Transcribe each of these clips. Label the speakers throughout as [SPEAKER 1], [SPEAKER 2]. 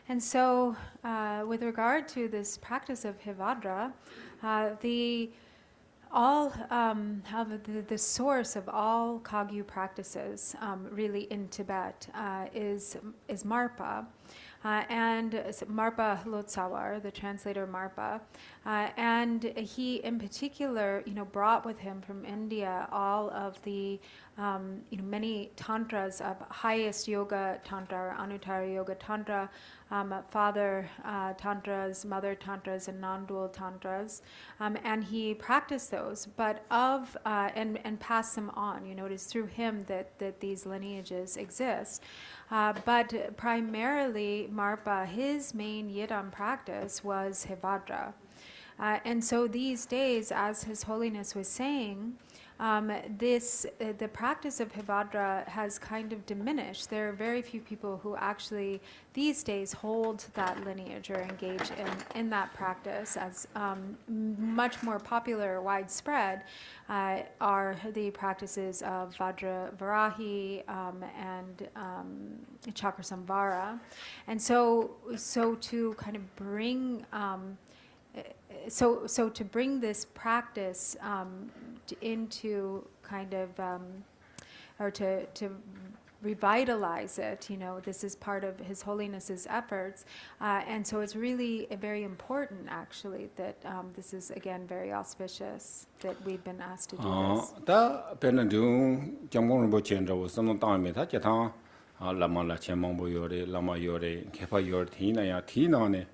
[SPEAKER 1] And so, with regard to this practice of Hevajra, the all how the source of all Kagyu practices really in Tibet is Marpa. And Marpa Lotsawar, the translator Marpa, and he in particular, brought with him from India all of the many tantras of highest yoga tantra, or Anuttara yoga tantra, father tantras, mother tantras, and non-dual tantras, and he practiced those, but and passed them on. It is through him that these lineages exist. But primarily, Marpa, his main Yidam practice was Hevajra. And so these days, as His Holiness was saying, the practice of Hevajra has kind of diminished. There are very few people who actually these days hold that lineage or engage in that practice. As much more popular or widespread are the practices of Vajra Varahi and Chakrasamvara. And so to kind of bring so to bring this practice into kind of or to revitalize it, this is part of His Holiness's efforts, and so it's really very important actually that this is again very auspicious that we've been asked to do this.
[SPEAKER 2] Da penadu jamgon bo chendra wo sono ta me ta chata lama la chemang bo yore lama yore kepa yore thina ya thina ne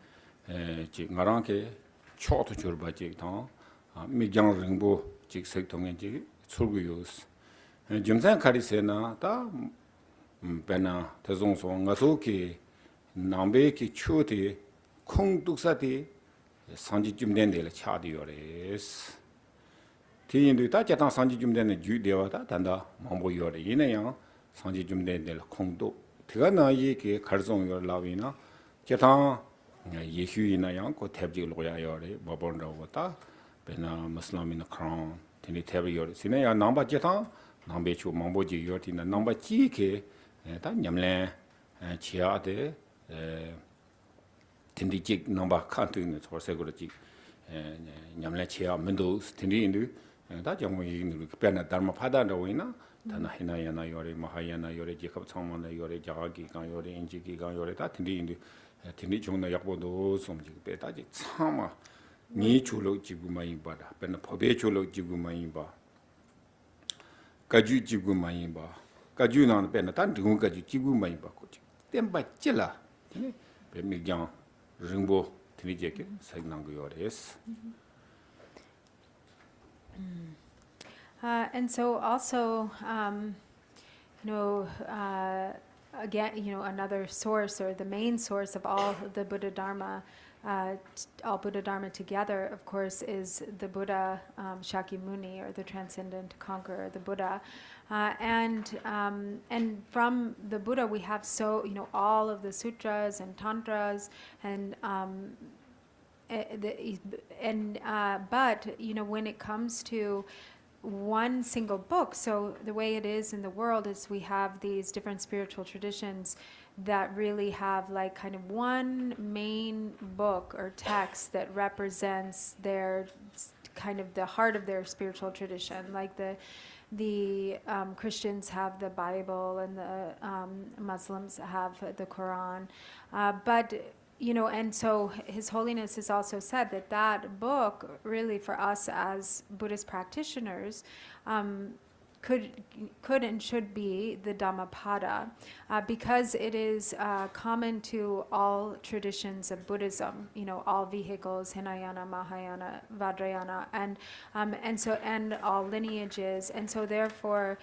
[SPEAKER 2] ji ngarang ke chot chur ba ji ta mi jang ring bo ji sek tong ji chulgu yos jumsan khari se na ta pena tezong so ngaso ki nambe ki chuti khong duksa ti sanji jumden de la cha di yores 티인도 다 제단 산지 좀 되는 주대와다 단다 망보 요래 이내야 산지 좀 되는 공도 들어나 이게 갈성 요 라위나 제단 예휴이나 양고 탭지로 요래 뭐본다고다 베나 무슬림이나 크라운 티니 탭이 요래 시내야 남바 제단 남베초 망보지 요티나 남바 지게 다 냠래 지야데 틴디직 남바 칸트는 소세 그렇지 냠래 지야 민도 틴디인도 다 정말 이는 그변나 Dharma 파다로 보이나 다나 히나야나 요래 마하야나 요래 제컵 청만나 요래 자가기가 요래 인지기가 요래 다 틴디 종나 약보도 som지 배다지 참아 니 줄로 지구만이 봐라 변나 법의 줄로 지구만이 봐 가주 지구만이 봐 가주나는 변나 단 등까지 지구만이 봐 거지 땜바 찔라 네 배미경 링보 틴디제게 사이난 거 요래스
[SPEAKER 1] And so also, again, another source or the main source of all the Buddha Dharma, all Buddha Dharma together, of course, is the Buddha Shakyamuni, or the transcendent conqueror, the Buddha. And from the Buddha, we have all of the sutras and tantras and but when it comes to one single book, so the way it is in the world is we have these different spiritual traditions that really have like kind of one main book or text that represents their kind of the heart of their spiritual tradition. Like the Christians have the Bible and the Muslims have the Quran, but and so His Holiness has also said that book really for us as Buddhist practitioners could and should be the Dhammapada, because it is common to all traditions of Buddhism, all vehicles, Hinayana, Mahayana, Vajrayana, and all lineages. And so therefore,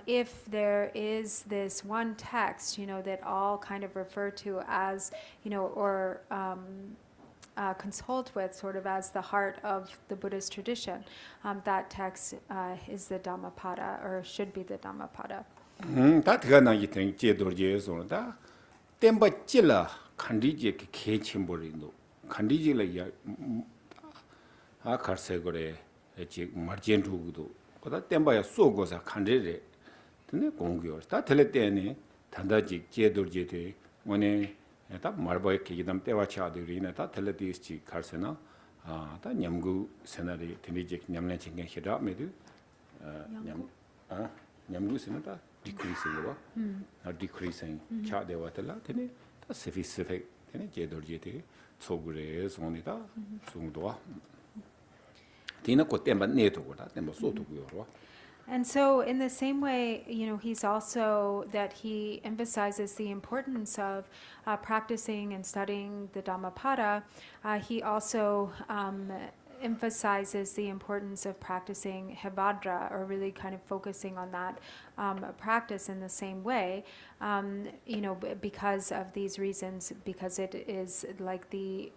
[SPEAKER 1] if there is this one text, that all kind of refer to as, or consult with sort of as the heart of the Buddhist tradition, that text is the Dhammapada, or should be the Dhammapada.
[SPEAKER 2] 다트가나 이팅 제도르제소다 템바찔라 칸디제 케침보리노 칸디질라 야 아카르세고레 지 마르젠투도 거다 템바야 쏘고사 칸데레 드네 공교다 텔레테니 단다지 제도르제데 원에 다 말보에 기담 때와 차들이나 다 텔레디스지 갈세나 다 냠구 세나리 드니직 냠내 징게 히라 메드 냠구 다 decreasing 와 decreasing 차대와텔라 되네 다 specific 되네 제도르제티 소그레 손이다 중도와 디나 코템반 네토고다 템보 소토고요.
[SPEAKER 1] And so, in the same way, he's also that he emphasizes the importance of practicing and studying the Dhammapada. He also emphasizes the importance of practicing Hevajra, or really kind of focusing on that practice in the same way, because of these reasons, because it is like the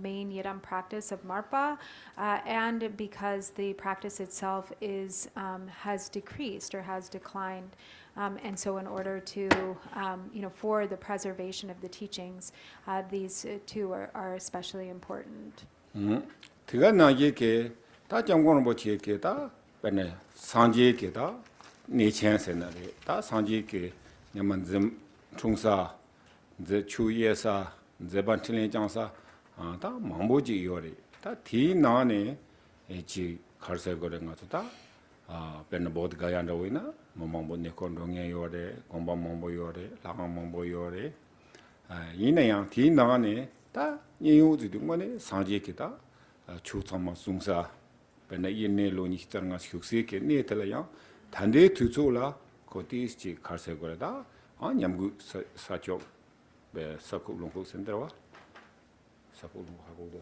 [SPEAKER 1] main Yidam practice of Marpa, and because the practice itself has decreased or has declined. And so in order to, for the preservation of the teachings, these two are especially important.
[SPEAKER 2] Tiga na yeke ta jamgon bo cheke ta bene sanje ke ta ne chen sen na le ta sanje ke nyaman zem chungsa ze chu ye sa ze ban tin jang sa ta mangbo ji yo re ta ti na ne e ji kharse go re nga ta bene bod ga yan ro na mo mangbo ne kon dong ye yo re kon ba mangbo yo re la mangbo yo re yin na yang ti na ne ta yin yu ji ding mo ne sanje ke ta 추참마 숭사 베나 예네로니 히타nga hyukse 네텔라야 단데 투조라 코티스지 카르세고라다 냠구 사쪽 베 사쿠롱고 센터와 사쿠롱하고도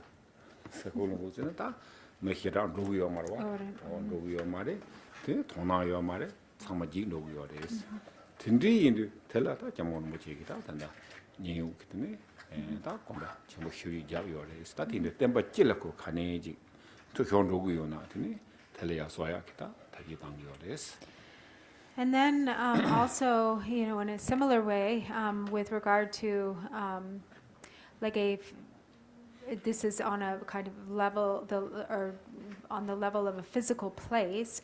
[SPEAKER 2] 사쿠롱고 센터 메히라 로기요 말와 로기요 말에 데 도나요 말에 참마지 로기요레스 딘디인데 텔라다 잠원 뭐지기다 단다 니우 기드네 다 공다 전부 휴이 잡요래 스타팅데 템바 찔라고 가네지 투현 로그요나 드니 텔레야 소야 기타 다기 방요레스.
[SPEAKER 1] And then also, in a similar way, with regard to this is on a kind of level, or on the level of a physical place.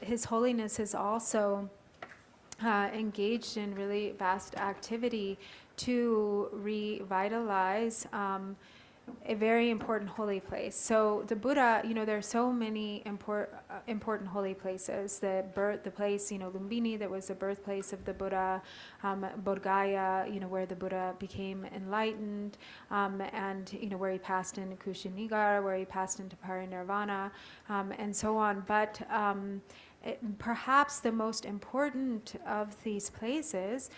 [SPEAKER 1] His Holiness is also engaged in really vast activity to revitalize a very important holy place. So the Buddha, there are so many important holy places. The place, Lumbini, that was the birthplace of the Buddha, Bodh Gaya, where the Buddha became enlightened, and where he passed into Kushinigara, where he passed into Parinirvana, and so on. But perhaps the most important of these places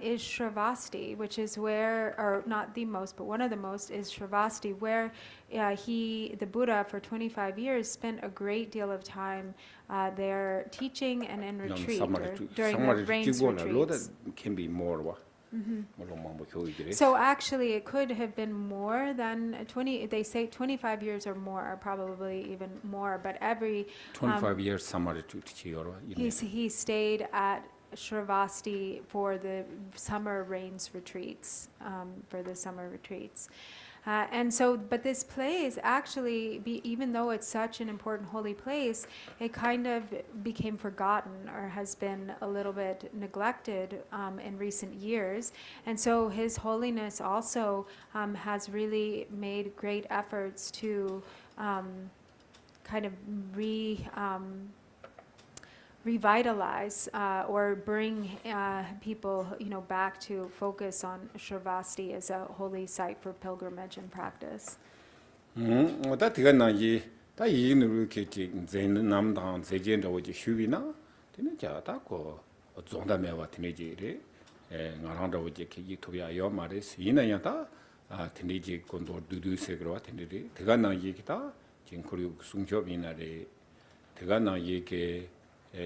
[SPEAKER 1] is Shravasti, which is where, or not the most, but one of the most is Shravasti, where the Buddha for 25 years spent a great deal of time there teaching and in retreat during the rains retreats.
[SPEAKER 2] Can be more.
[SPEAKER 1] So actually it could have been more than 20, they say 25 years or more, or probably even more, but every
[SPEAKER 2] 25 years summary to
[SPEAKER 1] he stayed at Shravasti for the summer rains retreats, and so, but this place actually, even though it's such an important holy place, it kind of became forgotten or has been a little bit neglected in recent years. And so His Holiness also has really made great efforts to kind of revitalize or bring people, back to focus on Shravasti as a holy site for pilgrimage and practice.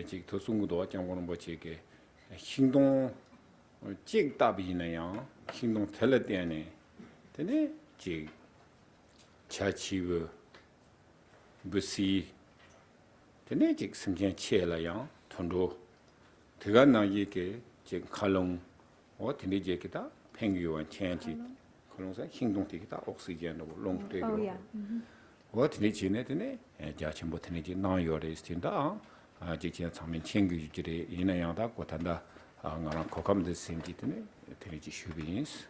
[SPEAKER 2] 직 도승구도 장고는 뭐지게 행동 찍답이네요. 행동 텔레데네. 되네. 직 차치브 부시 되네. 직 심전 치엘라요. 돈도 대간나 이게 직 칼롱 되네 제기다 팽유원 천지 그런서 행동 되기다 옥시겐으로 롱되고 되네 지네 되네. 자침부 되네 지 나요레 스틴다. 지금 참면 챙겨 주지래 이나야다 고탄다 나랑 고감도 생기더니 tini ji shubins.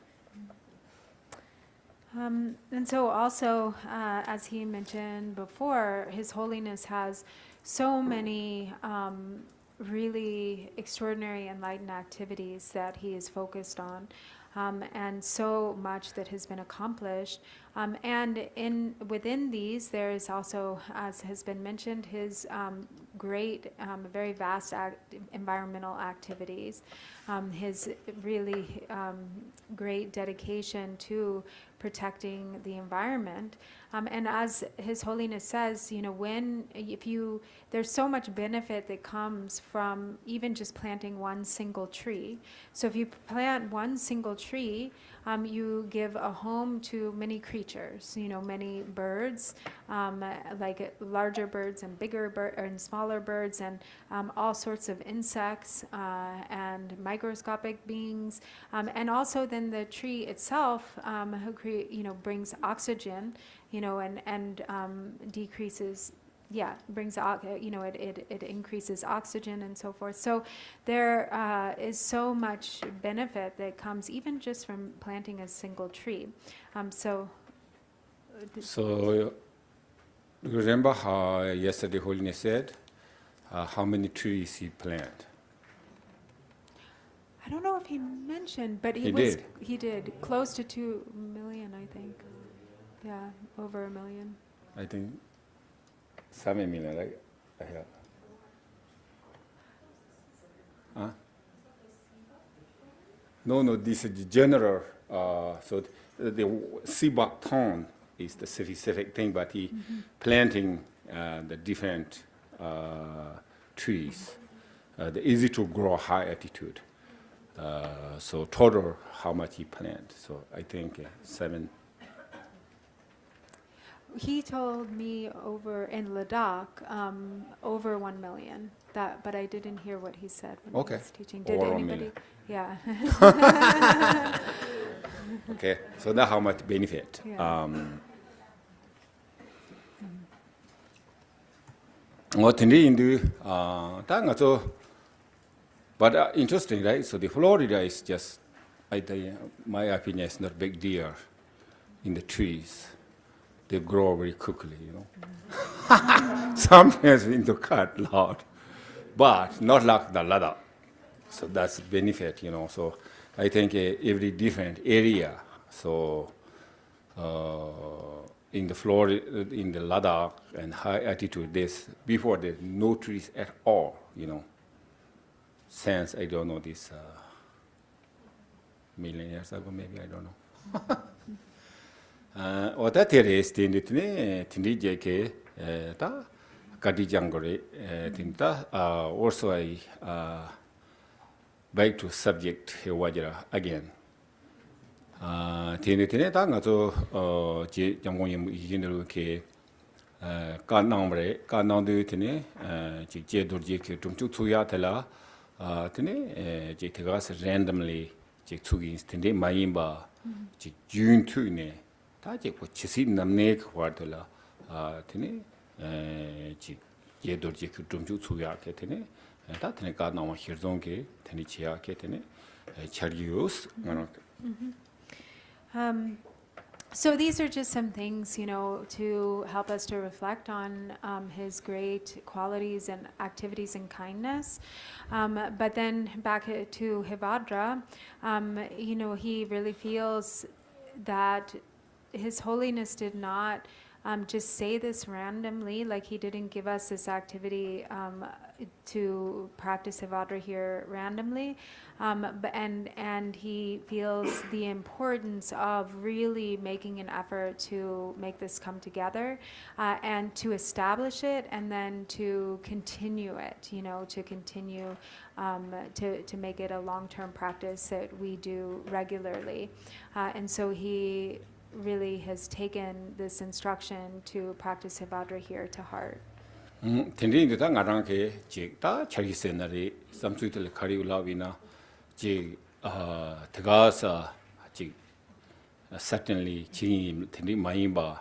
[SPEAKER 1] And so also, as he mentioned before, His Holiness has so many really extraordinary enlightened activities that he is focused on, and so much that has been accomplished. And within these, there is also, as has been mentioned, his great, very vast environmental activities, his really great dedication to protecting the environment. And as His Holiness says, there's so much benefit that comes from even just planting one single tree. So if you plant one single tree, you give a home to many creatures, many birds, like larger birds and bigger birds and smaller birds, and all sorts of insects and microscopic beings, and also then the tree itself, brings oxygen, and decreases. Yeah, it increases oxygen and so forth. So there is so much benefit that comes even just from planting a single tree. So
[SPEAKER 2] Remember how yesterday Holiness said how many trees he planted?
[SPEAKER 1] I don't know if he mentioned, but
[SPEAKER 2] He
[SPEAKER 1] did close to 2 million, I think. Yeah, over 1 million.
[SPEAKER 2] I think 7 million, right? Huh? No, this is general. So the seabug tone is the specific thing, but he planting the different trees, the easy to grow high altitude. So total, how much he planted? So I think 7.
[SPEAKER 1] He told me over in Ladakh, over 1 million. But I didn't hear what he said when he was teaching. Did
[SPEAKER 2] Over 1
[SPEAKER 1] anybody?
[SPEAKER 2] million.
[SPEAKER 1] Yeah.
[SPEAKER 2] Okay, so that's how much benefit.
[SPEAKER 1] Yeah.
[SPEAKER 2] But interesting, right? So the Florida is just, I think, my opinion, is not a big deal in the trees. They grow very quickly, Sometimes we need to cut a lot, but not like the ladder. So that's benefit, So I think every different area. So in the Florida, in the Ladakh and high altitude, before there's no trees at all, Since I don't know this million years ago, maybe I don't know. What is Tindi JK, Kadi Jangore, Tinta, also I back to subject Hevajra again. Tindi Tangato, Jamon Yinruke, Kanambre, Kanandu Tine, Jik Durjik, Tumtuyatela, Tine, Jitegas randomly, Jik Tugins, Tinde Mayimba, Jik June Tune. Taji ko chisi namnek wartala tene ji yedur ji kudumju tsuya ke tene ta tene ka nama hirzon ke tene chia ke tene charius.
[SPEAKER 1] So these are just some things, to help us to reflect on his great qualities and activities and kindness. But then back to Hevajra, he really feels that His Holiness did not just say this randomly, like he didn't give us this activity to practice Hevajra here randomly, and he feels the importance of really making an effort to make this come together and to establish it, and then to continue it, to continue to make it a long-term practice that we do regularly, and so he really has taken this instruction to practice Hevajra here to heart.
[SPEAKER 2] Tindi ta ngarang ke jik ta chari senari samsuitel khari ulawina jik tagasa jik certainly chi tindi mayimba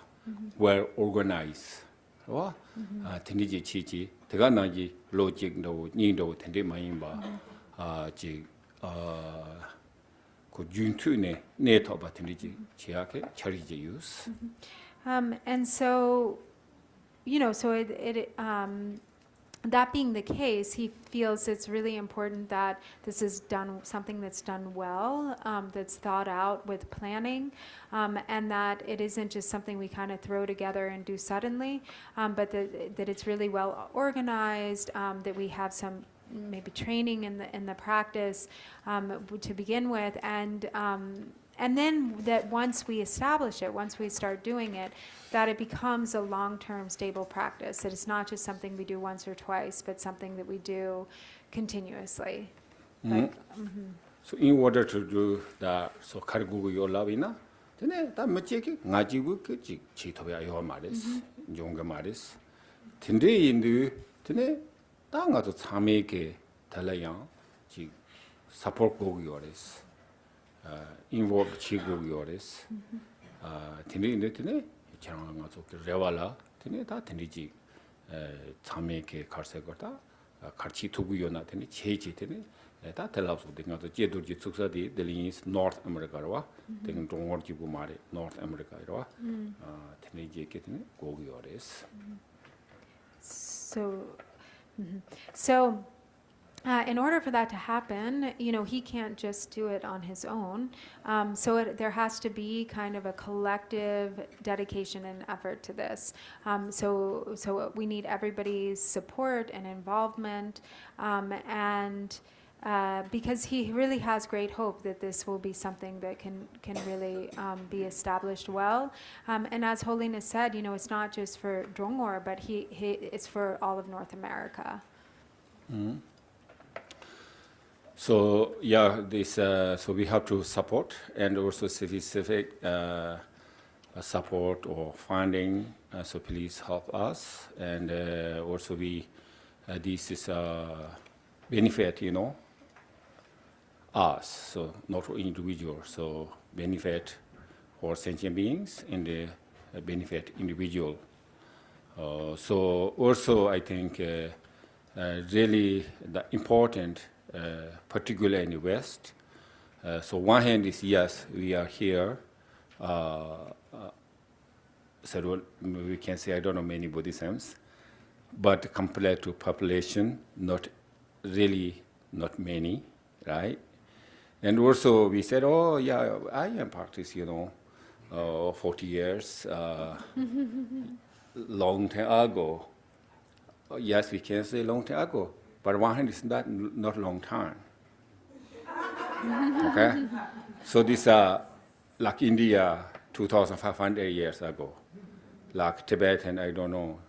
[SPEAKER 2] well organized. Wa tindi ji chi chi taga na ji logic do ni do tindi mayimba jik 그 juntu ne toba tiniji chiake chariji use.
[SPEAKER 1] And so, so that being the case, he feels it's really important that this is something that's done well, that's thought out with planning, and that it isn't just something we kind of throw together and do suddenly, but that it's really well organized, that we have some maybe training in the practice to begin with, and then that once we establish it, once we start doing it, that it becomes a long-term stable practice, that it's not just something we do once or twice, but something that we do continuously.
[SPEAKER 2] So in order to do that, so karigugu yo lavina, then that macheki ngajibu ke chitoya yo maris, jonga maris. Tinde indu, then tanga to sameke talayang, chi support go yoris. Involve chigu yoris. Tinde indu tine, changa to revala, tine ta tiniji sameke karsegota, karchi tugu yona tine, chechi tine. 다 텔라우스 등가도 제도지 축사디 델리니스 노스 아메리카로와 등 동어지부 말에 노스 아메리카로와 테네지 게티네 고기오레스.
[SPEAKER 1] So in order for that to happen, he can't just do it on his own. There has to be kind of a collective dedication and effort to this. So we need everybody's support and involvement, and because he really has great hope that this will be something that can really be established well. And as Holiness said, it's not just for Drongor, but it's for all of North America.
[SPEAKER 2] So yeah, this so we have to support and also specific support or funding. So please help us, and also this is benefit, us, so not for individuals, so benefit for sentient beings and benefit individual. So also I think really the important, particularly in the West. So one hand is yes, we are here. So we can say I don't know many Buddhisms, but compared to population, not many, right? And also we said, oh yeah, I am practice, 40 years, long time ago. Yes, we can say long time ago, but one hand is not long time. Okay? So this like India, 2,500 years ago, like Tibet and I don't know,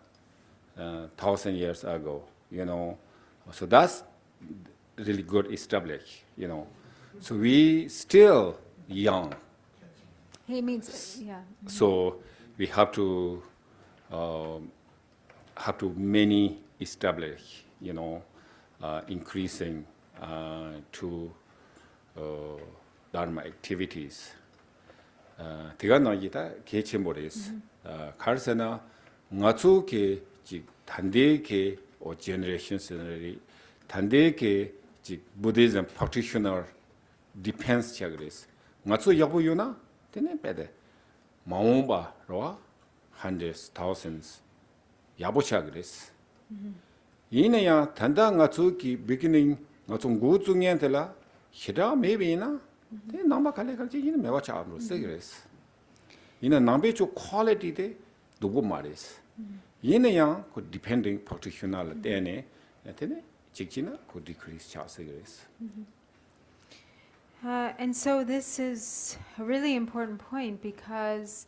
[SPEAKER 2] 1,000 years ago, So that's really good established, So we still young.
[SPEAKER 1] He means, yeah.
[SPEAKER 2] So we have to many establish, increasing to Dharma activities. Tiga na yita keche moris. Karsana ngatsu ke jik tande ke or generation scenery tande ke jik Buddhism practitioner depends chagris. Ngatsu yabu yuna tene pede maumba roa hundreds thousands yabu chagris. Yinaya tanda ngatsu ki beginning ngatsu gu zungyan tela hira maybe na te namba kale kalchi yina mewa chabro segres. Yina nambe chu quality de dugu maris. Yinaya ko depending practitioner tene tene chikchina ko decrease cha segres.
[SPEAKER 1] And so this is a really important point because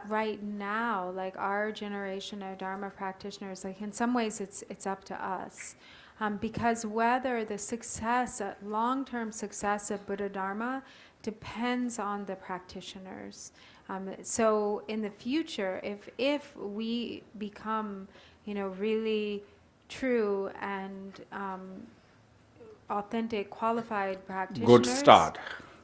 [SPEAKER 1] right now, like our generation of Dharma practitioners, like in some ways it's up to us. Because whether the success, long-term success of Buddha Dharma depends on the practitioners. So in the future, if we become, really true and authentic, qualified practitioners.
[SPEAKER 2] Good start.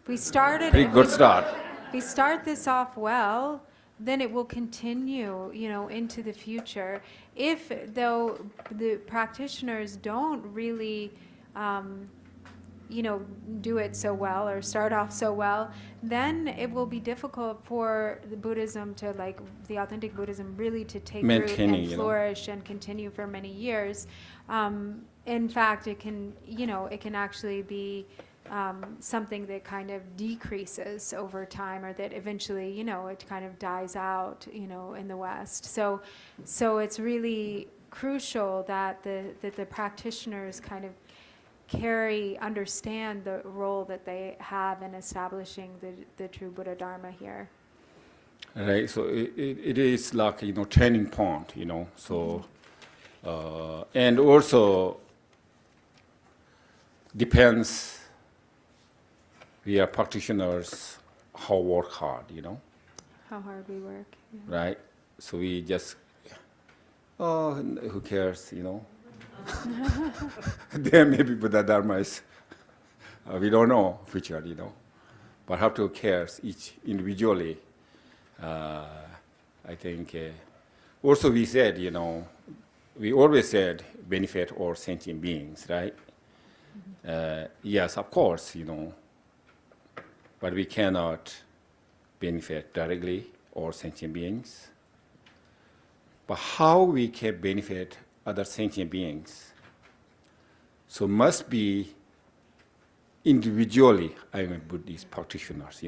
[SPEAKER 1] We started.
[SPEAKER 2] Pretty good start.
[SPEAKER 1] We start this off well, then it will continue, into the future. If though the practitioners don't really do it so well or start off so well, then it will be difficult for the Buddhism to the authentic Buddhism really to take root
[SPEAKER 2] Maintaining,
[SPEAKER 1] and flourish and continue for many years. In fact, it can actually be something that kind of decreases over time, or that eventually, it kind of dies out, in the West. So it's really crucial that the practitioners kind of understand the role that they have in establishing the true Buddha Dharma here.
[SPEAKER 2] Right, so it is like, turning point, so, and also depends, we are practitioners, how work hard,
[SPEAKER 1] How hard we work. Yeah.
[SPEAKER 2] right? So we just, who cares, There may be Buddha Dharma is, we don't know future, but have to care each individually. I think, also we said, we always said benefit all sentient beings, right? Yes, of course, but we cannot benefit directly all sentient beings. But how we can benefit other sentient beings? So must be individually, I am a Buddhist practitioners,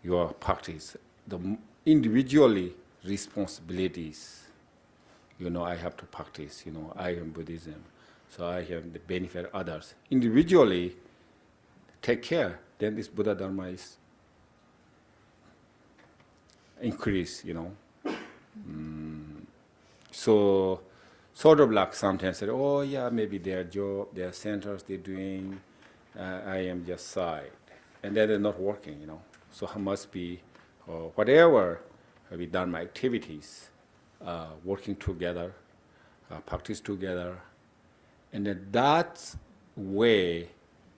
[SPEAKER 2] your practice, the individually responsibilities, I have to practice, I am Buddhism, so I have the benefit others. Individually, take care, then this Buddha Dharma is increase, So, sort of like sometimes say, oh yeah, maybe their job, their centers they're doing, I am just side. And then they're not working, So it must be, whatever we done my activities, working together, practice together. And then that way,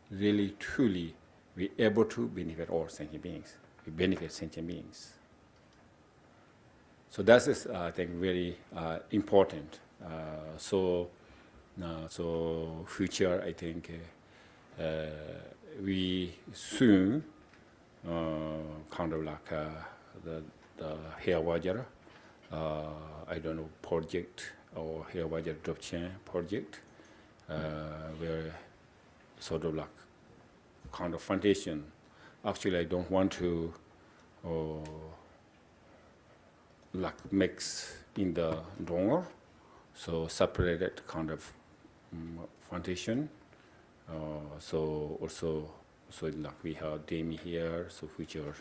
[SPEAKER 2] really, truly, we're able to benefit all sentient beings. We benefit sentient beings. So that is, I think, very important. So future, I think, we soon kind of like the Hevajra, I don't know, project or Hevajra Drop-chain project, where sort of like kind of foundation. Actually, I don't want to like mix in the donor, so separated kind of foundation. So also, so like we have Demi here, so future,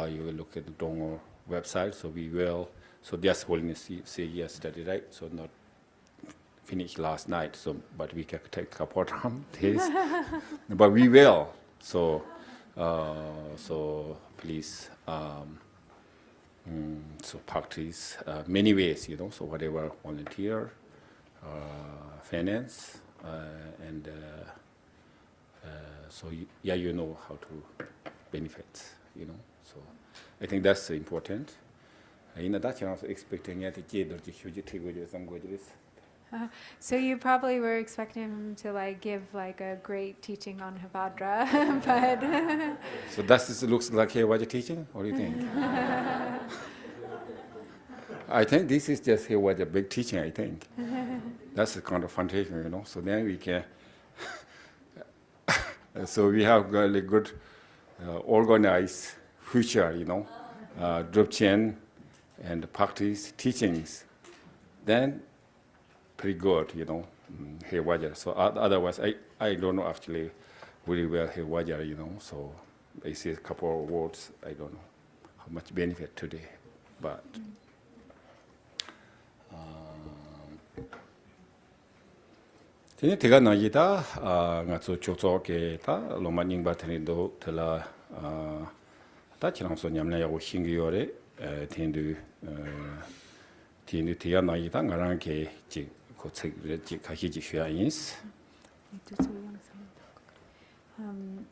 [SPEAKER 2] you will look at the donor website, so we will, so just holiness say yesterday, right? So not finished last night, so, but we can take a couple of days, but we will, so, so please, so practice many ways, so whatever, volunteer, finance, and so you know how to benefit, So I think that's important. Expecting
[SPEAKER 1] So you probably were expecting him to give a great teaching on Hevajra, but
[SPEAKER 2] so that looks like Hevajra teaching. What do you think? I think this is just Hevajra big teaching. I think that's the kind of foundation, So then we can. So we have really good, organized future, drop-chain and practice teachings. Then pretty good, Hevajra. So otherwise, I don't know actually really well Hevajra, So I see a couple of words. I don't know how much benefit today, but. Tene 나이다 ngazo chozo ke ta loma ningba tene do tela ta chi랑소 냠나 야고 싱기요레 텐두 티가 나이다 nga랑 ke 지 고책레 지 가시지 휘아인스.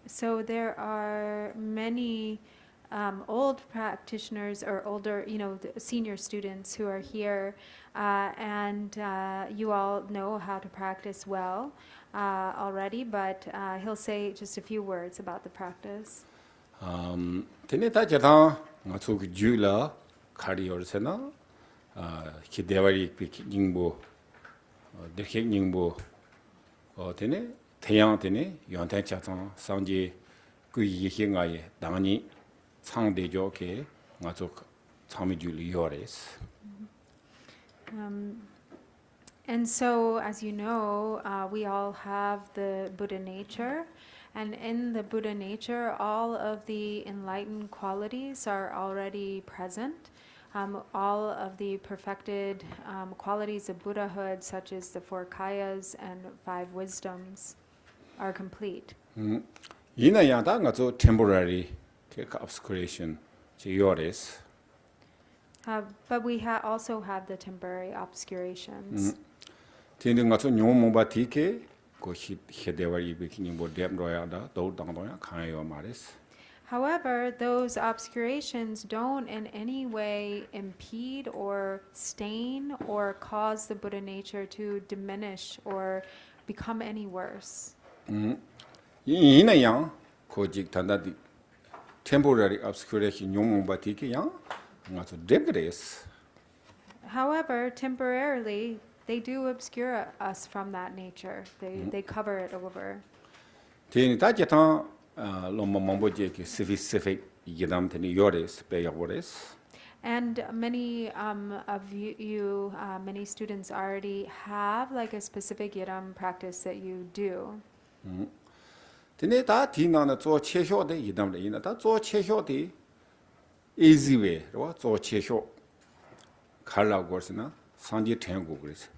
[SPEAKER 1] So there are many old practitioners or older, the senior students who are here, and you all know how to practice well already, but he'll say just a few words about the practice.
[SPEAKER 2] Tene ta jata nga chu ki ju la khari yor sena ki devari pi ningbo de khek ningbo tene 태양 tene yon cha chang sangji gu yi he nga ye dang ni chang de jo ke nga chu chami ju li yores.
[SPEAKER 1] And so, as you know, we all have the Buddha nature. And in the Buddha nature, all of the enlightened qualities are already present. All of the perfected qualities of Buddhahood, such as the 4 kayas and 5 wisdoms, are complete.
[SPEAKER 2] Yina yang ta nga chu temporary ke obscuration che yores.
[SPEAKER 1] But we also have the temporary obscurations.
[SPEAKER 2] Tene nga chu nyom mo ba ti ke ko he devari bi king bo dem roya da do dang do ya khan yo mares.
[SPEAKER 1] However, those obscurations don't in any way impede or stain or cause the Buddha nature to diminish or become any worse.
[SPEAKER 2] Yina yang ko jik tanda di temporary obscuration nyom mo ba ti ke yang nga chu degres.
[SPEAKER 1] However, temporarily, they do obscure us from that nature. They cover it over.
[SPEAKER 2] Tene ta jata lomba mambo je ke specific yidam tene yores pe yores.
[SPEAKER 1] And many of you, many students already have like a specific yidam practice that you do.
[SPEAKER 2] Tene ta ti na na zo che hyo de yidam de ina ta zo che hyo de easy way ro zo che hyo khala gorsna sanji ten go gres.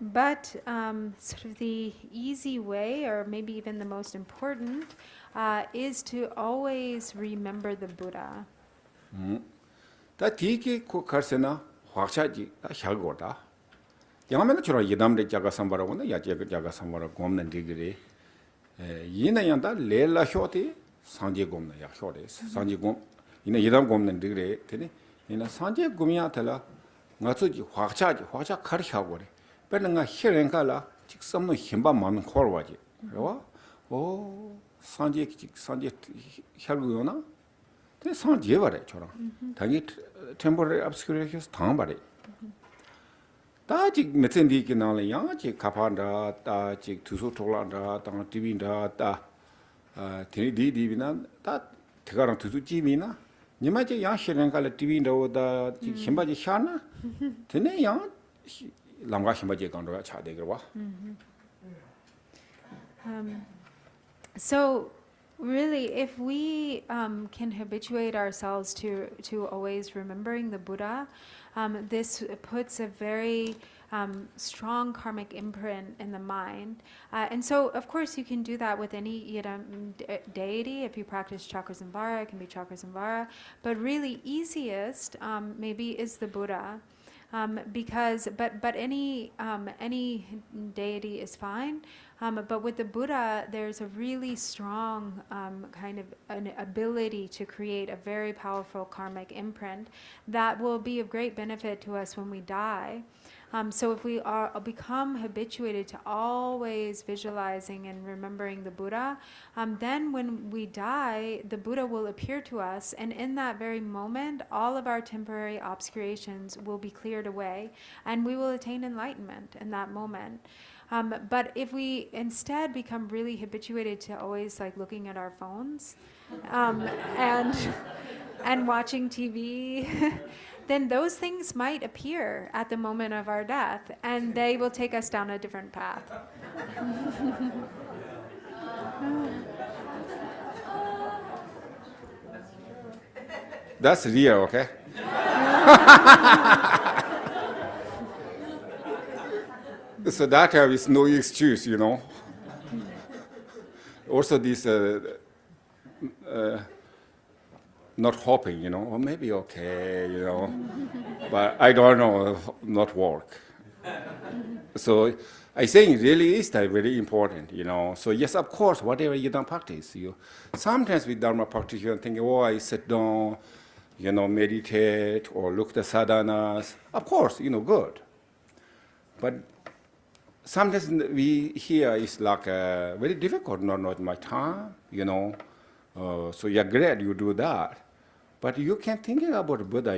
[SPEAKER 1] But sort of the easy way, or maybe even the most important, is to always remember the Buddha.
[SPEAKER 2] Ta ti ke ko karsena hwaksha ji ta hyal go da. Yamena chura yidam de jaga sambara go na ya jaga sambara gom nan digre. Yina yang da le la hyo de sanji gom na ya hyo de. Sanji gom ina yidam gom nan digre tene ina sanji gom ya tala nga chu ji hwaksha khar hya go re. Pero nga hiren kala chik samno himba man khor wa ji. Ro o sanji hyal go na. Te sanji ba re chora. Dangi temporary obscuration thang ba re. 다 지금 몇천 뒤에 나올래요. 지금 가판다, 다 지금 두수 돌아다, 다 디빈다, 다 디비나, 다 대가랑 두수 집이나. 니마지 양실은 갈 디빈다오다 지금 힘바지 샤나. 되네 양 남가 힘바지 간도야 차대거 봐.
[SPEAKER 1] So really, if we can habituate ourselves to always remembering the Buddha, this puts a very strong karmic imprint in the mind. And so, of course, you can do that with any deity. If you practice Chakrasamvara, it can be Chakrasamvara. But really easiest maybe is the Buddha. But any deity is fine. But with the Buddha, there's a really strong kind of an ability to create a very powerful karmic imprint that will be of great benefit to us when we die. So if we become habituated to always visualizing and remembering the Buddha, then when we die, the Buddha will appear to us, and in that very moment, all of our temporary obscurations will be cleared away, and we will attain enlightenment in that moment. But if we instead become really habituated to always like looking at our phones and watching TV, then those things might appear at the moment of our death, and they will take us down a different path.
[SPEAKER 2] That's real, okay? So that is no excuse, you know. Also this not hoping, you know, or maybe okay, you know, but I don't know, not work. So I think really is that very important, So yes, of course, whatever you don't practice, sometimes with Dharma practice, you're thinking, oh, I sit down, meditate or look at the sadhanas. Of course, good. But sometimes we hear it's like very difficult, not my time, So you're glad you do that. But you can thinking about Buddha,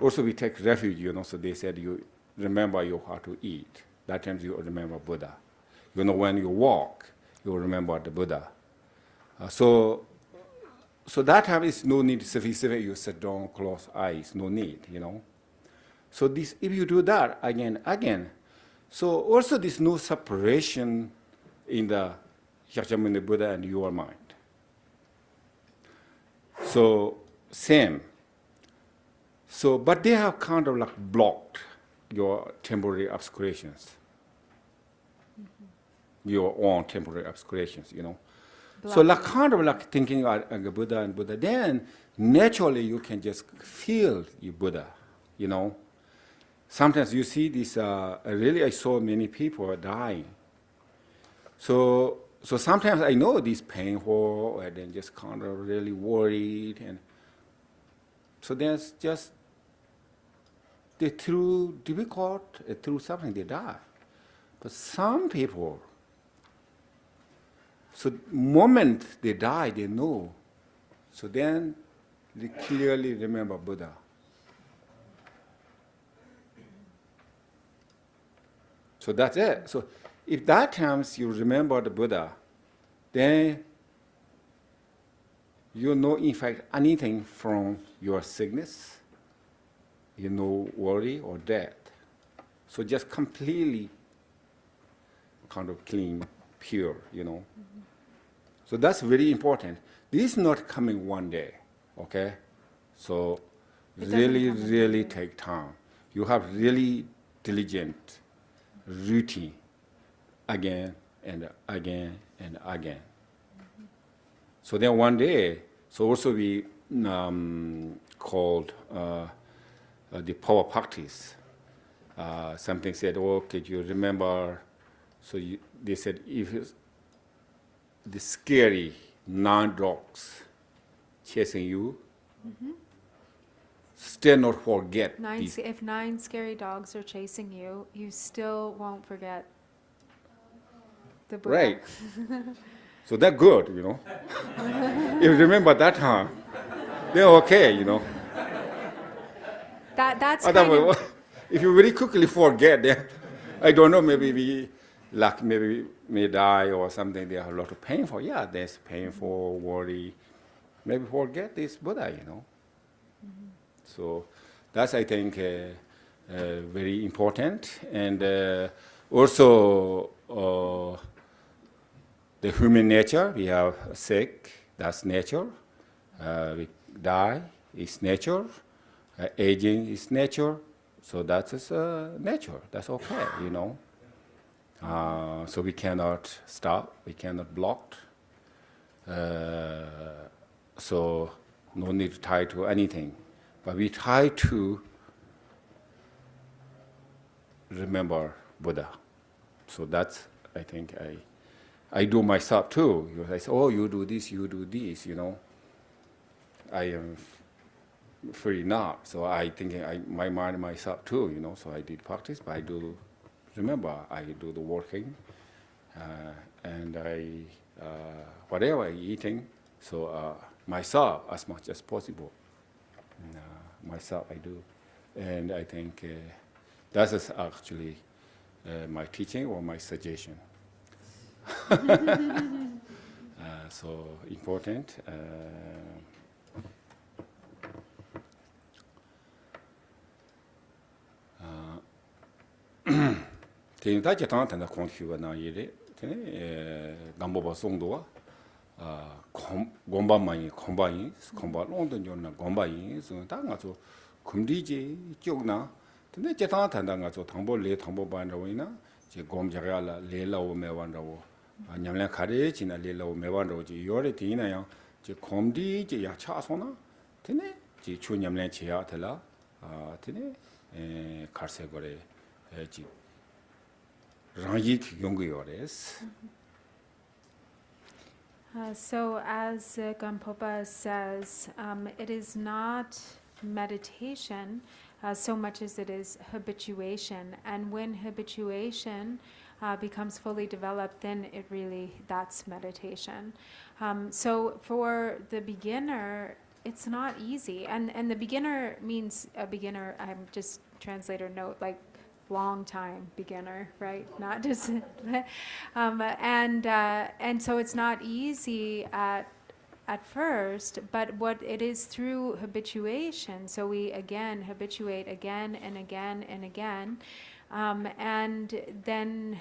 [SPEAKER 2] Also we take refuge, So they said you remember you how to eat. That time you remember Buddha. When you walk, you remember the Buddha. So that time is no need sufficient. You sit down, close eyes, no need, So this, if you do that again, so also there's no separation in the Shakyamuni Buddha and your mind. So same. So, but they have kind of like blocked your temporary obscurations, your own temporary obscurations, So like kind of like thinking about Buddha and Buddha, then naturally you can just feel you Buddha, Sometimes you see this, really I saw many people dying. So sometimes I know this painful and then just kind of really worried. And so there's just, through difficult, through something they die. But some people, so the moment they die, they know. So then they clearly remember Buddha. So that's it. So if that times you remember the Buddha, then you know in fact anything from your sickness, worry or death. So just completely kind of clean, pure, So that's very important. This is not coming one day, okay? So really take time. You have really diligent routine again and again and again. So then one day, so also we called the power practice. Something said, could you remember? So they said, if the scary 9 dogs chasing you, still not forget.
[SPEAKER 1] If 9 scary dogs are chasing you, you still won't forget the Buddha.
[SPEAKER 2] Right. So that's good, If you remember that time, then okay,
[SPEAKER 1] That's
[SPEAKER 2] Otherwise, if you very quickly forget, then I don't know, maybe we maybe may die or something. They have a lot of painful. Yeah, there's painful, worry. Maybe forget this Buddha, So that's, I think, very important. And also the human nature, we have sick, that's nature. We die, it's nature. Aging is nature. So that's nature. That's okay, So we cannot stop, we cannot block. So no need to tie to anything. But we try to remember Buddha. So that's, I think, I do myself too. I say, you do this, I am free now. So I think my mind myself too, So I did practice, but I do remember, I do the working, and I whatever I eating. So myself as much as possible. Myself I do, and I think that is actually my teaching or my suggestion. So important. Tēnā tā tāna kōntiwa nā yere, tēne gāmbōpa sōngdōwa, gōmbā māyi, kōmbā yin, kōmbā lōngdōn yōna gōmbā yin, tā ngā tsō kumdī jē jōg nā, tēne jē tāna tānda ngā tsō tāngbō lē tāngbō bān rā wī na, jē gōm jāgā la lē lā wō mē wān rā wō, nyam lē kārē jī na lē lā wō mē wān rā wō, jē yōre tēnī na yāng, jē kumdī jē yā chā sō na, tēne jē chū nyam lē chē yā tēlā, tēne 카르세고레 지 랑이키 용구요레스.
[SPEAKER 1] So as Gampopa says, it is not meditation so much as it is habituation. And when habituation becomes fully developed, then that's meditation. So for the beginner, it's not easy. And the beginner means a beginner, I'm just translator note, like long time beginner, right? Not just and so it's not easy at first, but what it is through habituation. So we again habituate again and again and again, and then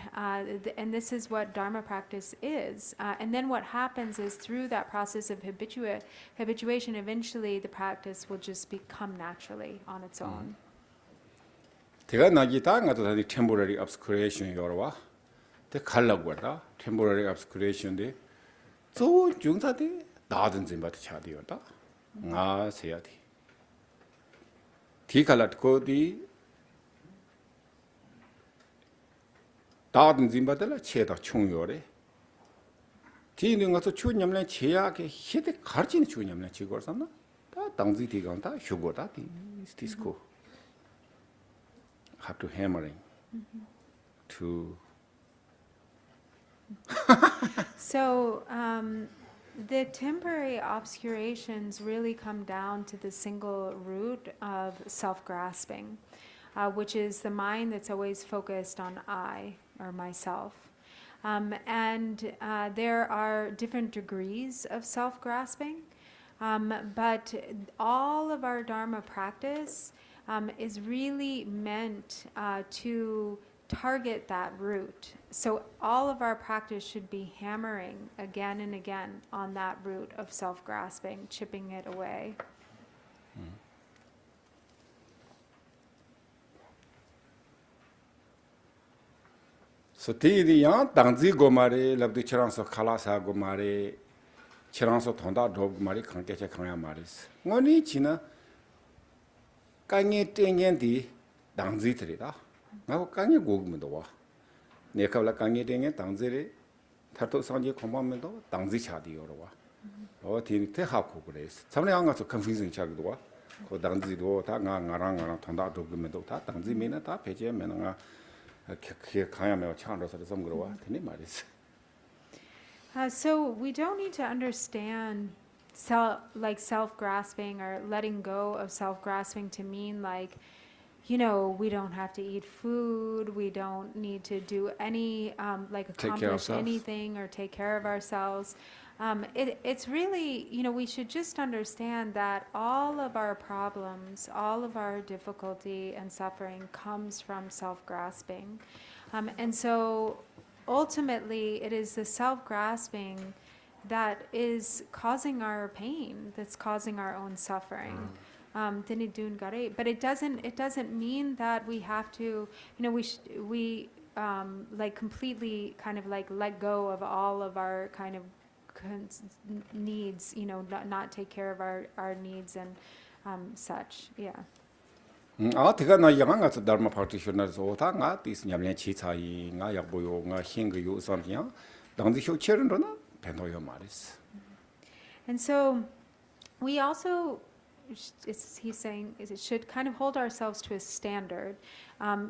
[SPEAKER 1] and this is what Dharma practice is. And then what happens is through that process of habituation, eventually the practice will just become naturally on its own.
[SPEAKER 2] 제가 나기다 가도 다니 temporary obscuration 요러와 대 갈라고 거다 temporary obscuration데 저 중사데 나든지 맞다 차디요다 아 세야디 디갈랏 거디 나든지 맞다라 체다 총요래 디는 가서 추냠래 제약에 히데 가르치는 추냠래 지거선나 다 당지 디간다 휴고다 디 디스코 have to hammering to
[SPEAKER 1] So the temporary obscurations really come down to the single root of self-grasping, which is the mind that's always focused on I or myself. And there are different degrees of self-grasping, but all of our Dharma practice is really meant to target that root. So all of our practice should be hammering again and again on that root of self-grasping, chipping it away.
[SPEAKER 2] So 디디야 당지 고마레 랍디 치랑서 칼라사 고마레 치랑서 돈다 도 고마레 관계체 강야 말이스. 뭐니 지나 강에 땡겐디 당지들이다. 나고 강에 고금도 와. 내가라 강에 땡겐 당지리 타토 상지 공부하면도 당지 차디요로 와. 디테 하고 그래서. 참내 안 가서 컨퓨전 차기도 와. 그 당지도 다 나랑 돈다 도금도 다 당지면은 다 배제면은 그 강야면 차안로서 좀 그러 와. 되네 말이스.
[SPEAKER 1] So we don't need to understand self-grasping or letting go of self-grasping to mean like, we don't have to eat food, we don't need to do any, accomplish anything or take care of ourselves. It's really, we should just understand that all of our problems, all of our difficulty and suffering comes from self-grasping. And so ultimately it is the self-grasping that is causing our pain, that's causing our own suffering. But it doesn't mean that we have to, we completely kind of let go of all of our kind of needs, not take care of our needs and such. Yeah.
[SPEAKER 2] 제가 나 양한 가서 Dharma practitioners 오다 나 디스 냠련 치차이 나 약보요 나 힝그 요선이야 당지 효체는로나 벤도요 말이스.
[SPEAKER 1] And so we also, he's saying, it should kind of hold ourselves to a standard,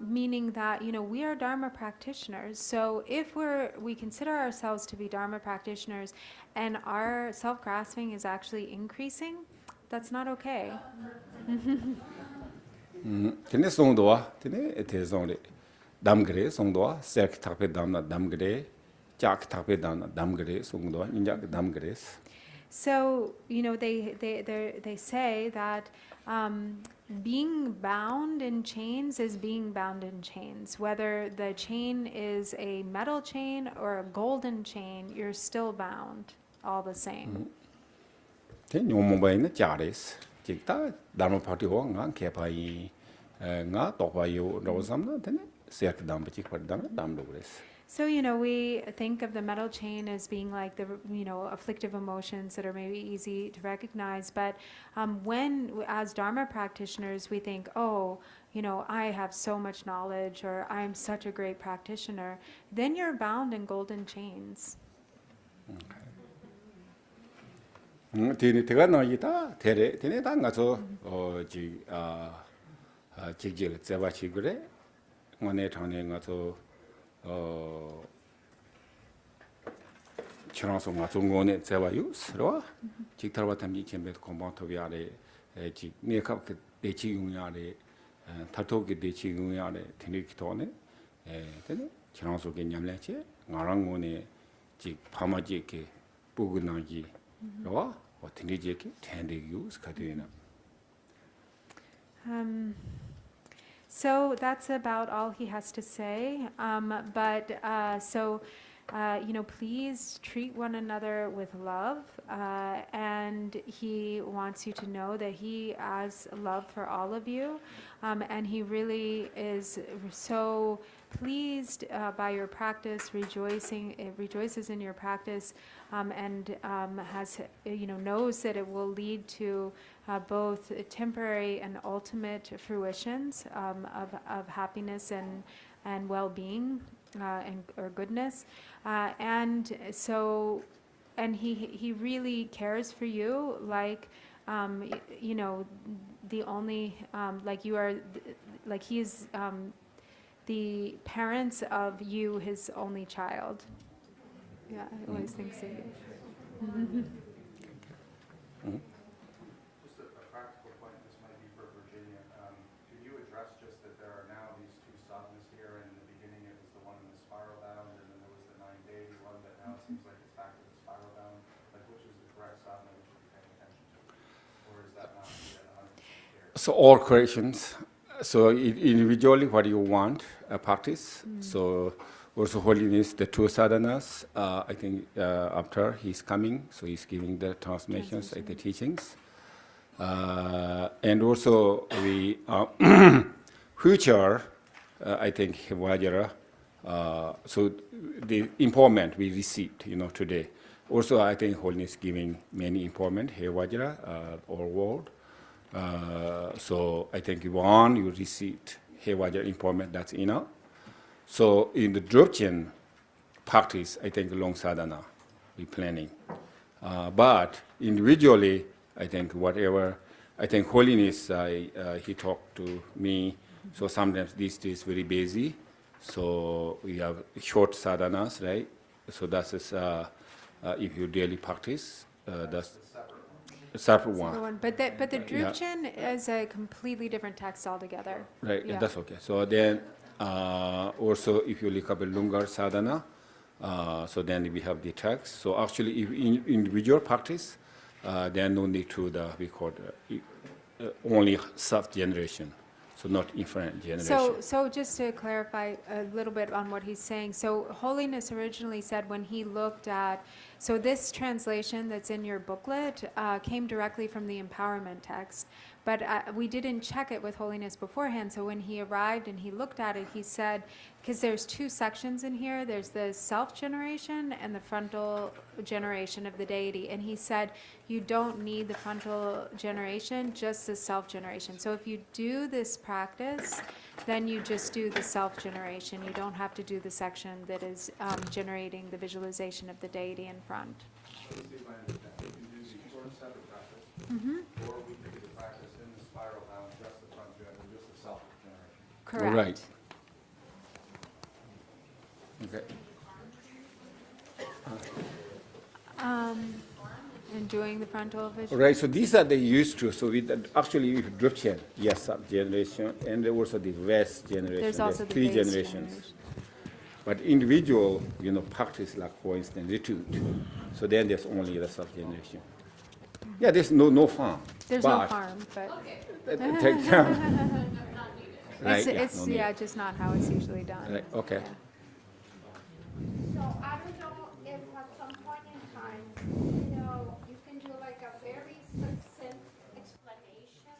[SPEAKER 1] meaning that, we are Dharma practitioners. So if we consider ourselves to be Dharma practitioners and our self-grasping is actually increasing, that's not okay.
[SPEAKER 2] 테네 송도와 테네 대송레 담그레 송도와 셀크 탑에 담나 담그레 작 탑에 담나 담그레 송도와 인자 담그레스.
[SPEAKER 1] So, they say that being bound in chains is being bound in chains. Whether the chain is a metal chain or a golden chain, you're still bound all the same.
[SPEAKER 2] nyomombaina chares jikta dharma party ho nga kepai nga topayo rosamna tene sek dam chik par dam dam logres.
[SPEAKER 1] So, we think of the metal chain as being like the, afflictive emotions that are maybe easy to recognize. But when, as Dharma practitioners, we think, oh, I have so much knowledge, or I'm such a great practitioner, then you're bound in golden chains.
[SPEAKER 2] Tini tiga na yita tere tini ta nga so ji jigil zeba chigure ngone thane nga so chiraso nga so ngone zeba yu sro jiktarwa tamji chembe komban to yare ji nekap ke dechi yung yare tato ke dechi yung yare tini kitone tene chiraso ke nyamle che ngarang ngone ji pamaji ke bugunaji ro
[SPEAKER 1] So that's about all he has to say. Please treat one another with love. And he wants you to know that he has love for all of you. And he really is so pleased by your practice, rejoices in your practice, and knows that it will lead to both temporary and ultimate fruitions of happiness and well-being or goodness, and he really cares for you like the only like you are like he's the parents of you, his only child. Yeah, I always think so.
[SPEAKER 3] Just a practical point, this might be for Virginia. Could you address just that there are now these two sadhanas here, and in the beginning it was the one in the spiral bound, and then there was the 9-deity one, but now it seems like it's back to the spiral bound. Like, which is the correct sadhana we should be paying attention to? Or is that not yet 100% clear?
[SPEAKER 2] So all creations. So individually, what you want practice. So also holiness, the two sadhanas. I think after he's coming, so he's giving the transmissions, like the teachings, and also we future. I think Hevajra. So the empowerment we received, today. Also, I think holiness giving many empowerment. Hevajra, all world. So I think one you received Hevajra empowerment, that's enough. So in the Drupchen practice, I think long sadhana we planning. But individually, I think whatever, I think holiness, he talked to me. So sometimes these days very busy. So we have short sadhanas, right? So that's if you daily practice, that's a separate one.
[SPEAKER 1] But the Drupchen is a completely different text altogether.
[SPEAKER 2] Right,
[SPEAKER 1] Yeah.
[SPEAKER 2] that's okay. So then also if you look up a longer sadhana, so then we have the text. So actually if in individual practice, then no need to we call only self-generation. So not infinite generation.
[SPEAKER 1] So just to clarify a little bit on what he's saying, so Holiness originally said when he looked at, so this translation that's in your booklet came directly from the empowerment text, but we didn't check it with Holiness beforehand, so when he arrived and he looked at it, he said, because there's two sections in here, there's the self-generation and the frontal generation of the deity, and he said, you don't need the frontal generation, just the self-generation. So if you do this practice, then you just do the self-generation. You don't have to do the section that is generating the visualization of the deity in front.
[SPEAKER 3] So let's see if I understand. We can do the short separate practice, or we can do the practice in the spiral bound, just the front gen and just the self-generation.
[SPEAKER 1] Correct.
[SPEAKER 2] Right. Okay.
[SPEAKER 1] And doing the frontal vision.
[SPEAKER 2] Right, so these are the used to. So with actually with Drupchen, yes, sub-generation, and also the West generation.
[SPEAKER 1] There's also the
[SPEAKER 2] three
[SPEAKER 1] base
[SPEAKER 2] generations.
[SPEAKER 1] generation.
[SPEAKER 2] But individual, practice like, for instance, retreat. So then there's only the sub-generation. Yeah, there's no farm.
[SPEAKER 1] There's no harm, but
[SPEAKER 2] Take time. Right,
[SPEAKER 1] it's
[SPEAKER 2] no need.
[SPEAKER 1] just not how it's usually done.
[SPEAKER 2] Right, okay.
[SPEAKER 1] Yeah.
[SPEAKER 4] So I don't know if at some point in time, you can do like a very succinct explanation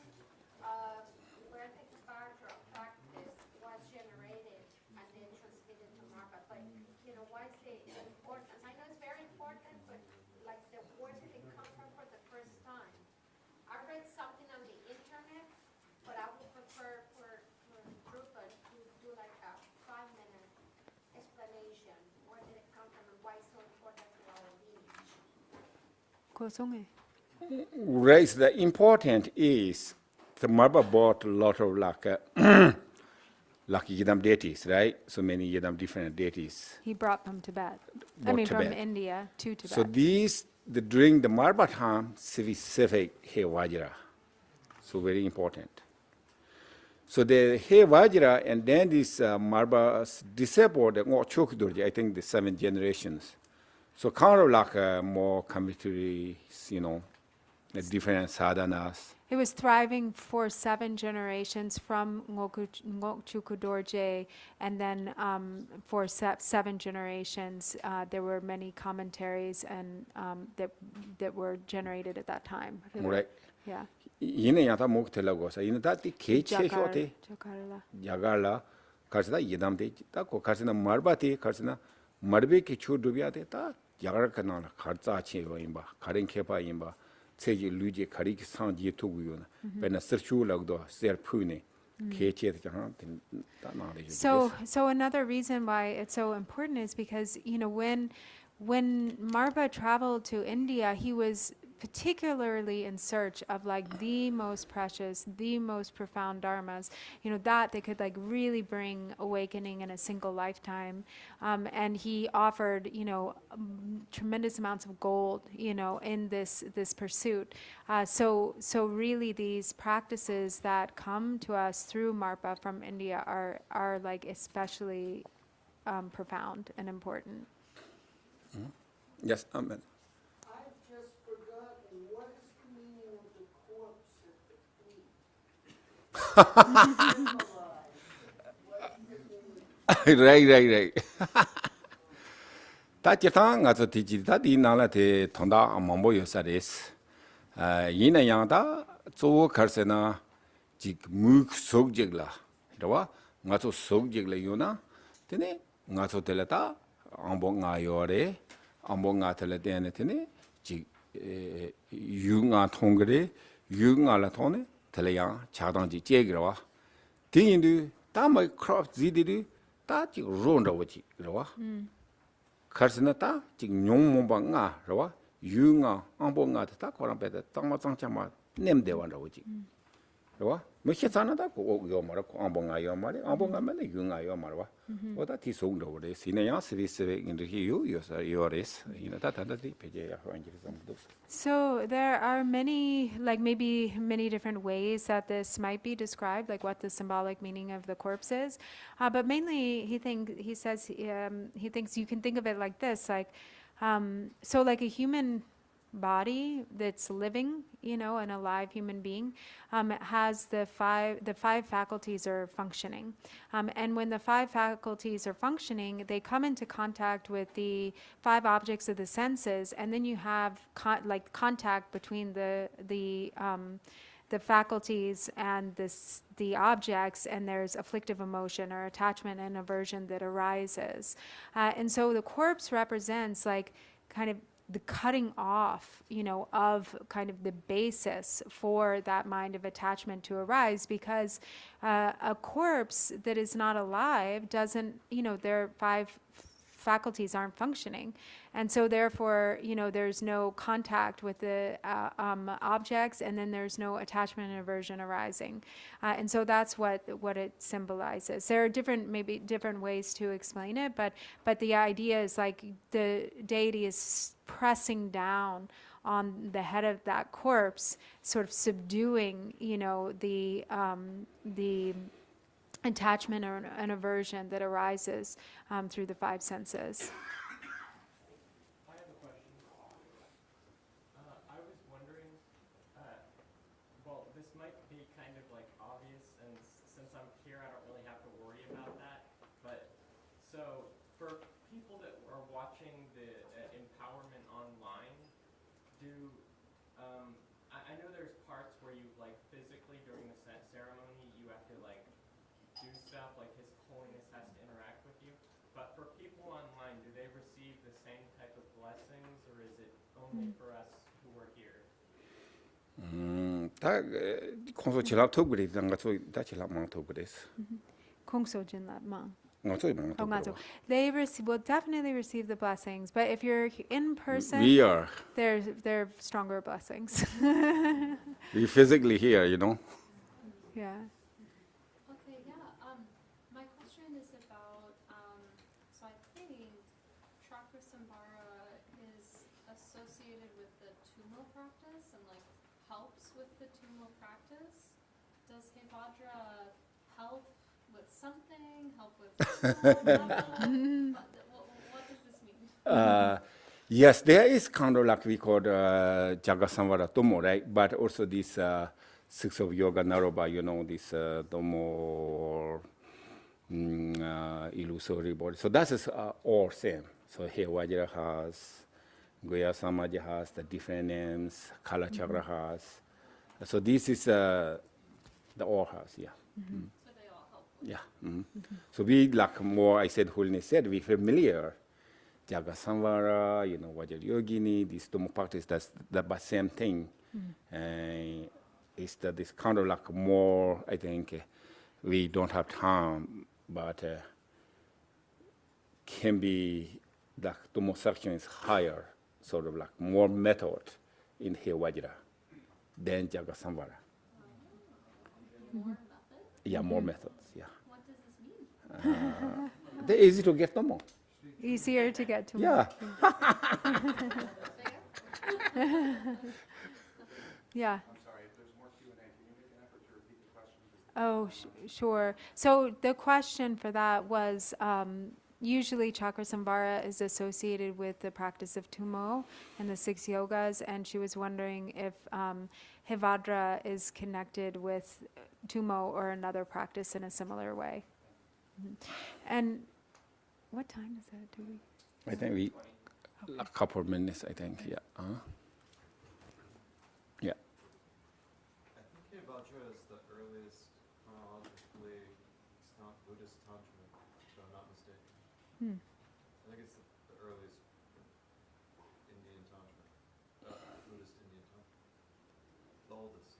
[SPEAKER 4] of where the Hevajra practice was generated and then transmitted to Margaret. Like like, why is the importance? I know it's very important, but like where did it come from for the first time? I read something on the internet, but I would prefer for Drupa to do like a 5-minute explanation. Where did it come from and why it's so important to our lineage?
[SPEAKER 1] 고송해.
[SPEAKER 2] Right, the important is the Marba bought a lot of like Yidam deities, right? So many Yidam different deities.
[SPEAKER 1] He brought them to Tibet. I
[SPEAKER 2] Brought
[SPEAKER 1] mean, from
[SPEAKER 2] Tibet.
[SPEAKER 1] India to Tibet.
[SPEAKER 2] So during the Marba time, specific Hevajra. So very important. So the Hevajra and then this Marba's disciple, I think the 7 generations. So kind of like more commentary, the different sadhanas.
[SPEAKER 1] It was thriving for 7 generations from Ngokchuku Dorje, and then for 7 generations, there were many commentaries and that were generated at that time.
[SPEAKER 2] Right.
[SPEAKER 1] Yeah.
[SPEAKER 2] Yine yata mok tela gosa. Yine tati keche shote
[SPEAKER 1] Jakarla.
[SPEAKER 2] jagarla karsina yidam te ta ko karsina marba te karsina marbe ke chu dubya te ta jagar kana kharcha che yo imba kharin khepa imba tseji luje khari ki sang je to guyo na bena serchu lagdo ser phune keche te jahan ta na le
[SPEAKER 1] So another reason why it's so important is because, when Marba traveled to India, he was particularly in search of like the most precious, the most profound dharmas, that they could like really bring awakening in a single lifetime. And he offered, tremendous amounts of gold, in this pursuit. So really these practices that come to us through Marpa from India are like especially profound and important.
[SPEAKER 2] Yes, amen.
[SPEAKER 5] I've just forgotten, what is the meaning of the corpse at the feet?
[SPEAKER 2] Right. Ta chita nga tso ti chi ta di na la te thonda mambo yo sa res. Yin yang ta tso kharse na ji muk sok jig la. Rawa nga tso sok jig la yo na. Tene nga tso tele ta ambo nga yo re. Ambo nga tele tene tene ji yu nga thong re. Yu nga la thone tele yang cha dang ji che gi rawa. Ting yin du ta ma crop zi di du ta ji ron ra wo ji rawa. Karsina ta jik nyong momba nga rawa yu nga ambo nga ta korang peta tangma tangchama nem dewa rawa jik rawa mo khetsana ta ko yo mara ko ambo nga yo mara ambo nga mena yu nga yo mara wa oda ti song rawa re sine ya sri in the yo sa yo res ta ti peje ya hwanjiri samdo.
[SPEAKER 1] So there are many, like maybe many different ways that this might be described, like what the symbolic meaning of the corpse is. But mainly he thinks you can think of it like this, like, so like a human body that's living, an alive human being, has the five faculties are functioning. And when the 5 faculties are functioning, they come into contact with the 5 objects of the senses, and then you have contact between the faculties and the objects, and there's afflictive emotion or attachment and aversion that arises. And so the corpse represents like kind of the cutting off, of kind of the basis for that mind of attachment to arise, because a corpse that is not alive doesn't, their 5 faculties aren't functioning. And so therefore, there's no contact with the objects, and then there's no attachment and aversion arising. And so that's what it symbolizes. There are maybe different ways to explain it, but the idea is like the deity is pressing down on the head of that corpse, sort of subduing, the attachment or an aversion that arises through the 5 senses.
[SPEAKER 6] I have a question. I was wondering, well, this might be kind of like obvious, and since I'm here, I don't really have to worry about that. But so for people that are watching the empowerment online, I know there's parts where you like physically during the ceremony you have to like do stuff like His Holiness has to interact with you. But for people same type of blessings, or is it only for us who are here?
[SPEAKER 2] 다 콘소치랍 토그리 당가서 다치랍 망 토그레스.
[SPEAKER 1] Kongsojin lat mang.
[SPEAKER 2] 나서 망
[SPEAKER 1] Oh, ngazo.
[SPEAKER 2] 토그레스.
[SPEAKER 1] They will definitely receive the blessings, but if you're in person,
[SPEAKER 2] We are
[SPEAKER 1] they're stronger blessings.
[SPEAKER 2] we physically here, you know.
[SPEAKER 1] Yeah.
[SPEAKER 7] Okay, yeah. My question is about, so I think chakra sambhara is associated with the tumo practice and like helps with the tumo practice. Does Hevajra help with something? Help with what does this mean?
[SPEAKER 2] Yes, there is kind of like we call Jagasamvara Tomo, right? But also this six of yoga naroba, you know, this Tomo illusory body. So that is all same. So here Vajra has, Goya Samaja has the different names, Kala Chakra has. So this is the all has, yeah.
[SPEAKER 7] So they all help.
[SPEAKER 2] Yeah. So we like more, I said, holiness said, we familiar. Jaga Samvara, you know, Vajra Yogini, this Tomo practice, that's the same thing. It's that this kind of like more, I think, we don't have time, but can be, the Tomo section is higher, sort of like more method in Hevajra than Jaga Samvara.
[SPEAKER 7] More method?
[SPEAKER 2] Yeah, more methods, yeah.
[SPEAKER 7] What does this mean?
[SPEAKER 2] They're easy to get Tomo.
[SPEAKER 1] Easier to get to.
[SPEAKER 2] Yeah.
[SPEAKER 1] Yeah.
[SPEAKER 3] I'm sorry, if there's more Q&A, can you make an effort to repeat the question?
[SPEAKER 1] Oh, sure. So the question for that was, usually chakra samvara is associated with the practice of tumo and the 6 yogas, and she was wondering if Hevajra is connected with tumo or another practice in a similar way. And what time is it? Do we?
[SPEAKER 2] I think we, a couple of minutes, I think, yeah. Yeah.
[SPEAKER 8] I think Hevajra is the earliest chronologically Buddhist tantra, if I'm not mistaken. I think it's the earliest Indian tantra, Buddhist Indian tantra, the oldest.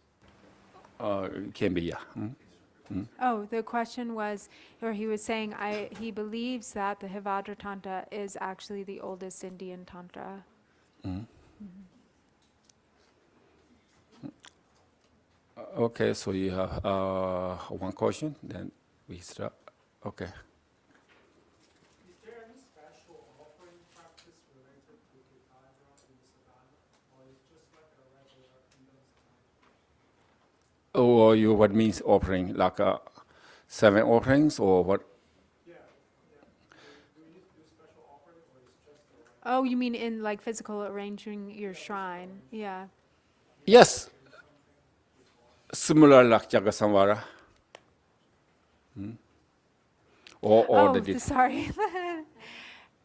[SPEAKER 2] Can be, yeah.
[SPEAKER 1] Oh, the question was, or he was saying, he believes that the Hevajra Tantra is actually the oldest Indian Tantra.
[SPEAKER 2] Okay, so you have one question, then we start. Okay.
[SPEAKER 5] Is there any special offering practice related to Hevajra in the sadhana, or is just like a regular condensed time?
[SPEAKER 2] Or you, what means offering, like 7 offerings, or what?
[SPEAKER 5] Yeah. Do you need to do special offering, or is just a regular?
[SPEAKER 1] Oh, you mean in like physical arranging your shrine? Yeah.
[SPEAKER 2] Yes. Similar like Jagasamvara. Or
[SPEAKER 1] Oh,
[SPEAKER 2] the
[SPEAKER 1] sorry.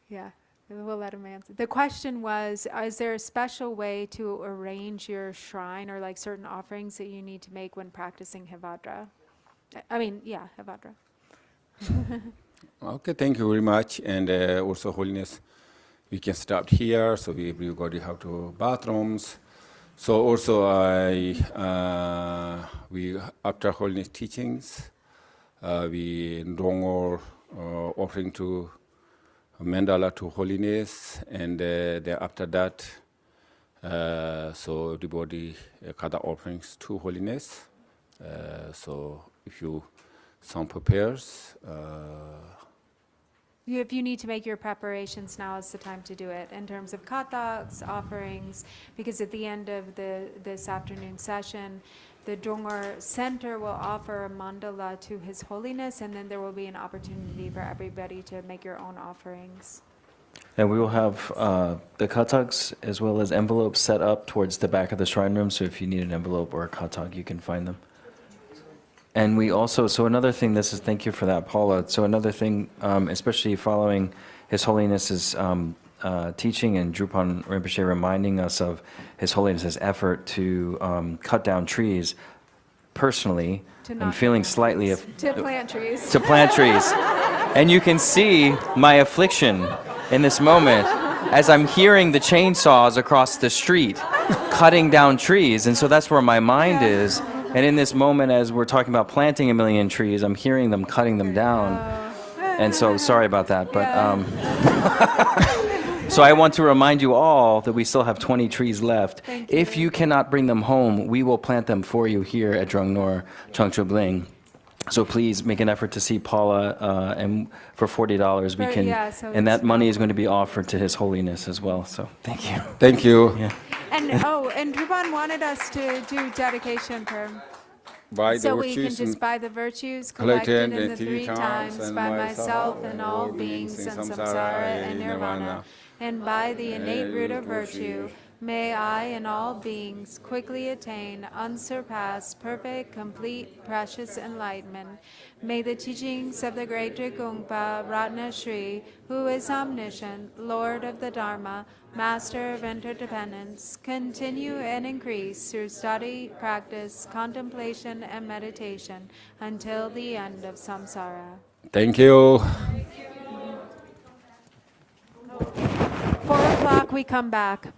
[SPEAKER 1] Yeah, we'll let him answer. The question was, is there a special way to arrange your shrine or like certain offerings that you need to make when practicing Hevajra? I mean, yeah, Hevajra.
[SPEAKER 2] Okay, thank you very much. And also, Holiness, we can start here. So everybody have to bathrooms. So also, we after Holiness teachings, we Ndongo offering to mandala to Holiness, and then after that, so everybody cut the offerings to Holiness. So if you some prepares.
[SPEAKER 1] If you need to make your preparations, now is the time to do it in terms of kataks, offerings, because at the end of this afternoon session, the Dongor Center will offer a mandala to His Holiness, and then there will be an opportunity for everybody to make your own offerings.
[SPEAKER 9] And we will have the kataks as well as envelopes set up towards the back of the shrine room, so if you need an envelope or a katak, you can find them. And we also, so another thing, thank you for that, Paula. So another thing, especially following His Holiness's teaching and Drupal Rinpoche reminding us of His Holiness's effort to cut down trees, personally, I'm feeling slightly
[SPEAKER 1] To plant trees.
[SPEAKER 9] to plant trees. And you can see my affliction in this moment as I'm hearing the chainsaws across the street cutting down trees. And so that's where my mind is. And in this moment, as we're talking about planting 1 million trees, I'm hearing them cutting them down. And so sorry about that. But so I want to remind you all that we still have 20 trees left. If you cannot bring them home, we will plant them for you here at Drung Nor Changchu Bling. So please make an effort to see Paula, and for $40 we can, and that money is going to be offered to His Holiness as well. So thank you.
[SPEAKER 2] Thank you.
[SPEAKER 9] Yeah.
[SPEAKER 1] And Ruban wanted us to do dedication prayer.
[SPEAKER 2] By
[SPEAKER 1] So
[SPEAKER 2] the
[SPEAKER 1] we can
[SPEAKER 2] virtues
[SPEAKER 1] just
[SPEAKER 2] and
[SPEAKER 1] by the virtues
[SPEAKER 2] collected
[SPEAKER 1] collected in
[SPEAKER 2] in
[SPEAKER 1] the
[SPEAKER 2] 3
[SPEAKER 1] 3 times,
[SPEAKER 2] and
[SPEAKER 1] by myself and all beings in samsara and nirvana, and by the innate root of virtue, may I and all beings quickly attain unsurpassed, perfect, complete, precious enlightenment. May the teachings of the great Drigungpa Ratna Shri, who is omniscient, Lord of the Dharma, Master of interdependence, continue and increase through study, practice, contemplation, and meditation until the end of samsara.
[SPEAKER 2] thank you.
[SPEAKER 1] 4 o'clock, we come back.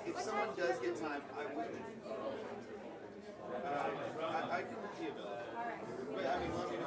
[SPEAKER 3] If someone does get time, I would. I can be available. But I mean, let me know.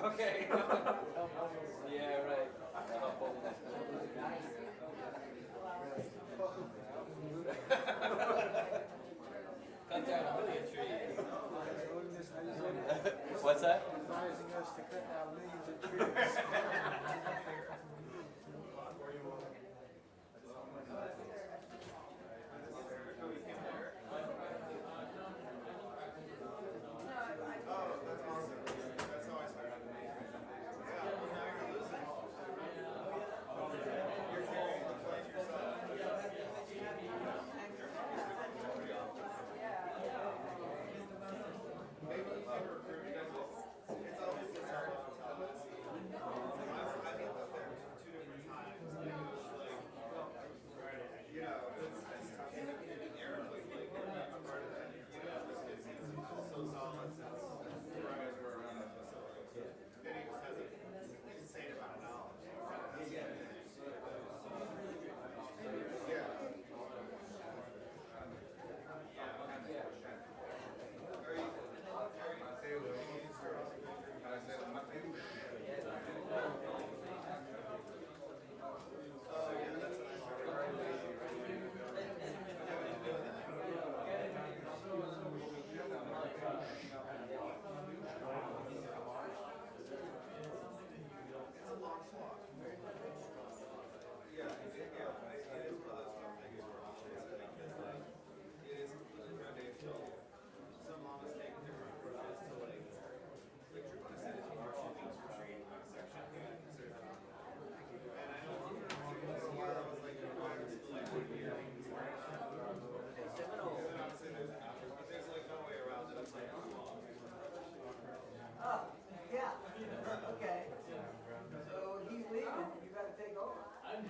[SPEAKER 8] Okay. Yeah, right. Cut down 1 million trees. What's that?
[SPEAKER 5] Advising us to cut down millions of trees.
[SPEAKER 3] Yeah.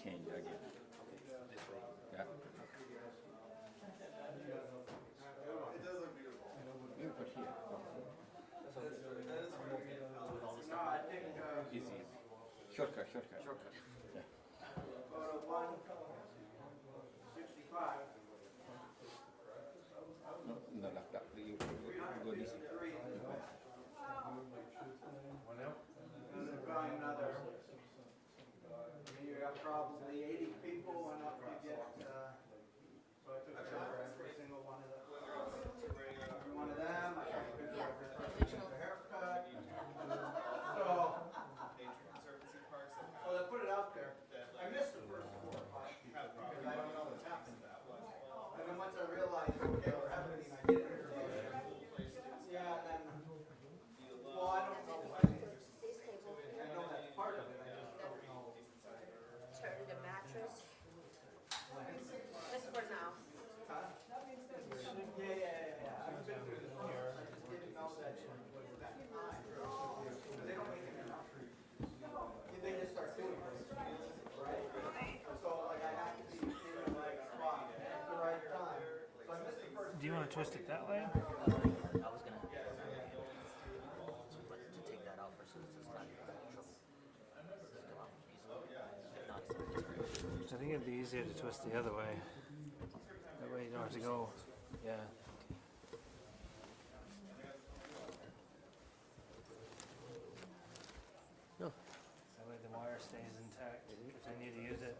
[SPEAKER 2] change again. Yeah.
[SPEAKER 3] It does look beautiful.
[SPEAKER 2] You put here.
[SPEAKER 3] No, I think,
[SPEAKER 2] Easy. Shortcut. Yeah.
[SPEAKER 3] photo 165.
[SPEAKER 2] No, like that. You go this way.
[SPEAKER 3] And then probably another, you got probably 80 people went up to get, so I took a picture of every single one of them. Every one of them, I took a picture of every person with their haircut. So, well, they put it out there. I missed the first 4 or 5 because I don't know what's happened to that one. And then once I realized, okay, we're happening, I did it. Yeah, and then, well, I don't know. I know that's part of it, I just don't know.
[SPEAKER 4] Turn the mattress. Just for now.
[SPEAKER 3] Yeah. I've been through this before. I just didn't know that it was that high. Because they don't make it enough. They just start doing this, right? So like I have to be in the right spot at the right time. So I missed the first.
[SPEAKER 5] Do you want to twist it that way?
[SPEAKER 10] I was gonna to take that out first, so it's not trouble. Come on, if not,
[SPEAKER 5] I think it'd be easier to twist the other way. That way you don't have to go. Yeah.
[SPEAKER 10] No.
[SPEAKER 5] That way the wire stays intact if I need to use it.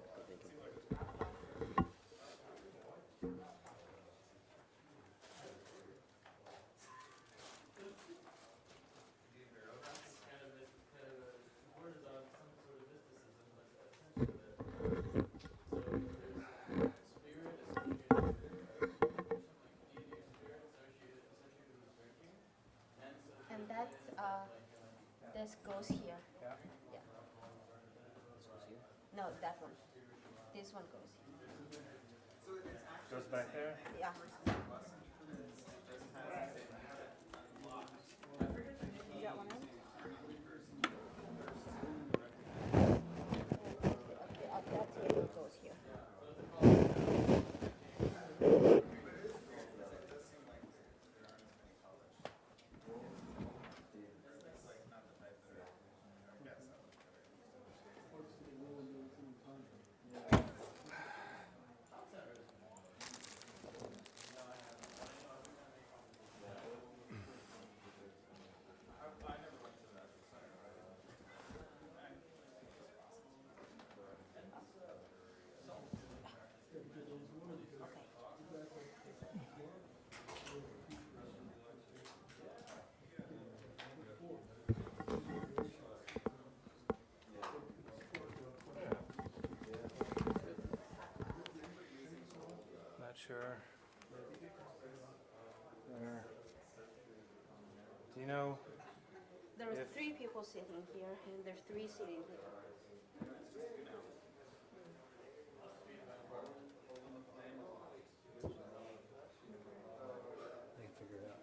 [SPEAKER 4] And that, this goes here.
[SPEAKER 5] Yeah.
[SPEAKER 4] Yeah. No, that one. This one goes here.
[SPEAKER 5] Goes back there.
[SPEAKER 4] Yeah. You got one in? That table goes here.
[SPEAKER 5] Not sure. There. Do you know?
[SPEAKER 4] There was
[SPEAKER 5] If-
[SPEAKER 4] 3 people sitting here, and there's 3 sitting here.
[SPEAKER 5] They can figure it out.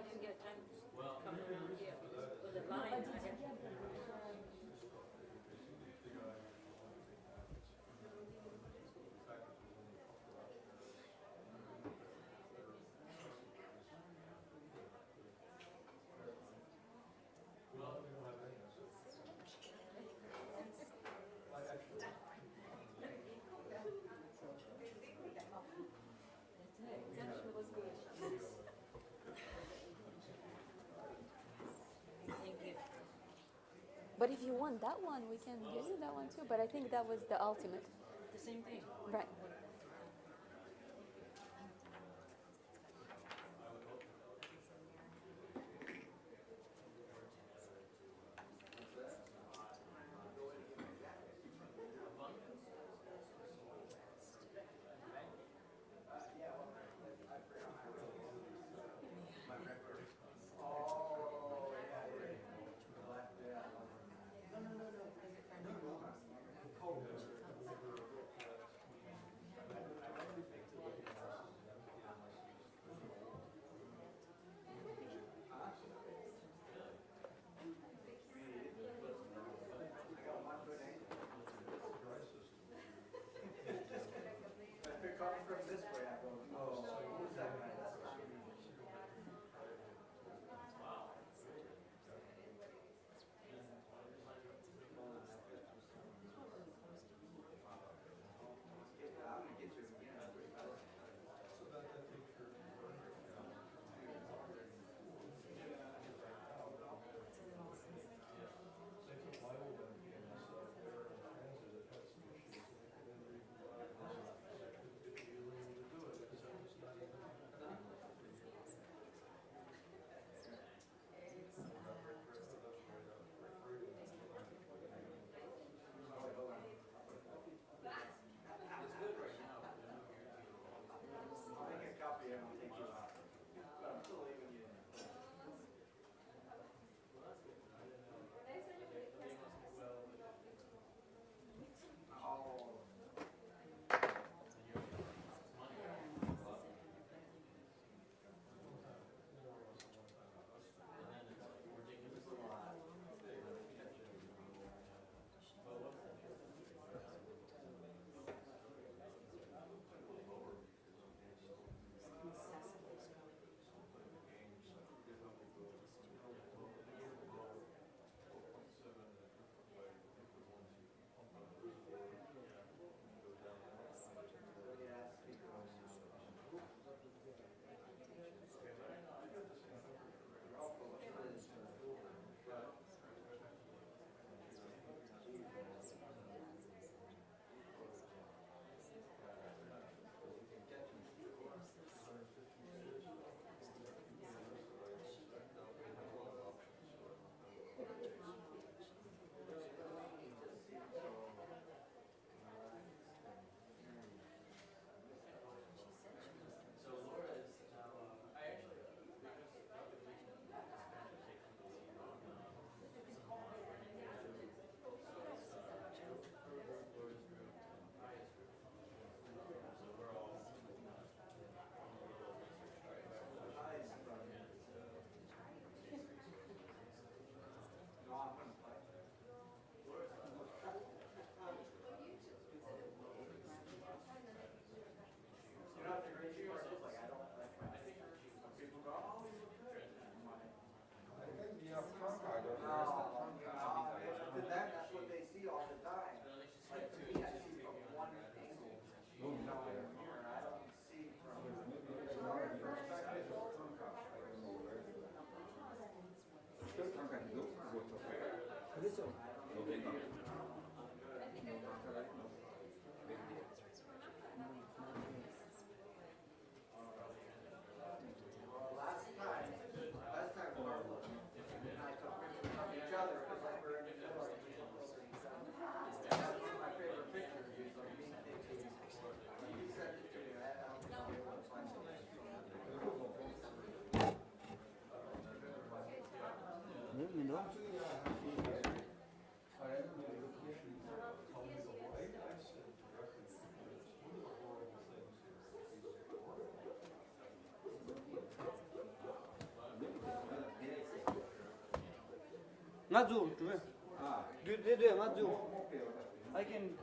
[SPEAKER 10] didn't get time to come around here with the line. I had
[SPEAKER 11] But if you want that one, we can give you that one too. But I think that was the ultimate.
[SPEAKER 10] the same thing.
[SPEAKER 11] Right.
[SPEAKER 3] That's what they see all the time. Like, to me, I see from one angle. You know, and I don't see from. Last time Laura and I took pictures of each other because like we're in the middle. That's one of my favorite pictures. Is like me taking. You sent it to me. I don't know what it's like.
[SPEAKER 10] 맞죠, 주변. 네, 맞죠. I can.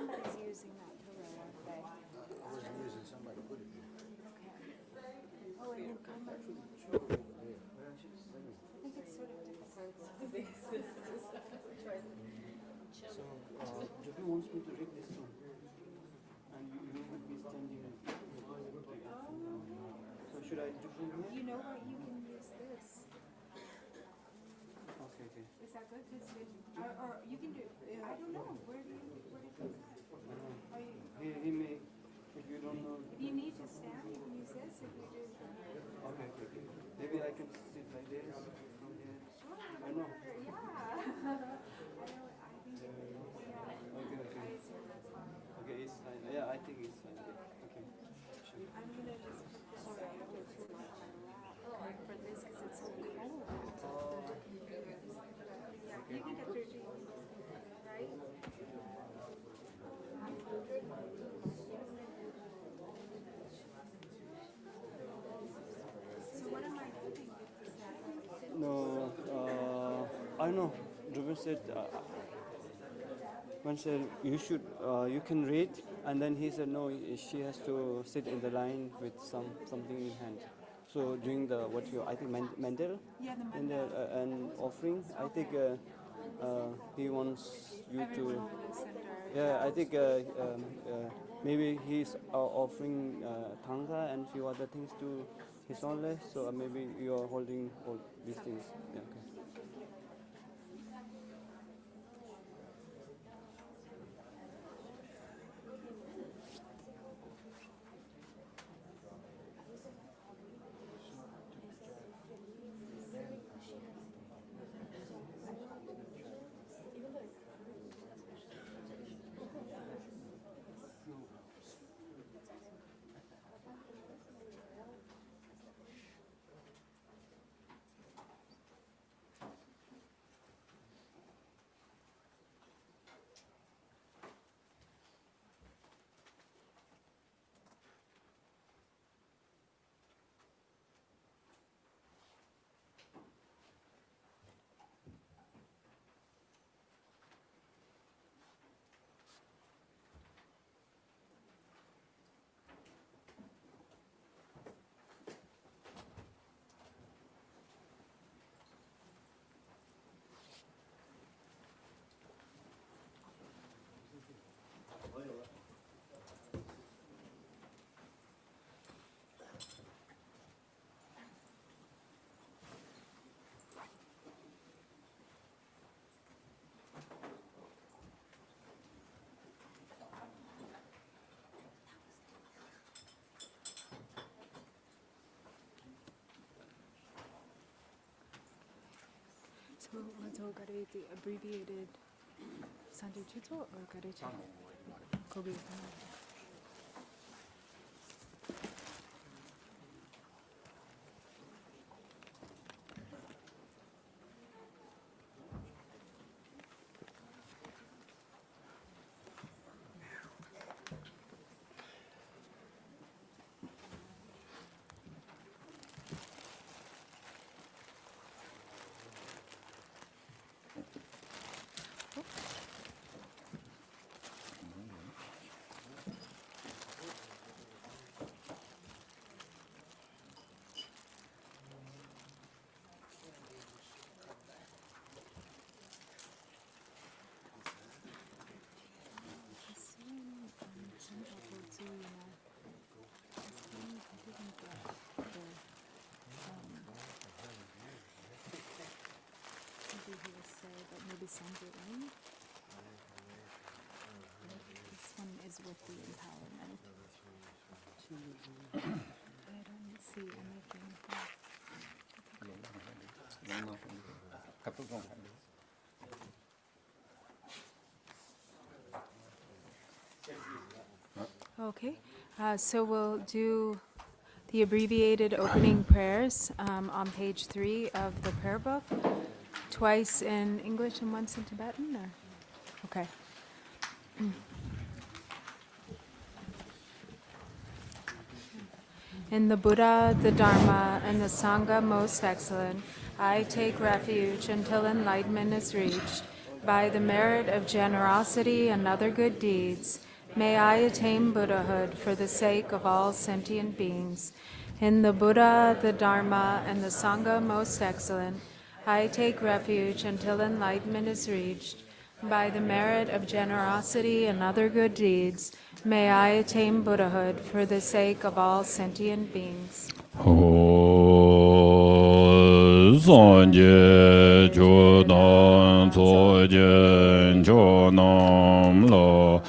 [SPEAKER 1] Somebody's using that pillow, aren't they?
[SPEAKER 10] I wasn't using, somebody put it there.
[SPEAKER 1] Oh, and then come back. I think it's sort of difficult.
[SPEAKER 12] So, Joby wants me to read this one, and you would be standing. So should I do from here?
[SPEAKER 1] You know what? You can use this.
[SPEAKER 12] Okay, okay.
[SPEAKER 1] Is that good? Or you can do. I don't know. Where did you decide? Are you?
[SPEAKER 12] He may, if you don't know.
[SPEAKER 1] If you need to stand, you can use this. If you do.
[SPEAKER 12] Okay, okay, okay. Maybe I can sit like this from here. I know.
[SPEAKER 1] Yeah. I know. I think. Yeah.
[SPEAKER 12] Okay, okay.
[SPEAKER 1] I assume that's fine.
[SPEAKER 12] Okay, it's fine. Yeah, I think it's fine. Okay. Sure.
[SPEAKER 1] I'm gonna just put this on my lap for this because it's so cold. Yeah, you can get through to right? So what am I doing with this hat?
[SPEAKER 12] No, I know. Ruben said, one said you should, you can read, and then he said no, she has to sit in the line with something in hand. So during the I think mandala,
[SPEAKER 1] Yeah, the
[SPEAKER 12] and an offering, I think he wants you to.
[SPEAKER 1] Everyone in the center.
[SPEAKER 12] Yeah, I think maybe he's offering tanga and few other things to his own life. So maybe you are holding all these things. Yeah, okay.
[SPEAKER 1] So what's all the abbreviated Sanju Chito or Garecha? Kobe. Maybe Sanju, right? This one is with the empowerment. I don't see anything. Okay, so we'll do the abbreviated opening prayers on page 3 of the prayer book, twice in English and once in Tibetan, or? Okay. In the Buddha, the Dharma, and the Sangha most excellent, I take refuge until enlightenment is reached. By the merit of generosity and other good deeds, may I attain Buddhahood for the sake of all sentient beings. In the Buddha, the Dharma, and the Sangha most excellent, I take refuge until enlightenment is reached. By the merit of generosity and other good deeds, may I attain Buddhahood for the sake of all sentient beings.
[SPEAKER 2] Sanje Chodan Sojen Chonam Lo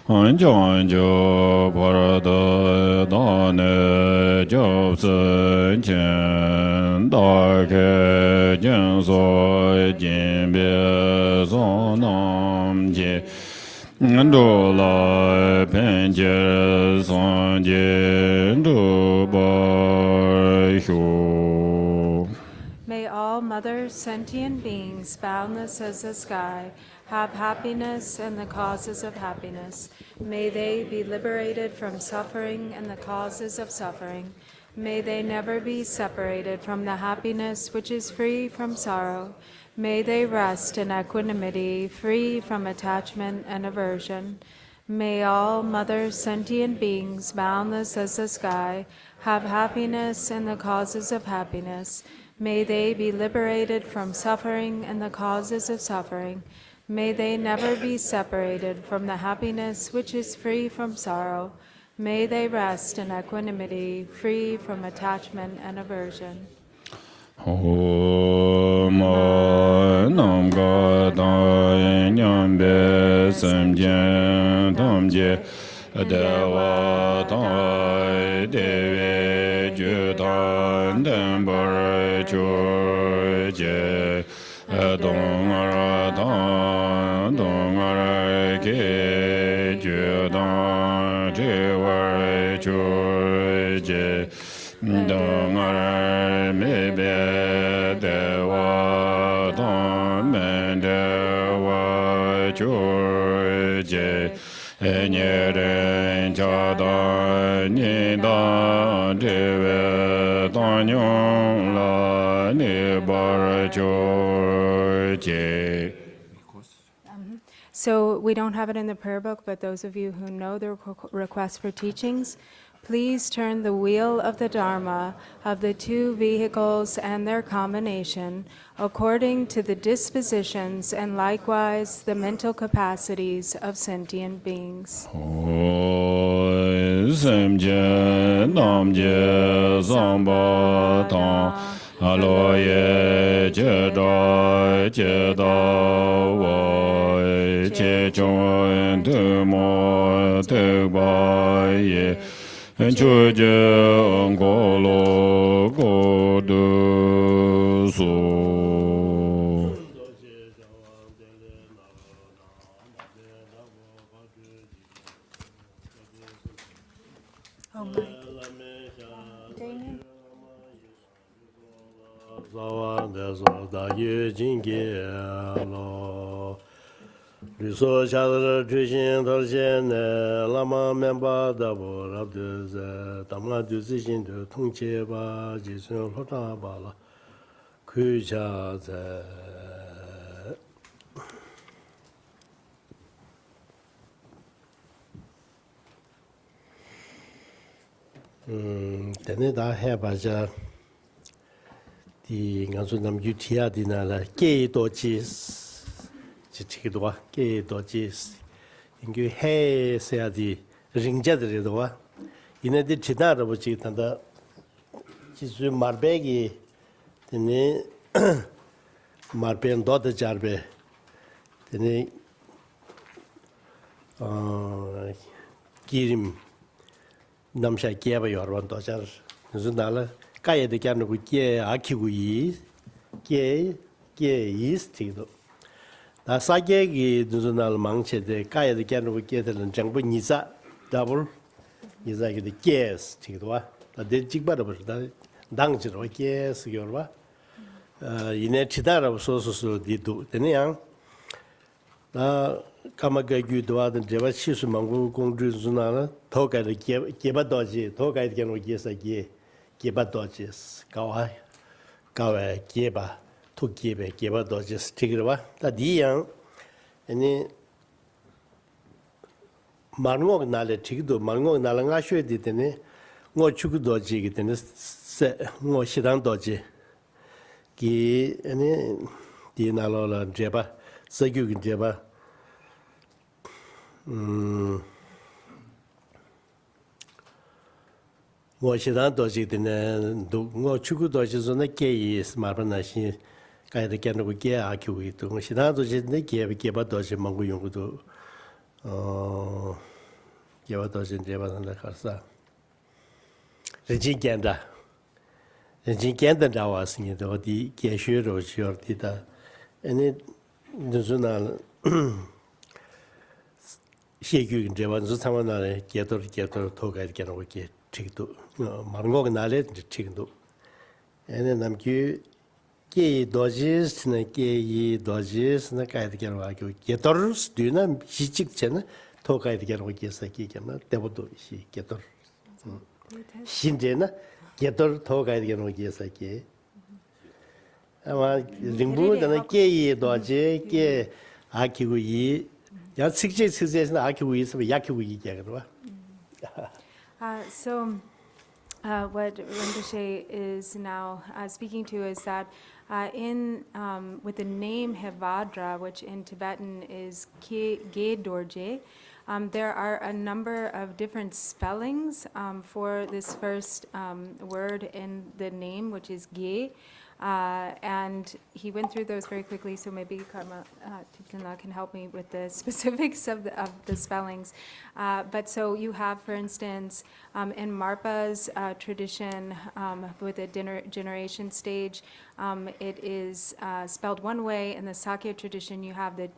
[SPEAKER 2] Anjanjo Parada Dane Jobsen Chen Dake Jenso Jinbe Sonam Je Ndola Penje Sanje Ndoba Shu.
[SPEAKER 1] May all mother sentient beings, boundless as the sky, have happiness and the causes of happiness. May they be liberated from suffering and the causes of suffering. May they never be separated from the happiness which is free from sorrow. May they rest in equanimity, free from attachment and aversion. May all mother sentient beings, boundless as the sky, have happiness and the causes of happiness. May they be liberated from suffering and the causes of suffering. May they never be separated from the happiness which is free from sorrow. May they rest in equanimity, free from attachment and aversion.
[SPEAKER 2] Om Nam Ga Da Nyam Be Sam Jen Tam Je Dewa Tai Deve Ju Tan Den Bar Chu Je Dong Ara Dan Dong Ara Ke Ju Dan Je War Chu Je Dong Ara Me Be Dewa Dan Men Dewa Chu Je Nyeren Cha Da Ni Da Je Da Nyong La Ni Bar Chu Je.
[SPEAKER 1] So we don't have it in the prayer book, but those of you who know the request for teachings, please turn the wheel of the Dharma of the two vehicles and their combination according to the dispositions and likewise the mental capacities of sentient beings.
[SPEAKER 2] Sam Je Nam Je Samba Tang Alo Ye Je Da Je Da Wa Che Chon Tu Mo Tu Ba Ye Chu Je Ngo Lo Go Du Su.
[SPEAKER 1] Oh, Mike. Damien?
[SPEAKER 10] Tene da Hevajra di ngansu nam yutia di na la ge do ji ji chi do ge do ji ingu he se di ringja de do wa ine di chida ro ji ta da ji su marbe gi tene marbe ndo da jarbe tene girim namsha kieba yorwan to char nala kaya de kyan ku kie akigu yi 게 이스티도 다 사계기 누즈날 망체데 가야데 견로 게들은 정부 니자 더블 니자기데 게스 티도와 다데 직바로 버다 당지로 게스 겨와 이네 치다라고 소소소 디도 되네양 나 까마가규 도와든 제바 시수 망고 공주즈나라 더가데 게바도지 더가데 견로 게사기 게바도지 가와 게바 to give a give a dodges tigriva. That young any Marmog Nale Tigdo, Marmog Nalangashu did any more chuku dodgy than more shidan dodgy. Gi any Dinalola Jeba, Sagu Jeba. More shidan dodgy than more chuku dodges on the gay is Maranashi. 가이드 견고 게 아키고 있고 시나도 진데 게바도 지 망고 용고도 게바도 진데 바산다 가서 레진견다 나와스니도 어디 게슈로 쇼르티다 아니 누즈나 시규 제반즈 상관나래 게도 토가이드 견고 게 지도 마르고 나래 지도 아니 남기 게 도지스나 게 도지스나 가이드견 와고 게더스 뒤나 시직체는 더 가이드견 와게서 기견나 때부터 시 게더 신제나 게더 더 가이드견 와게서 게 아마 링부는 게 도지 게 아키고 이야 식제스에서 아키고 있으면 야키고 이게로
[SPEAKER 1] So what Rinpoche is now speaking to is that with the name Hevajra, which in Tibetan is Ge Dorje, there are a number of different spellings for this first word in the name, which is Ge. And he went through those very quickly, so maybe Karma Tikana can help me with the specifics of the spellings. But so you have, for instance, in Marpa's tradition, with the generation stage, it is spelled one way. In the Sakya tradition, you have the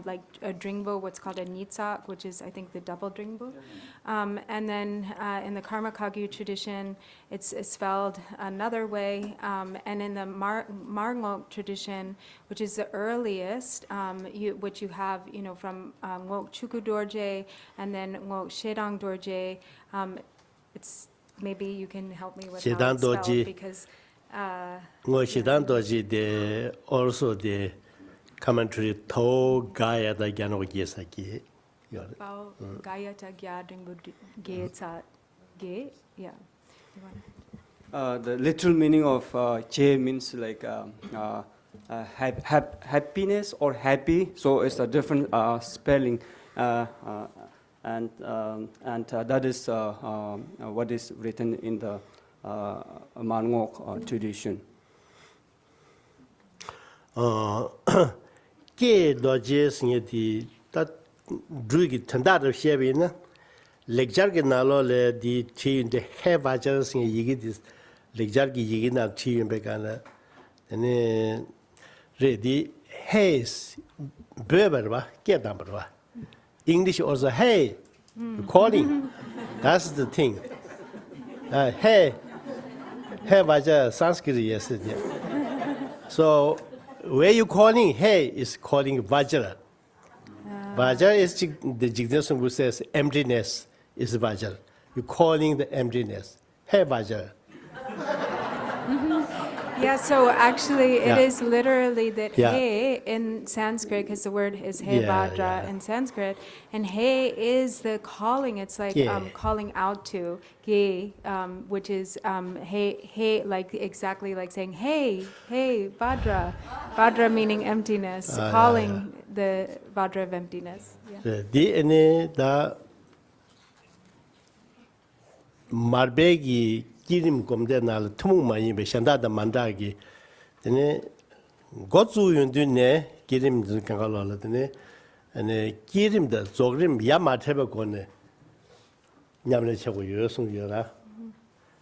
[SPEAKER 1] like a dringbo, what's called a nitsak, which is, I think, the double dringbo. And then in the Karma Kagyu tradition, it's spelled another way. And in the Marngok tradition, which is the earliest, which you have, from Ngok Chuku Dorje and then Ngok Shedang Dorje. It's maybe you can help me with how it's spelled because.
[SPEAKER 10] Shedang Dorje also the commentary to Gaya da Gyano Gesaki.
[SPEAKER 1] Gaya ta Gya Dringu Ge Tsa Ge. Yeah.
[SPEAKER 12] The literal meaning of che means like happiness or happy. So it's a different spelling, and that is what is written in the Marngok tradition.
[SPEAKER 10] Ke doje singe di ta drugi tanda de shebe na lecture ke nalo le di chi de Hevajra singe yigi dis lecture ki yigi na chi be kana ane re di has beber ba ke number ba English also hey calling that's the thing hey Hevajra Sanskrit yes so where you calling hey is calling Vajra. Vajra is the Jignesh who says emptiness is Vajra. You're calling the emptiness. Hey Vajra.
[SPEAKER 1] Yeah, so actually it
[SPEAKER 10] Yeah.
[SPEAKER 1] is literally that
[SPEAKER 10] Yeah.
[SPEAKER 1] He in Sanskrit, because the word is Hevajra in Sanskrit, and He is the calling. It's like
[SPEAKER 10] Yeah.
[SPEAKER 1] calling out to Ge, which is He, like exactly like saying Hey, Vajra. Vajra meaning emptiness, calling the Vajra of emptiness. Yeah.
[SPEAKER 10] Di ene da marbegi kirim komde nal tumu mayi be shanda da mandagi ene gozu yundu ne kirim kangalo la dene ene kirim da zogrim yama tebe gone nyamle chego yosung yora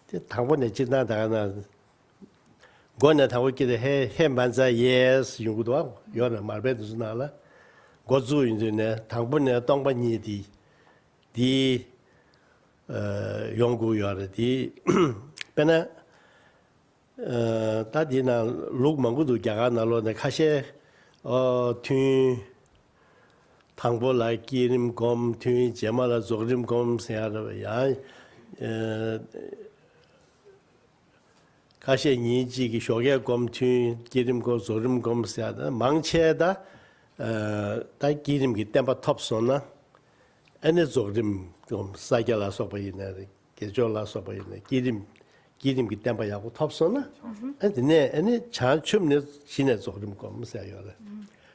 [SPEAKER 10] te tangbo ne jinda da na Gona ta wiki de he manza yes yung do yo na mar be du na la go zu yin de ne tang bu ne dong ba ni di yong gu yo de di bena ta di na lu mang gu du ga ga na lo ne kha she tu tang bo lai ki rim gom tu je ma la zo rim gom se ya ya 가시 니지기 쇼게 검투 기름고 조름 검사다 망체다 다 기름기 템바 톱소나 에네 조름 좀 사게라서 보이네 계절라서 보이네 기름기 템바야고 톱소나 근데 에네 잘춤네 신의 조름 검사요라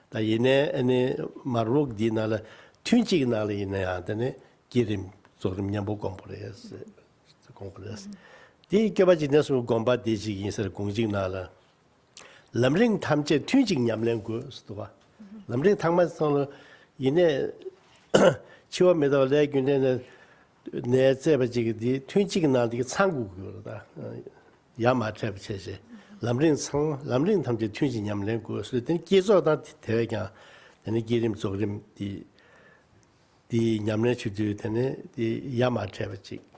[SPEAKER 10] 다 이네 에네 마룩 디나라 튠지기 나리네 아데네 기름 조름 냠보 검포레스 공포레스 디 개바지 내서 공바 디지기 인서 공직 나라 람링 탐제 튠직 냠랭고 스도와 람링 탐만서 이내 치와 메달레 군데는 내제바지기 디 튠직 나디 창국이로다 야마트브체제 람링 탐제 튠직 냠랭고 스든 계속다 대외가 되는 기름 조림 디 냠랭 추주 되는 디 야마트브지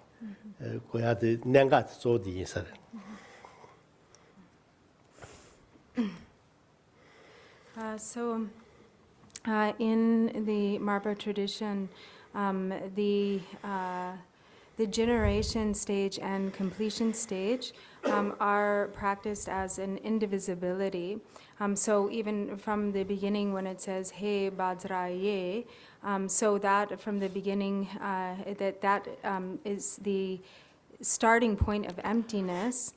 [SPEAKER 10] 고야들 nenga zodi isar.
[SPEAKER 1] So, in the Marpa tradition, the generation stage and completion stage are practiced as an indivisibility. So even from the beginning, when it says Hevajra ye, so that from the beginning, that is the starting point of emptiness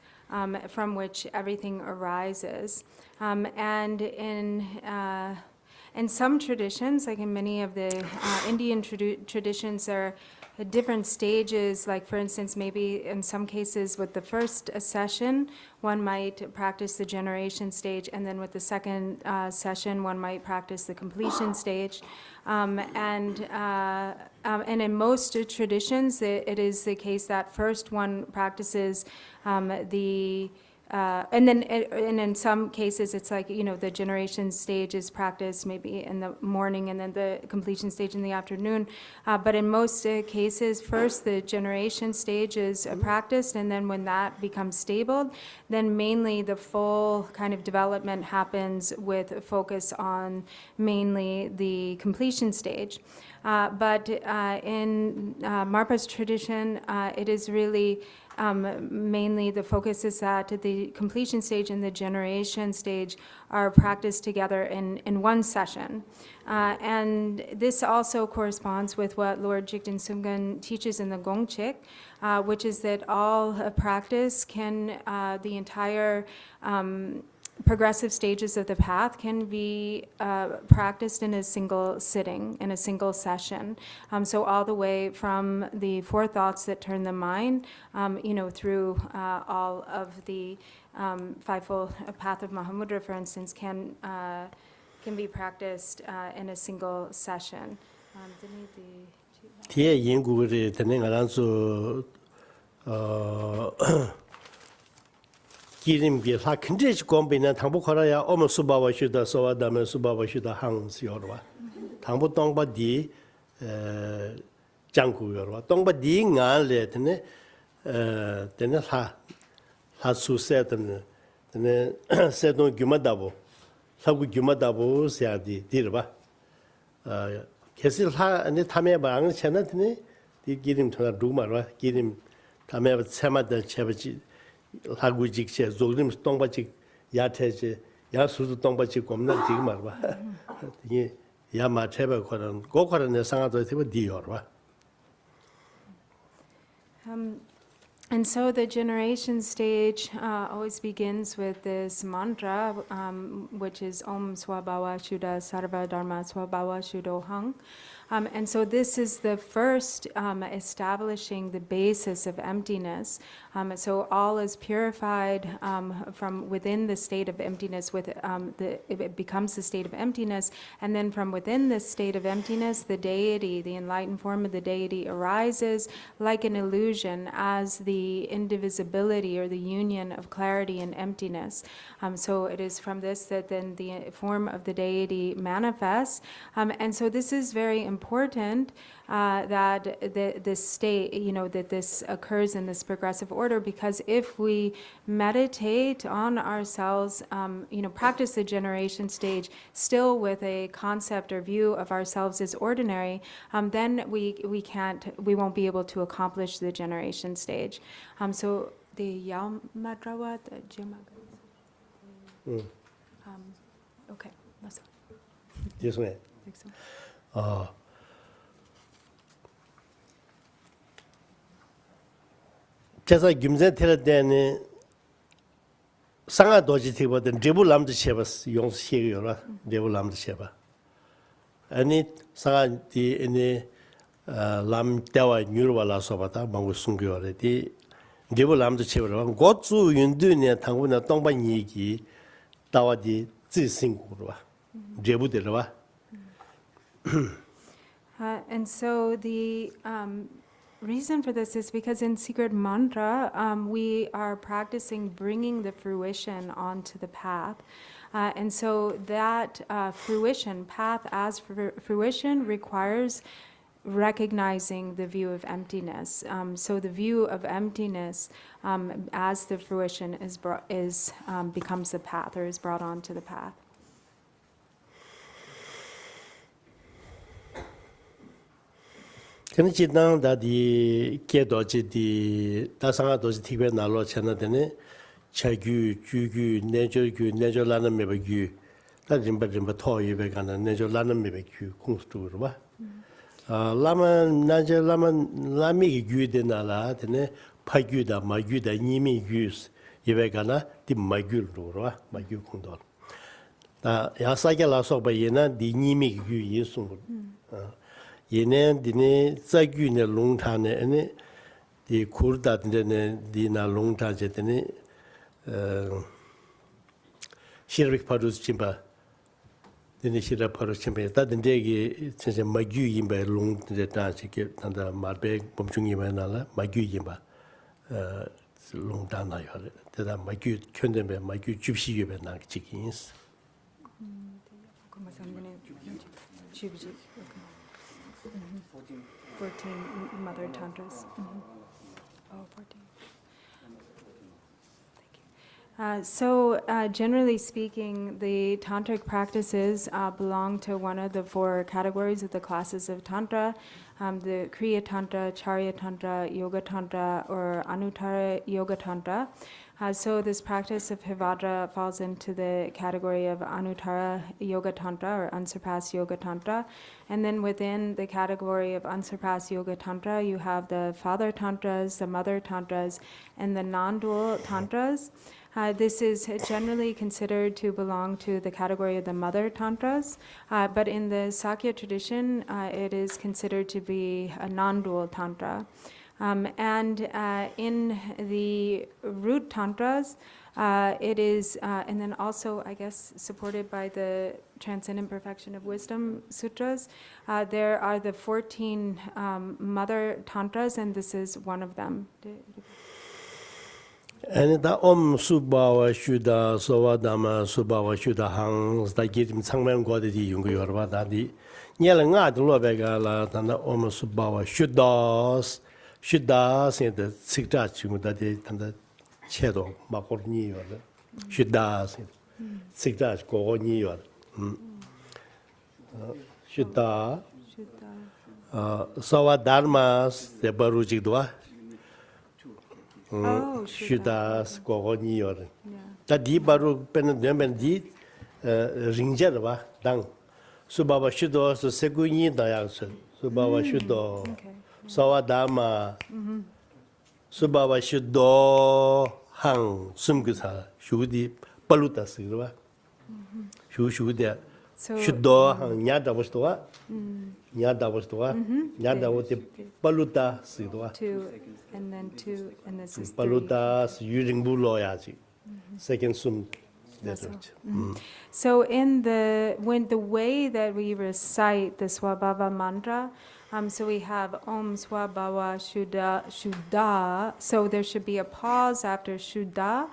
[SPEAKER 1] from which everything arises. And in some traditions, like in many of the Indian traditions, there are different stages. Like for instance, maybe in some cases with the first session, one might practice the generation stage, and then with the second session, one might practice the completion stage. And in most traditions, it is the case that first one practices and in some cases, it's like, the generation stage is practiced maybe in the morning and then the completion stage in the afternoon. But in most cases, first the generation stage is practiced, and then when that becomes stable, then mainly the full kind of development happens with focus on mainly the completion stage. But in Marpa's tradition, it is really mainly the focus is that the completion stage and the generation stage are practiced together in one session. And this also corresponds with what Lord Jigten Sumgön teaches in the Gongchik, which is that all practice can, the entire progressive stages of the path can be practiced in a single sitting, in a single session. So all the way from the four thoughts that turn the mind, through all of the fivefold path of Mahamudra, for instance, can be practiced in a single session.
[SPEAKER 10] Tie yingu tene ngaranzu 기름 게 다 근제지 공비는 당부 걸어야 어머 수바와 쉬다 소와다면 수바와 쉬다 항시여와 당부 동바디 장구여와 동바디 ngale tene tene ha susetene tene 세동 규마다보 사구 규마다보 세야디 디르바 계실 하 아니 탐에 방을 채나드네 디 기름 통화 루마라 기름 탐에 채마다 채버지 하구직세 조림 동바직 야태제 야수도 동바직 겁나 지금 말봐 이게 야마 채버 거는 고거는 상하도 되면 디어와.
[SPEAKER 1] And so the generation stage always begins with this mantra, which is Om Swabhava Shuddha Sarva Dharma Swabhava Shuddho Hang. And so this is the first establishing the basis of emptiness. So all is purified from within the state of emptiness. It becomes the state of emptiness, and then from within this state of emptiness, the deity, the enlightened form of the deity, arises like an illusion as the indivisibility or the union of clarity and emptiness. So it is from this that then the form of the deity manifests. And so this is very important that this state, that this occurs in this progressive order, because if we meditate on ourselves, practice the generation stage still with a concept or view of ourselves as ordinary, then we won't be able to accomplish the generation stage. So the Yamadrawa, the Jimaga. Okay, that's all.
[SPEAKER 10] Yes, ma'am.
[SPEAKER 1] Think so.
[SPEAKER 10] 제가 김제 테라데니 상하 도지 티보든 제불람도 셔봤어. 용시해요라. 제불람도 셔봐. 아니 상하 디니 람 때와 뉴르발라 소바다 방고 숨겨라디 제불람도 셔버라. 고주 윤두네 당분에 동반 얘기 다와디 지신구로 와. 제부들어 와.
[SPEAKER 1] And so the reason for this is because in secret mantra, we are practicing bringing the fruition onto the path. And so that fruition, path as fruition, requires recognizing the view of emptiness. So the view of emptiness as the fruition becomes the path, or is brought onto the path.
[SPEAKER 10] 그는 지당 다디 계도지디 다상아 도지 티베 나로 채나데네 차규 주규 내조라는 메베규 다짐바짐바 토이베 가는 내조라는 메베규 공스투로 봐. 라만 라미 규데나라 데네 파규다 마규다 니미 규스 예베가나 디 마규로 봐. 마규 공도. 다 야사게 라소바이나 디 니미 규 예수. 얘네 디네 자규네 롱타네 아니 디 쿠르다드네 디나 롱타제드네 시르빅 파루스 침바 디네 시라 파루스 침바 다든데기 진짜 마규 임바 롱데 다치게 단다 마베 범중이만 나라 마규 임바 롱다나요 대다 마규 켠데메 마규 줍시유베 나기지긴스
[SPEAKER 1] Shubji. 14 mother tantras. Oh, 14. Thank you. So generally speaking, the tantric practices belong to one of the four categories of the classes of tantra, the Kriya Tantra, Charya Tantra, Yoga Tantra, or Anuttara Yoga Tantra. So this practice of Hevajra falls into the category of Anuttara Yoga Tantra, or Unsurpassed Yoga Tantra. And then within the category of Unsurpassed Yoga Tantra, you have the Father Tantras, the Mother Tantras, and the non-dual Tantras. This is generally considered to belong to the category of the Mother Tantras, but in the Sakya tradition, it is considered to be a non-dual Tantra. And in the root tantras, it is, and then also, I guess, supported by the Transcendent Perfection of Wisdom Sutras, there are the 14 mother tantras, and this is one of them.
[SPEAKER 10] And the Subhawa Shuddha Sowa Dhamma Subhawa Shuddha Hang sta gitim changmen gwade di yung yor ba da di nyela nga de lo be ga la ta na Subhawa Shuddha se de sikta chung da de ta da che do ma ko ni yor Shuddha se sikta ko ni yor Shuddha Sowa Dharma se baru jig do Shuddhas Kogoni or that deep baru pen di ringer ba dang Subaba Shudo so Seguni Dayanson Subaba Shudo Sawadama Subaba Shudo Hang Sumgusa Shudi Paluta Silva Shudia
[SPEAKER 1] So
[SPEAKER 10] 슈도 냐다 버스도와 냐다 버스도와 냐다 오티 발루타 시도와
[SPEAKER 1] 2 and then 2 and this is 3.
[SPEAKER 10] 발루타 using 불로야지 second sum
[SPEAKER 1] Also. So when the way that we recite the Swabhava mantra, so we have Om Swabhava Shuddha. So there should be a pause after Shuddha.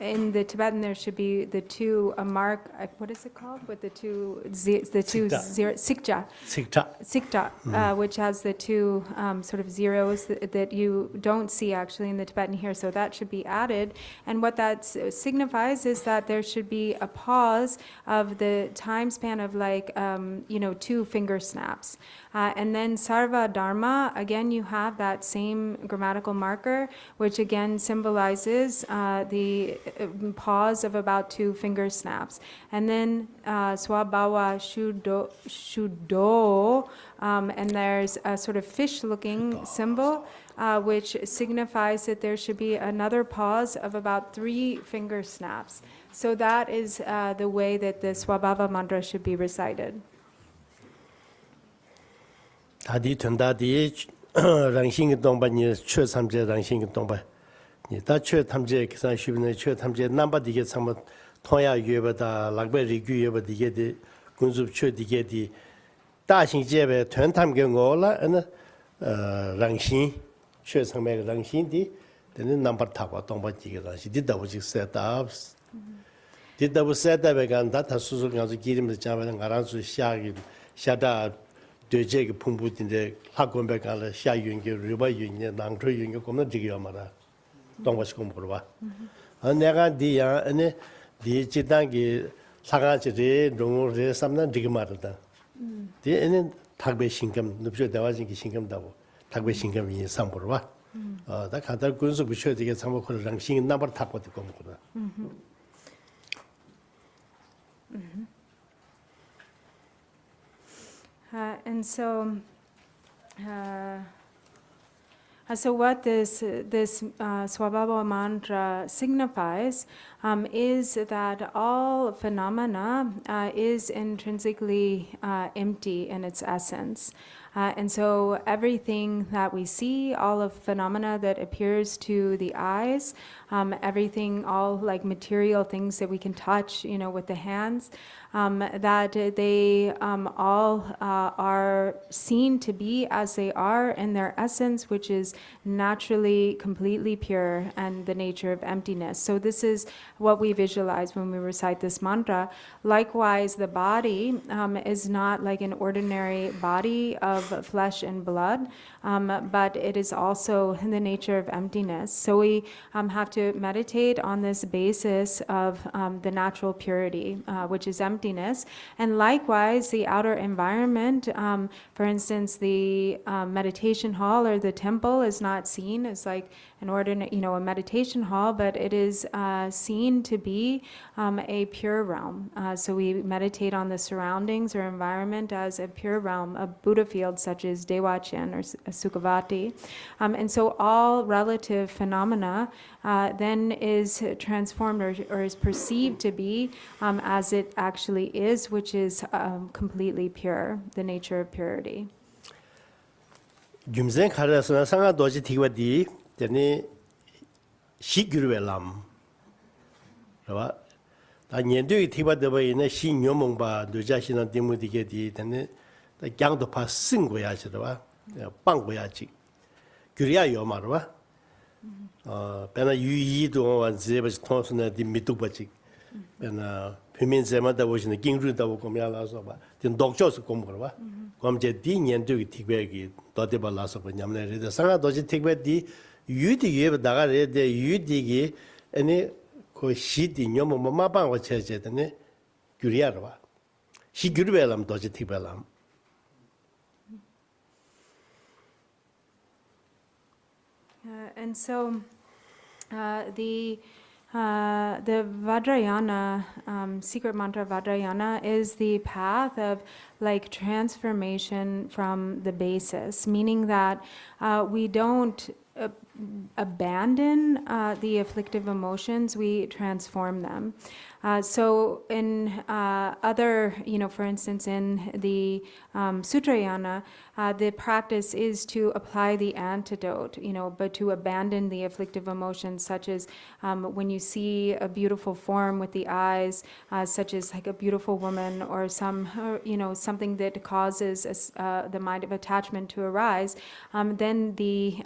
[SPEAKER 1] In the Tibetan, there should be the two a mark. What is it called? With the two Sikja. Sikta, which has the two sort of zeros that you don't see actually in the Tibetan here. So that should be added. And what that signifies is that there should be a pause of the time span of like 2 finger snaps. And then Sarva Dharma, again, you have that same grammatical marker, which again symbolizes the pause of about 2 finger snaps. And then Swabhava Shuddho, and there's a sort of fish-looking symbol, which signifies that there should be another pause of about 3 finger snaps. So that is the way that the Swabhava mantra should be recited.
[SPEAKER 10] 다디 된다디 랑싱 동반이 최 삼제 랑싱 동반 니다최 탐제 기사 쉬브네 최 탐제 남바디게 참마 통야 유에바다 락베리 규에바디게디 군습 최디게디 다신제베 전탐경고라 어느 랑싱 최 상매 랑싱디 되는 남바 타고 동반지게 다시 디다부직 셋업 디다부 셋업에 간다 다 수술 가서 기름을 잡아는 가라수 샤다 되게 풍부인데 학원에 가서 샤윤게 리바윤게 낭트윤게 komen 지기야 말아. 동바시 공부를 봐. 내가 디야 아니 디 지단기 사가지리 농으로 삼는 지기 말다. 디에는 탁배 신금 늪쇼 대화진기 신금다고 탁배 신금이 상보를 봐. 다 간단 군수 부셔 되게 상보를 랑신 남버 탁고 듣고 먹거든.
[SPEAKER 1] And so, so what this Swabhava mantra signifies is that all phenomena is intrinsically empty in its essence. And so everything that we see, all of phenomena that appears to the eyes, everything, all like material things that we can touch, with the hands, that they all are seen to be as they are in their essence, which is naturally completely pure and the nature of emptiness. So this is what we visualize when we recite this mantra. Likewise, the body is not like an ordinary body of flesh and blood, but it is also in the nature of emptiness. So we have to meditate on this basis of the natural purity, which is emptiness. And likewise, the outer environment, for instance, the meditation hall or the temple is not seen as like an ordinary, a meditation hall, but it is seen to be a pure realm. So we meditate on the surroundings or environment as a pure realm, a Buddha field such as Dewachen or Sukhavati. And so all relative phenomena then is transformed or is perceived to be as it actually is, which is completely pure, the nature of purity.
[SPEAKER 10] 줌zen 카라스나 상가 도지 티와디 되니 시규르벨람 봐. 다 년도에 티바데바이네 신녀몽바 누자시나 디무디게디 되니 강도 파 승고야지 봐. 빵고야지. 규리야 요마로 봐. 배나 유이도 완제버지 통선에 디미두바지. 배나 표면제마다 보시는 긴루다고 고미야라서 봐. 된 독조스 공부로 봐. 그럼 이제 디 년도에 티베기 도데발라서 보냐면 상가 도지 티베디 유디게 나가래 데 유디게 아니 그 시디 녀모 마방고 체제더니 규리야로 봐. 시 규르벨람 도지 티벨람.
[SPEAKER 1] And so the Vajrayana, secret mantra Vajrayana is the path of like transformation from the basis, meaning that we don't abandon the afflictive emotions, we transform them. So in other, for instance, in the Sutrayana, the practice is to apply the antidote, but to abandon the afflictive emotions, such as when you see a beautiful form with the eyes, such as like a beautiful woman or something that causes the mind of attachment to arise, then the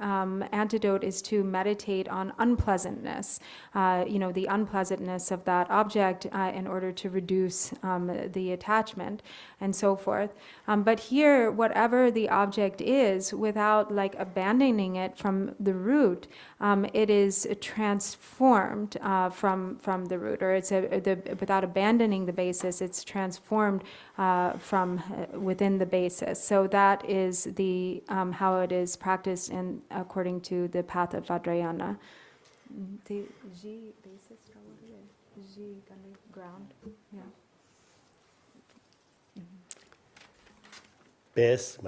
[SPEAKER 1] antidote is to meditate on unpleasantness, the unpleasantness of that object in order to reduce the attachment and so forth. But here, whatever the object is, without like abandoning it from the root, it is transformed from the root, or without abandoning the basis, it's transformed from within the basis. So that is the how it is practiced according to the path of Vajrayana. The G basis, G ground, yeah.
[SPEAKER 10] Base,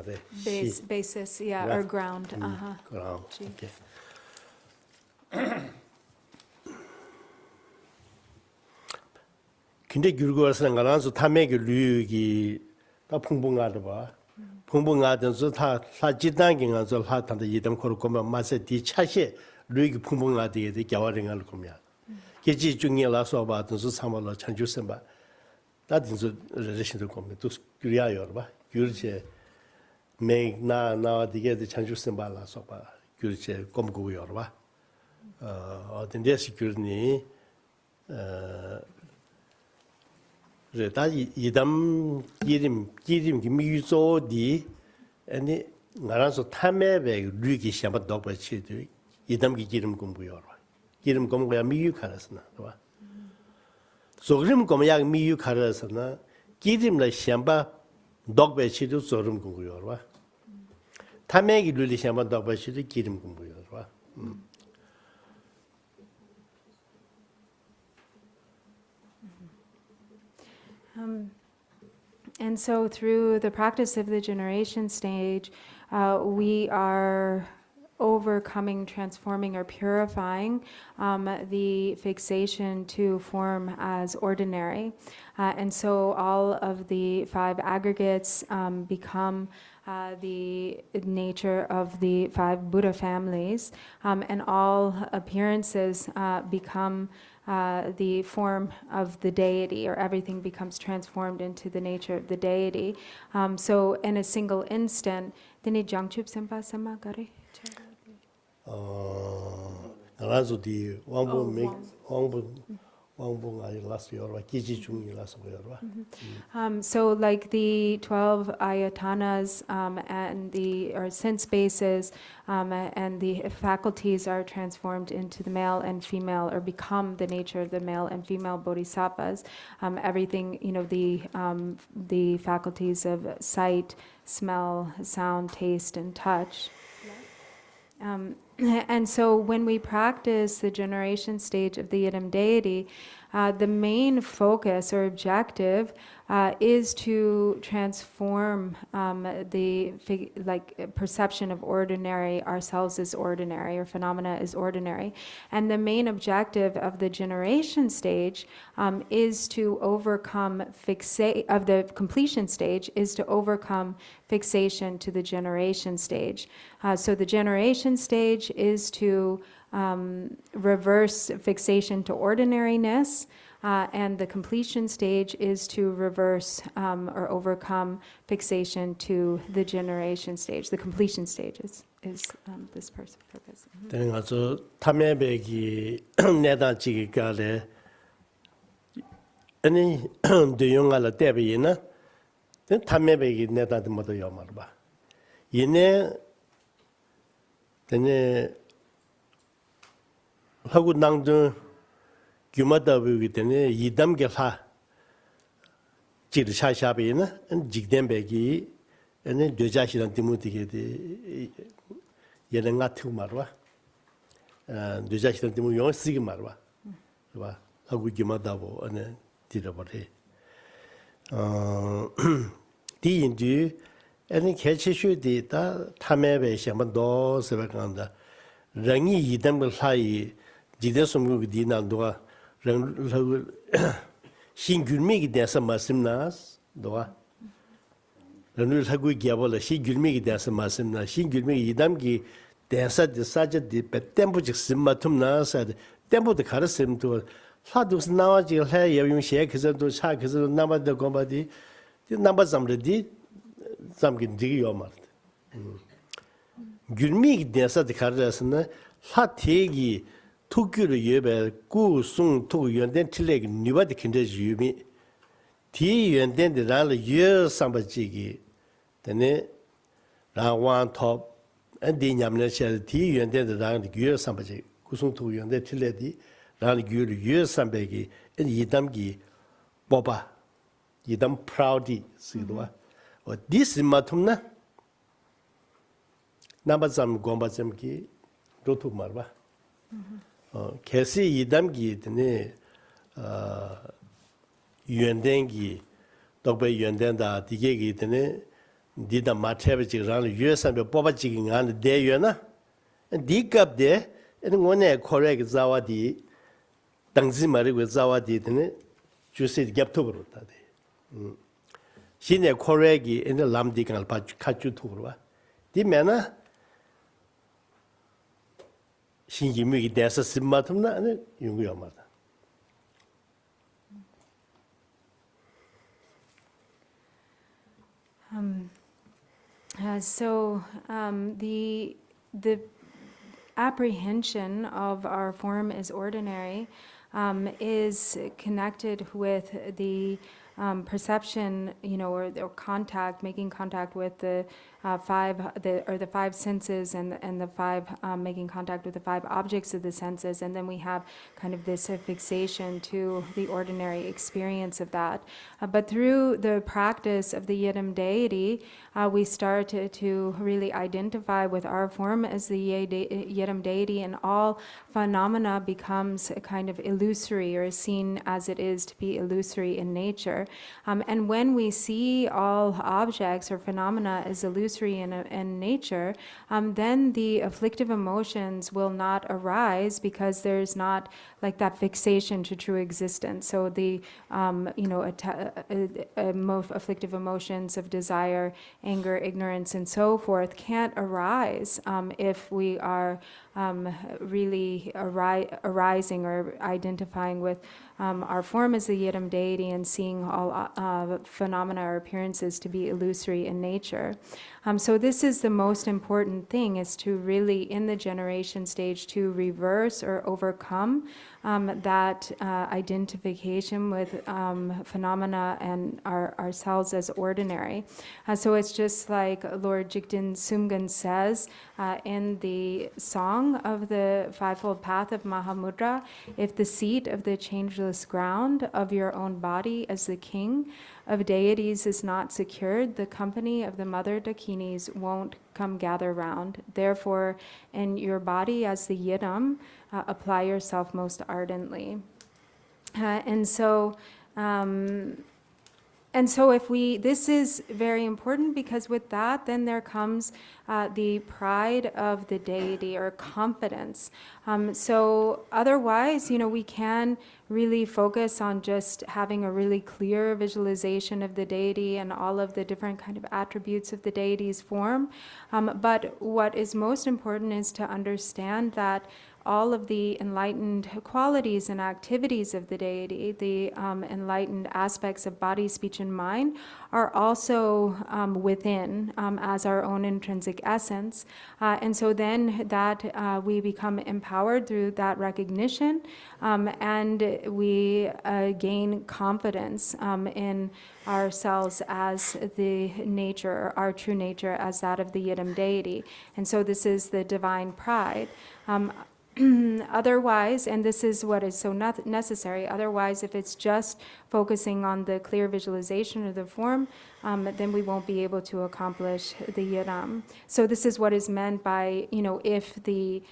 [SPEAKER 1] Basis, yeah, or ground.
[SPEAKER 10] Ground.
[SPEAKER 1] G.
[SPEAKER 10] Okay. 근데 교육에서는 가라서 탐맥의 류기 다 풍부하다 봐. 풍부하다서 다 사지단경에서 하탄다 이담 코르고만 마세 디 차시 류기 풍부하다게 겨워링을 거면. 계지 중에라서 봐도서 상말로 chanjusen 봐. 다든지 레신도 거면 또 그래요 봐. 교르제 맥나 디게 chanjusen 봐라서 봐. 교르제 검고요 봐. 어떤 데서 교르니 다 이담 기림 미유조디 아니 나라서 탐매배 류기 시험을 넣어치도 이담기 기름 공부요. 기름 공부야 미유카라스나 봐. 소그림 공부야 미유카라스나 기름라 시험바 넣어치도 소름 공부요. 봐. 탐매기 류리 시험을 넣어치도 기름 공부요. 봐.
[SPEAKER 1] And so through the practice of the generation stage, we are overcoming, transforming, or purifying the fixation to form as ordinary. And so all of the five aggregates become the nature of the five Buddha families, and all appearances become the form of the deity, or everything becomes transformed into the nature of the deity. So in a single instant, dini jangchup sempa sama gare?
[SPEAKER 10] 나라서 디 왕봉 아니 라스요라 기지 중이 라스요라.
[SPEAKER 1] So like the 12 ayatanas and the sense bases and the faculties are transformed into the male and female, or become the nature of the male and female bodhisattvas. Everything, the faculties of sight, smell, sound, taste, and touch. And so when we practice the generation stage of the Idam deity, the main focus or objective is to transform the perception of ordinary, ourselves as ordinary, or phenomena as ordinary. And the main objective of the generation stage is to overcome of the completion stage is to overcome fixation to the generation stage. So the generation stage is to reverse fixation to ordinariness, and the completion stage is to reverse or overcome fixation to the generation stage. The completion stage is this purpose.
[SPEAKER 10] 그래서 탐매백이 내다지기가래 아니 대용할 때비나 탐매백이 내다도 모두 요말봐. 얘네 되네 하고 낭도 규모다 보기 때문에 이담게사 지르샤샤베나 직된백이 아니 되자시란 때문에 얘는 같은 말와 되자시란 때문에 용 쓰기 말와 봐 하고 규모다고 아니 들어버리 디인디 아니 개체슈디다 탐매배 한번 더 세배간다 랑이 이담을 하이 지대성국 디난도가 랑 신규미기 대해서 말씀나스 도와 랑을 하고 기야벌 신규미기 대해서 말씀나 신규미기 이담기 대해서 사제디 템포직 심마툼나서 템포도 가르침도 사도스 나와지 해 여용시에 그저도 차 그저 남아도 고바디 남아 잠르디 잠긴 디기 요말 귤미기 대해서 가르쳐서는 사태기 투규를 예배 구송 투 연된 틀레기 니바디 kin데 유미 디 연된데 라를 예 삼바지기 되네 라완 톱 안디 냠네셔 디 연된데 라는 예 삼바지 구송 투 연된 틀레디 라는 규를 예 삼베기 이담기 보바 이담 프라우디 쓰도와 디스 마툼나 나바잠 곰바잠기 로투 말바 개시 이담기 드네 유엔den기 독배 유엔den다 디게기 드네 디다 마체베지랑 유에산베 뽑아지기 안 대유나 디갑데 에는 코렉 자와디 당지 말고 자와디 드네 주시 갭토브로다데 신의 코렉이 에는 람디간 바 카주토브로와 디메나 신기미기 대해서 심마tum나 연구야마다.
[SPEAKER 1] The apprehension of our form as ordinary is connected with the perception, or contact, making contact with the five senses, and the five making contact with the five objects of the senses, and then we have kind of this fixation to the ordinary experience of that. But through the practice of the Yidam deity, we start to really identify with our form as the Yidam deity, and all phenomena becomes a kind of illusory, or seen as it is to be illusory in nature. And when we see all objects or phenomena as illusory in nature, then the afflictive emotions will not arise, because there's not like that fixation to true existence. So the afflictive emotions of desire, anger, ignorance, and so forth can't arise if we are really arising or identifying with our form as the Yidam deity, and seeing all phenomena or appearances to be illusory in nature. So this is the most important thing, is to really, in the generation stage, to reverse or overcome that identification with phenomena and ourselves as ordinary. So it's just like Lord Jigten Sumgun says in the song of the Fivefold Path of Mahamudra, if the seat of the changeless ground of your own body as the king of deities is not secured, the company of the mother Dakinis won't come gather round. Therefore, in your body as the Yidam, apply yourself most ardently. And so if this is very important, because with that, then there comes the pride of the deity, or confidence. So otherwise, we can really focus on just having a really clear visualization of the deity and all of the different kind of attributes of the deity's form. But what is most important is to understand that all of the enlightened qualities and activities of the deity, the enlightened aspects of body, speech, and mind, are also within as our own intrinsic essence. And so then that we become empowered through that recognition, and we gain confidence in ourselves as the nature, our true nature, as that of the Yidam deity. And so this is the divine pride. Otherwise, and this is what is so necessary, otherwise, if it's just focusing on the clear visualization of the form, then we won't be able to accomplish the Yidam. So this is what is meant by, if the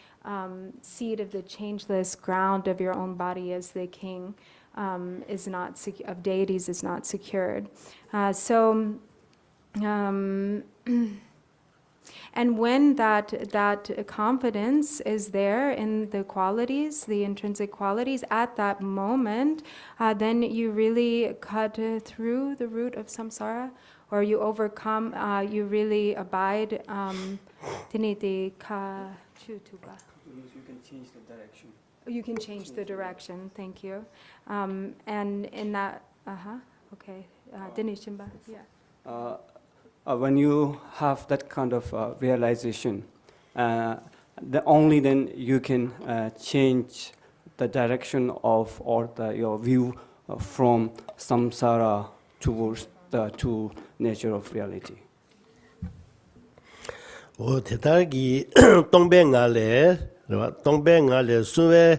[SPEAKER 1] seed of the changeless ground of your own body as the king is not of deities is not secured. And when that confidence is there in the qualities, the intrinsic qualities, at that moment, then you really cut through the root of samsara, or you overcome, you really abide. Tiniti ka chutuba.
[SPEAKER 12] You can change the direction.
[SPEAKER 1] You can change the direction. Thank you. And in that, okay, Dinishimba, yeah.
[SPEAKER 12] When you have that kind of realization, only then you can change the direction of your view from samsara towards the true nature of reality.
[SPEAKER 10] 대달기 동백알레 동백알레 수에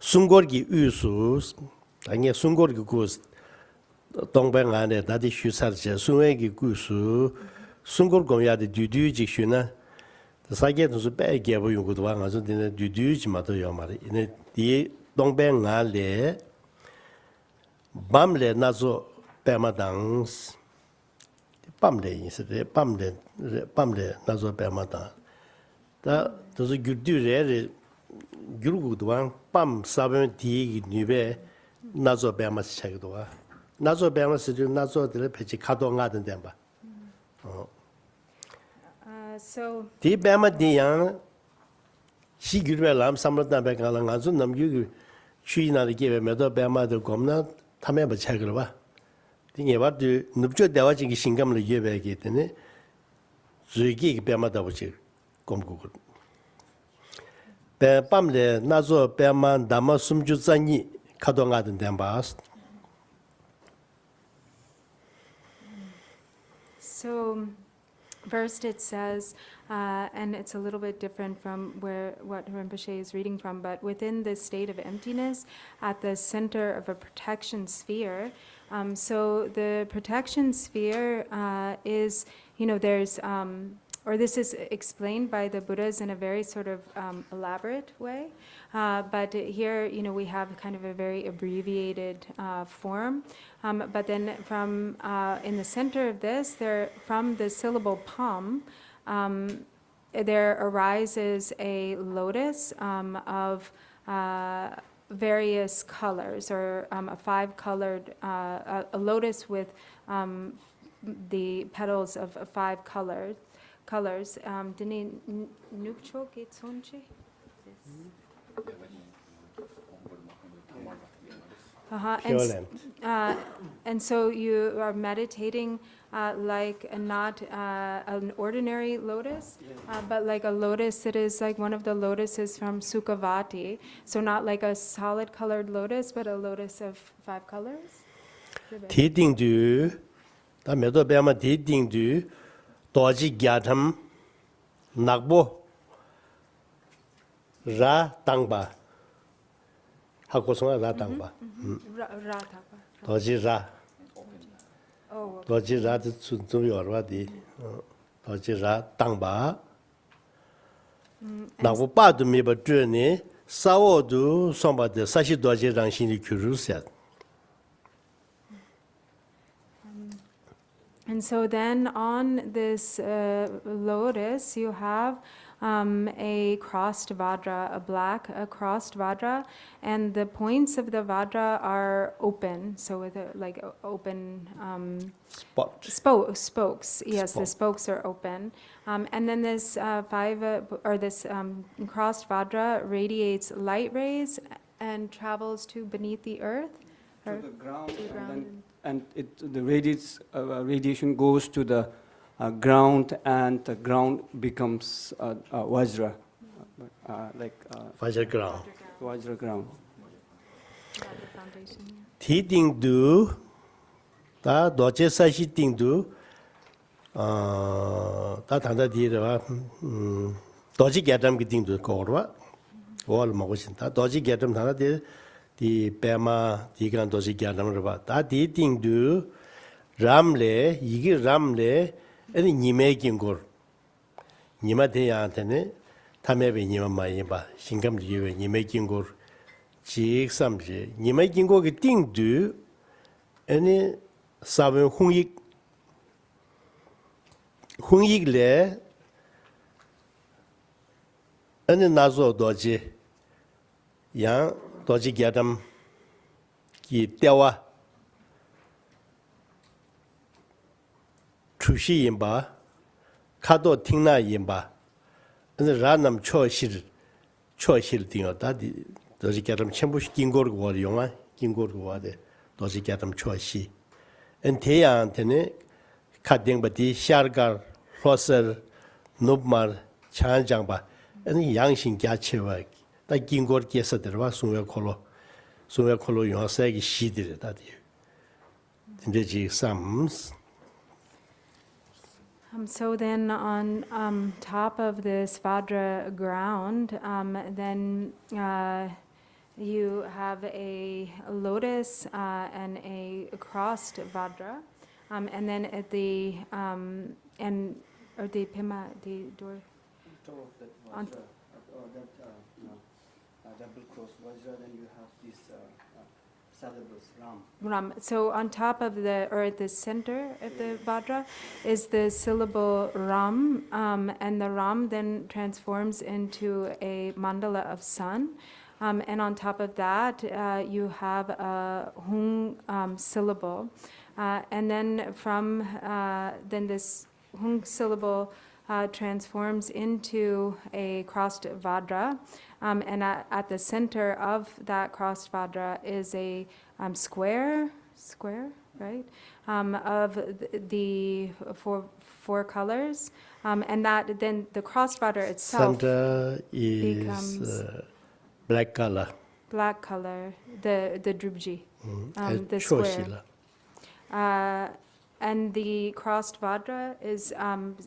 [SPEAKER 10] 순골기 유수 아니 순골기 구스 동백알레 다디 휴사르제 수에기 구수 순골공야데 뒤뒤직슈나 사게도스 빼게보 용고도 와가서 되는 뒤뒤지마도 요 말이 이네 이 동백알레 밤레 나서 빼마당스 밤레 있어요. 밤레 나서 빼마다. 다 도서 규드레 규르고도왕 밤 사변 디기 니베 나서 빼마스 차기도 와. 나서 빼마스 좀 나서들 배치 가동하던 데 봐.
[SPEAKER 1] So
[SPEAKER 10] 디 빼마디양 시규르람 삼르다 배가랑 아주 남규 추이나를 기회 매도 빼마들 겁나 탐해 봐 차기로 봐. 딩에 봐도 눕죠 대화지기 신감을 예배하기 때문에 주의기 배마다 보지 공국을 배밤래 나서 배만 담아 숨주자니 가동하던 덴바스.
[SPEAKER 1] So first it says, and it's a little bit different from what Rinpoche is reading from, but within this state of emptiness, at the center of a protection sphere, so the protection sphere is, there's, or this is explained by the Buddhas in a very sort of elaborate way, but here, we have kind of a very abbreviated form. But then from in the center of this, from the syllable pam, there arises a lotus of various colors, or a five-colored, a lotus with the petals of 5 colors. Dini nukcho getsonchi? And so you are meditating like not an ordinary lotus, but like a lotus that is like one of the lotuses from Sukhavati. So not like a solid colored lotus, but a lotus of 5 colors.
[SPEAKER 10] 디딩두 다 매도 배마 디딩두 도지 갸탐 낙보 라 땅바 하고송아 라 땅바 도지 라 도지 라드 좀 요르와디 도지 라 땅바 낙보 빠도 미버 드니 사오도 somebody 사시 도지 랑신이 규루세.
[SPEAKER 1] And so then on this lotus, you have a crossed Vajra, a black crossed Vajra, and the points of the Vajra are open, so with like open spokes. Yes, the spokes are open. And then this crossed Vajra radiates light rays and travels to beneath the earth.
[SPEAKER 12] To the ground, and the radiation goes to the ground, and the ground becomes Vajra,
[SPEAKER 10] Vajra ground.
[SPEAKER 12] Vajra ground.
[SPEAKER 10] Tidingdu, ta doche sashi tingdu, ta tanda dira, doji gatam ki tingdu korwa, all mogoshinta, doji gatam tanda dira. di pema di gan doji gyanam rwa ta di ting du ramle yigi ramle ani nime gingor nima de ya tane tamebe nima ma yeba singam jiwe nime gingor jik samje nime gingor ge ting du ani saben hungyik le Ani nazo doji yang doji gyadam ki tewa chushi yinba kado tingna yinba ani ranam choshir dingo da doji gyadam chenpu kingor go yonga kingor go de doji gyadam choshi en teyang tene kadingba di shargar loser nubmar chanjangba ani yang신 갸체와 다 긴걸 계서들와 송외 콜로 요사기 시들 다디 근데 지 sums
[SPEAKER 1] So then on top of this Vajra ground, then you have a lotus and a crossed Vajra, and then at the or the Pima, the door.
[SPEAKER 13] Top of that
[SPEAKER 1] On-
[SPEAKER 13] Vajra, double cross Vajra, then you have these syllables, Ram.
[SPEAKER 1] Ram. So on top of the, or at the center of the Vajra is the syllable Ram, and the Ram then transforms into a mandala of sun. And on top of that, you have a Hung syllable. And then from, then this Hung syllable transforms into a crossed Vajra. And at the center of that crossed Vajra is a square, right? Of the four colors. And that then the crossed Vajra itself
[SPEAKER 10] center is
[SPEAKER 1] becomes
[SPEAKER 10] black color
[SPEAKER 1] black color, the drubji, the
[SPEAKER 10] choshila
[SPEAKER 1] square. And the crossed Vajra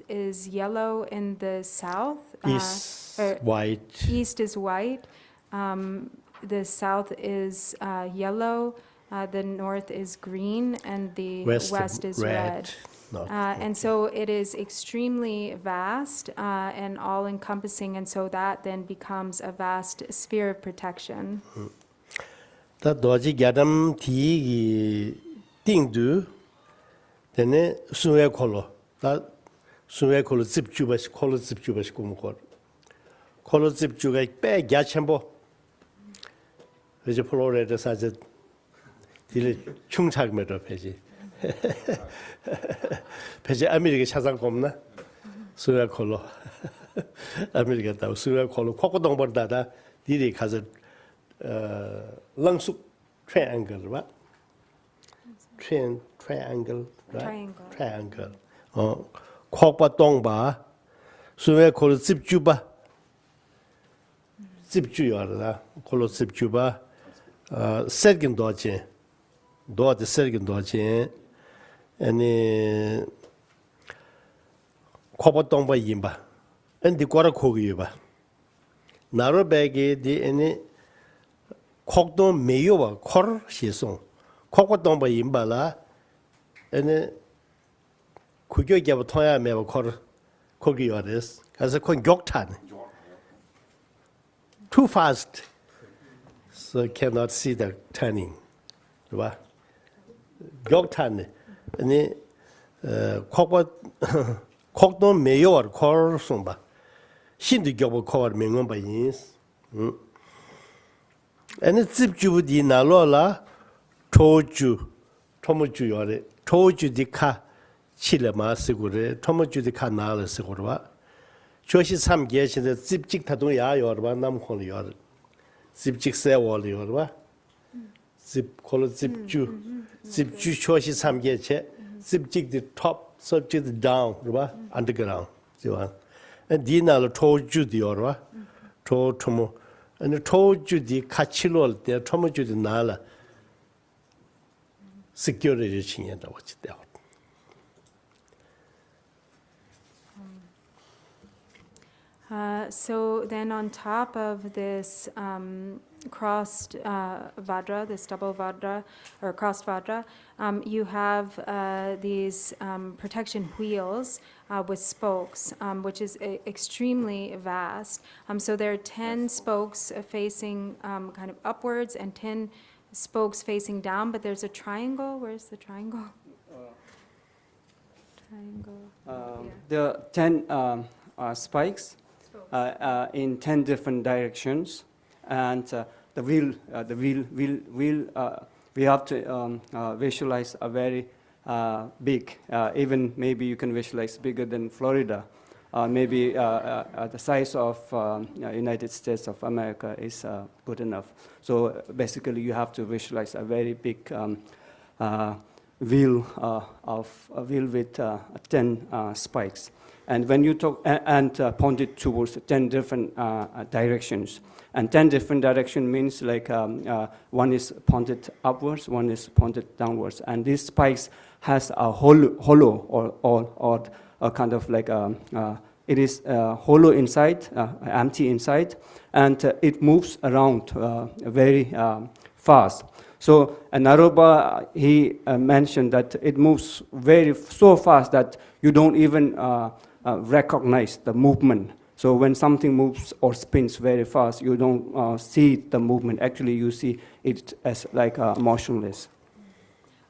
[SPEAKER 1] is yellow in the south.
[SPEAKER 10] is
[SPEAKER 1] or
[SPEAKER 10] white
[SPEAKER 1] East is white. The south is yellow. The north is green, and the west is red.
[SPEAKER 10] Not-
[SPEAKER 1] And so it is extremely vast and all-encompassing, and so that then becomes a vast sphere of protection.
[SPEAKER 10] 다 도지 gyadam ti tingdu tene suwe kolo da suwe kolo zipjubas kumukor kolo zipjuga pe gyachembo 이제 플로레드 사제 딜 충착매도 페이지 페이지 아메리카 차상 겁나 수야 콜로 아메리카 다 수야 콜로 코코동버다다 딜이 가서 랑숙 트라이앵글 봐 트라이앵글 트라이앵글 코바 동바 수야 콜로 집주바 집주요라 콜로 집주바 sergin doje doje sergin doje 아니 코바동바 임바 엔디 꼬라 코기바 나로베게 디 아니 콕도 메요바 콜 시송 코바동바 임바라 아니 구교게부 통야 메바 콜 코기요레스 가서 콘 격탄 too fast so cannot see the turning right 격탄 아니 콕도 메요어 콜송바 신도 격보 코어 명언바 인스 아니 집주부디 나로라 토모주요레 토주디카 칠레마스고레 토모주디카 나르스고르바 조시 3개 신데 집직 타동야요르바 남콘요르 집직 세월요르바 집 콜로 집주 조시 3개 체 집직 the top subject the down right underground so and dinal told you the right tomo and told you the kachilol the tomo you the nala security chinenda what it out
[SPEAKER 1] So then on top of this crossed Vajra, this double Vajra, or crossed Vajra, you have these protection wheels with spokes, which is extremely vast. So there are 10 spokes facing kind of upwards and 10 spokes facing down, but there's a triangle. Where's the triangle? Triangle.
[SPEAKER 12] There are 10 spikes. in 10 different directions, and the wheel, we have to visualize a very big, even maybe you can visualize bigger than Florida. Maybe the size of United States of America is good enough. So basically, you have to visualize a very big wheel with 10 spikes, and when you talk and point it towards 10 different directions. And 10 different directions means like one is pointed upwards, one is pointed downwards, and these spikes has a hollow or a kind of like it is hollow inside, empty inside, and it moves around very fast. So Naropa, he mentioned that it moves so fast that you don't even recognize the movement. So when something moves or spins very fast, you don't see the movement. Actually, you see it as like motionless.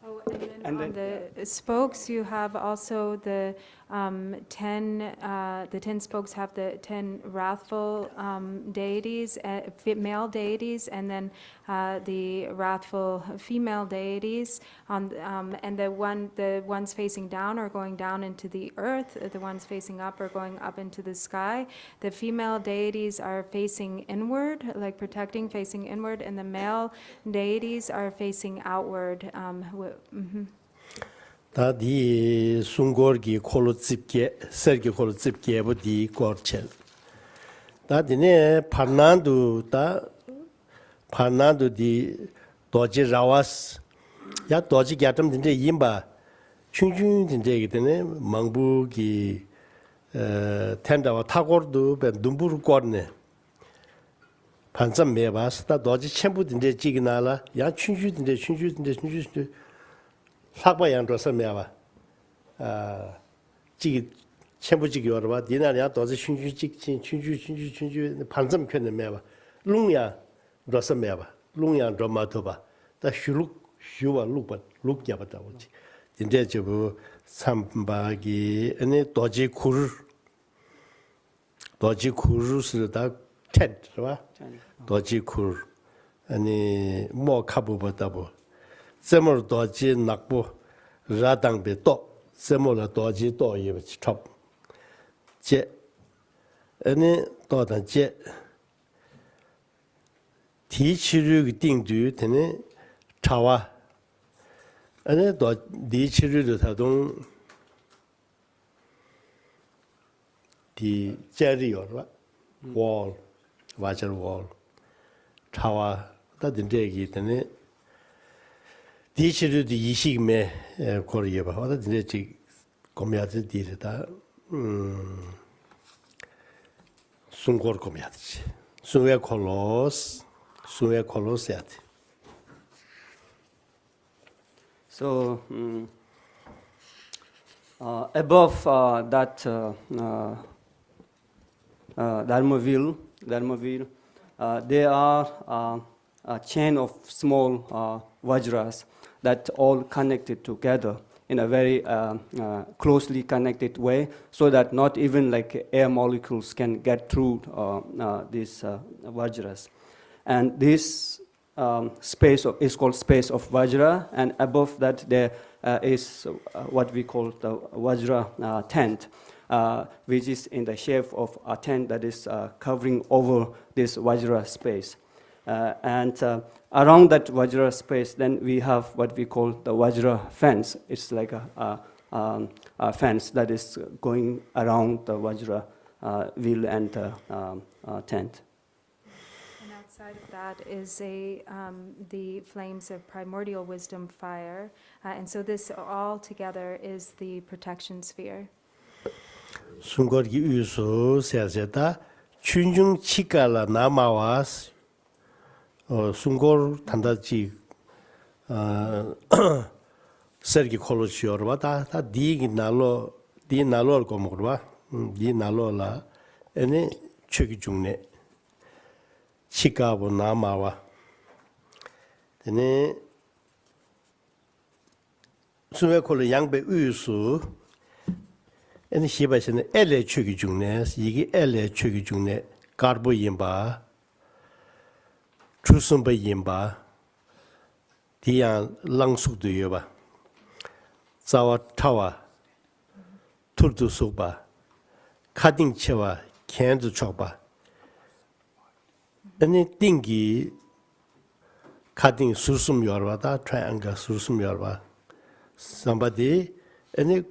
[SPEAKER 1] Oh, and then on the spokes, you have also the 10 spokes have the 10 wrathful deities, male deities, and then the wrathful female deities. And the ones facing down are going down into the earth. The ones facing up are going up into the sky. The female deities are facing inward, like protecting, facing inward, and the male deities are facing outward.
[SPEAKER 10] 다디 숭고르기 콜로 집게 설기 콜로 집게 부디 거칠 다디네 판난도디 도지 라와스 야 도지 갸점 진짜 임바 춘춘 진짜 이게네 망부기 텐다와 타고르도 벤 눈부르 거네 반점 매바스다 도지 첨부 진짜 지기나라 야 춘춘 진짜 학바양 조선매와 지 첨부지기 여러와 니나냐 도지 춘주 반점 편의 매와 룽야 조선매와 룽야 조마토바 다 슈와 룩야바다 오지 인제 저부 삼바기 아니 도지 쿠르스다 텐트와 도지 쿠르 아니 뭐 카부보다보 세몰 도지 낙부 라당베 또 세몰 도지 또 이거 첩 제 아니 또단 제 디치르 딩두 되네 차와 아니 또 디치르도 타동 디 제리어와 월 와저 월 차와 다든 얘기 되네 디치르도 이식매 거리에 봐. 어디 이제 고미아지 디르다 숭고르 고미아지. 숭에 콜로스야지.
[SPEAKER 12] So above that Dharma wheel, there are a chain of small vajras that all connected together in a very closely connected way, so that not even like air molecules can get through these vajras. And this space is called space of vajra, and above that there is what we call the vajra tent, which is in the shape of a tent that is covering over this vajra space. And around that Vajra space, then we have what we call the Vajra fence. It's like a fence that is going around the Vajra wheel and tent.
[SPEAKER 1] And outside of that is the flames of primordial wisdom fire. And so this all together is the protection sphere.
[SPEAKER 10] 숭고르기 유수 세세다 춘중 치가라 나마와스 숭고르 단다지 서기 콜로시오르바 다 디나로 고모르바 디나로라 에네 최기 중네 치가보 나마와 에네 수메 콜로 양배 유수 ene hibashine ele chugi jungne yigi ele chugi jungne karbo yimba chusumba yimba diyan langsuk du yoba zawa tawa turdu sukba 카딩 체와 캔즈 촉바 아니 띵기 카딩 수숨 열바다 트라이앵글 수숨 열바 somebody 아니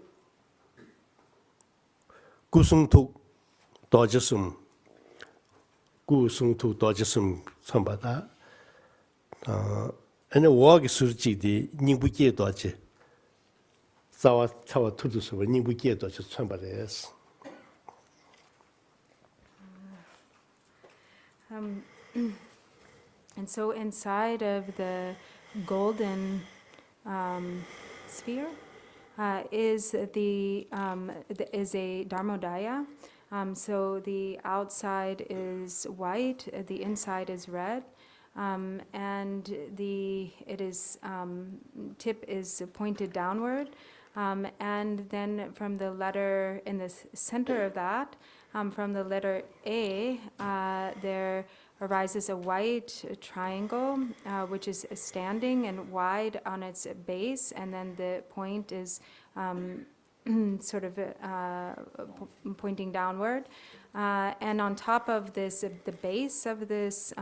[SPEAKER 10] 구승투 도저숨 선바다 아니 워기 수지디 닝부게 도지 자와 차와 투두스 닝부게 도지 선바데스
[SPEAKER 1] And so inside of the golden sphere is is a Dharmodaya. So the outside is white, the inside is red, and tip is pointed downward. And then from the letter in the center of that, from the letter A, there arises a white triangle, which is standing and wide on its base, and then the point is sort of pointing downward. And on top of this, the base of this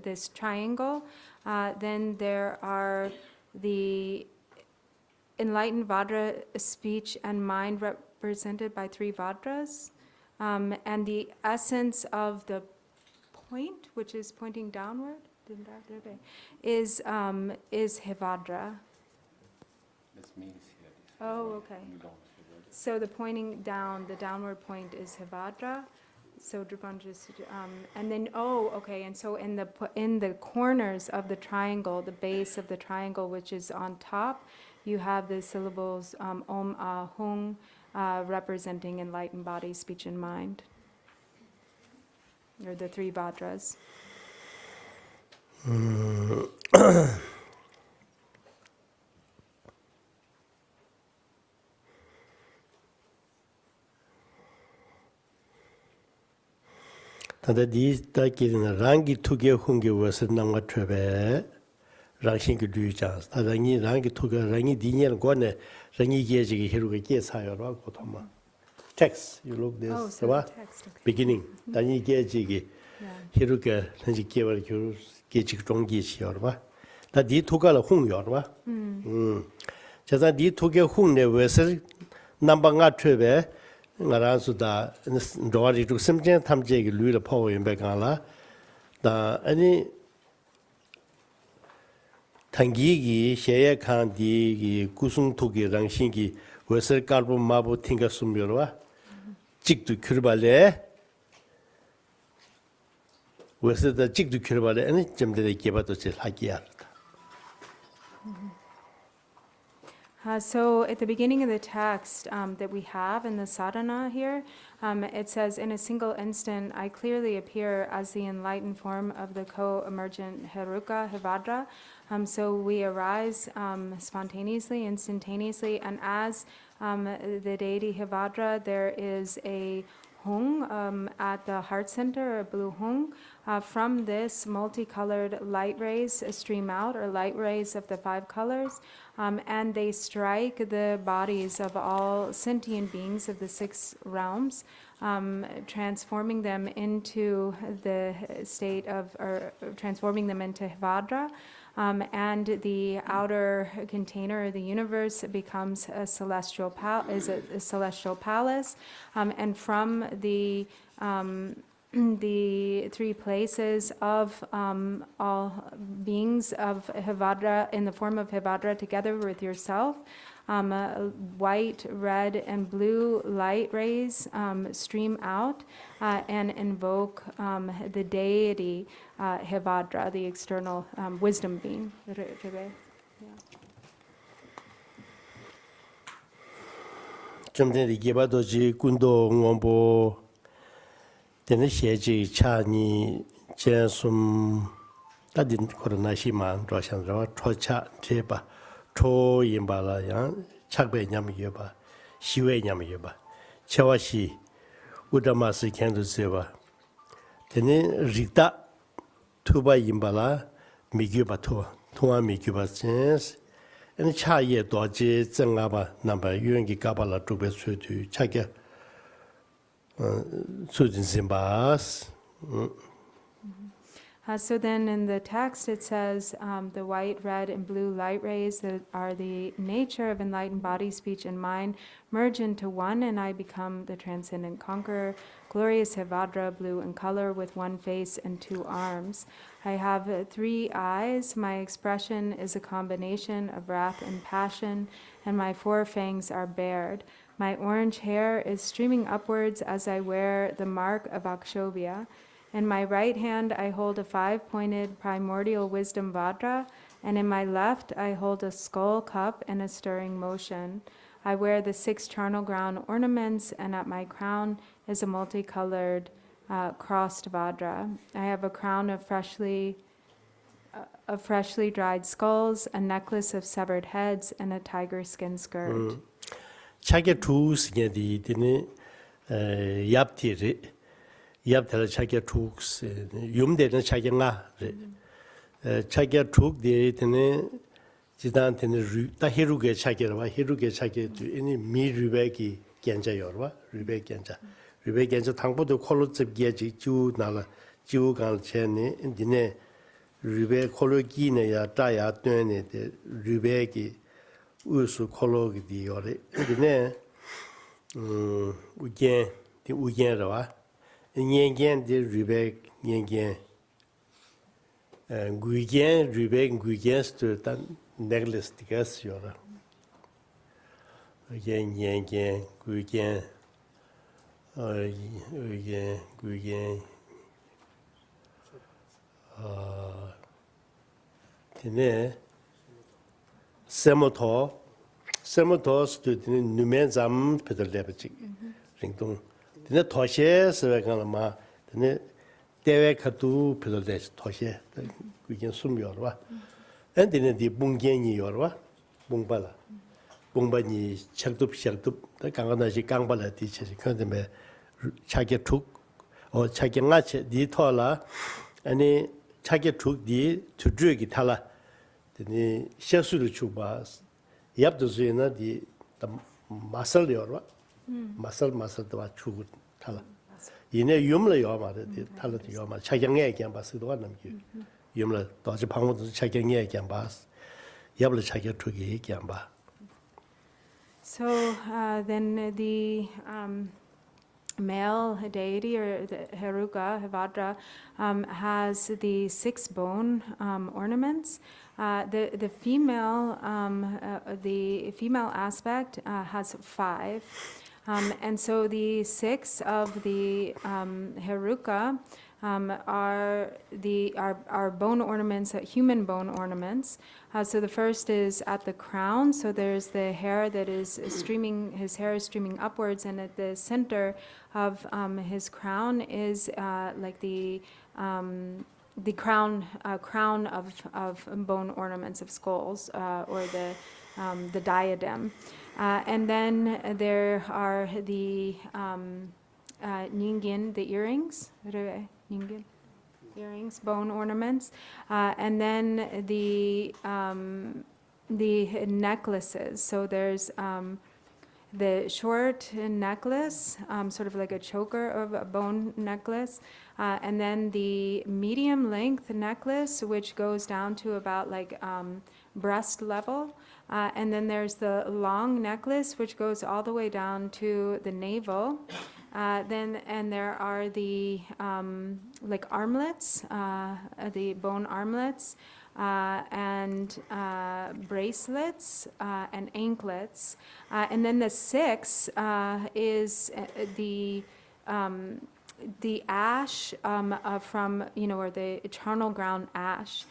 [SPEAKER 1] this triangle, then there are the enlightened Vajra speech and mind represented by 3 Vajras, and the essence of the point, which is pointing downward, is Hevajra.
[SPEAKER 2] This means here.
[SPEAKER 1] Oh, okay. So the pointing down, the downward point is Hevajra. So and then okay. And so in the corners of the triangle, the base of the triangle, which is on top, you have the syllables Om, Ah, Hung, representing enlightened body, speech, and mind, or the 3 Vajras.
[SPEAKER 10] tanda di ta kirina rangi tuge hungi wasa nangwa trebe rangshin ki luyu chans ta rangi tuge rangi dinyan kwane rangi geji ki hiru ke sayo rwa kotama text you look this
[SPEAKER 1] so the text, okay.
[SPEAKER 10] beginning rangi geji ki hiru ke rangi gewa ki geji ki zhonggi chi yorwa ta di tuga la hung yorwa chasa di tuge hung ne wasa namba nga trebe ngaransuda roari tuk simchen thamje gi lui la phaw yin be kala da ani thangi gi sheye khan di gi kusung thu gi rangshin gi wesel karbu mabu thinga sumyorwa chikdu khirbale wesel da chikdu khirbale ani jamde de geba to chel hagiya.
[SPEAKER 1] So at the beginning of the text that we have in the sadhana here, it says, in a single instant, I clearly appear as the enlightened form of the co-emergent Heruka, Hevajra. So we arise spontaneously, instantaneously, and as the deity Hevajra, there is a Hung at the heart center, a blue Hung. From this, multicolored light rays stream out, or light rays of the 5 colors, and they strike the bodies of all sentient beings of the 6 realms, transforming them into the state of, or transforming them into Hevajra. And the outer container, the universe, becomes a celestial palace, and from the 3 places of all beings of Hevajra, in the form of Hevajra, together with yourself, white, red, and blue light rays stream out and invoke the deity Hevajra, the external wisdom being.
[SPEAKER 10] 점전에 기바도지 군도 원보 되는 시지 차니 제숨 다딘 코로나시만 로션로 초차 제바 초임바라야 착배냠 여바 시외 냠여봐 차와시 우다마스 캔도세바 되네 리다 투바 임발라 미규바 통화 미규바 센스 엔 차예 도지 정아바 남바 유엔기 가발라 두베 수투 차게 수진심바스
[SPEAKER 1] So then in the text it says the white, red, and blue light rays that are the nature of enlightened body, speech, and mind merge into one, and I become the transcendent conqueror, glorious Hevajra, blue in color, with one face and two arms. I have 3 eyes. My expression is a combination of wrath and passion, and my 4 fangs are bared. My orange hair is streaming upwards as I wear the mark of Akshobhya. In my right hand, I hold a 5-pointed primordial wisdom Vajra, and in my left, I hold a skull cup and a stirring motion. I wear the 6 charnel ground ornaments, and at my crown is a multicolored crossed Vajra. I have a crown of freshly dried skulls, a necklace of severed heads, and a tiger skin skirt.
[SPEAKER 10] 차게 두스게디 되네 얍티리 얍텔 차게 두스 юм데는 차게가 차게 두디 되네 지단 되네 다 히루게 차게라 히루게 차게도 이니 미르베기 견자여와 르베 견자 르베 견자 당보도 콜로집게지 주 나라 주간 전에 인디네 르베 콜로기네야 따야 되네 르베기 우수 콜로기 요래 근데 우겐라와 녀겐 데 리백 녀겐 구겐 리백 구겐스트 단 necklace 디가스 요라 녀겐 구겐 구겐 되네 세모토스 되는 누멘잠 페들레버지 링동 되네 도시에서 가나마 되네 대외 카도 페들레 도시 그게 숨여와 엔디네 디 봉겐이 요와 봉발라 봉바니 책도 강가나지 강발라 디체지 근데 차게 툭 차게 나체 디토라 아니 차게 툭디 투드기 탈라 되네 셰수를 주바 얍도즈이나 디 마슬려와 마슬도 추고 탈라 이내 юм을 요마데 탈라디 요마 차경에 얘기한 바스도가 남기 юм을 도지 방문도 차경에 얘기한 바스 얍을 차게 투기 얘기한 바
[SPEAKER 1] So then the male deity, or the Heruka, Hevajra, has the 6 bone ornaments. The female aspect has 5, and so the 6 of the Heruka are bone ornaments, human bone ornaments. So the first is at the crown. So there's the hair that is streaming. His hair is streaming upwards, and at the center of his crown is like the crown of bone ornaments of skulls, or the diadem. And then there are the ningen, the earrings. Ningen, earrings, bone ornaments, and then the necklaces. So there's the short necklace, sort of like a choker of a bone necklace, and then the medium length necklace, which goes down to about like breast level, and then there's the long necklace, which goes all the way down to the navel. And there are the like armlets, the bone armlets, and bracelets, and anklets. And then the 6 is the ash from, or the eternal ground ash.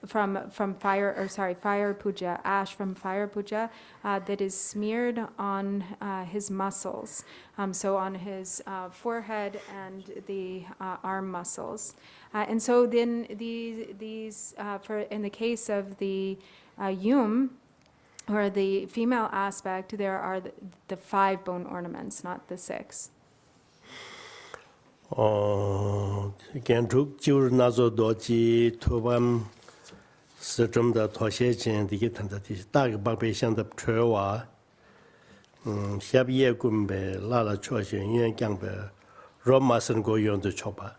[SPEAKER 1] From fire puja, ash from fire puja, that is smeared on his muscles, so on his forehead and the arm muscles. And so then these for in the case of the yum, or the female aspect, there are the 5 bone ornaments, not the 6.
[SPEAKER 10] gentruk jiur nazo doji tubam situm da toshe jen digi tanda di dag bagbe shandab chöwa xiab ye gumbe lala choshe yuan gyangbe ro masan go yuan du choba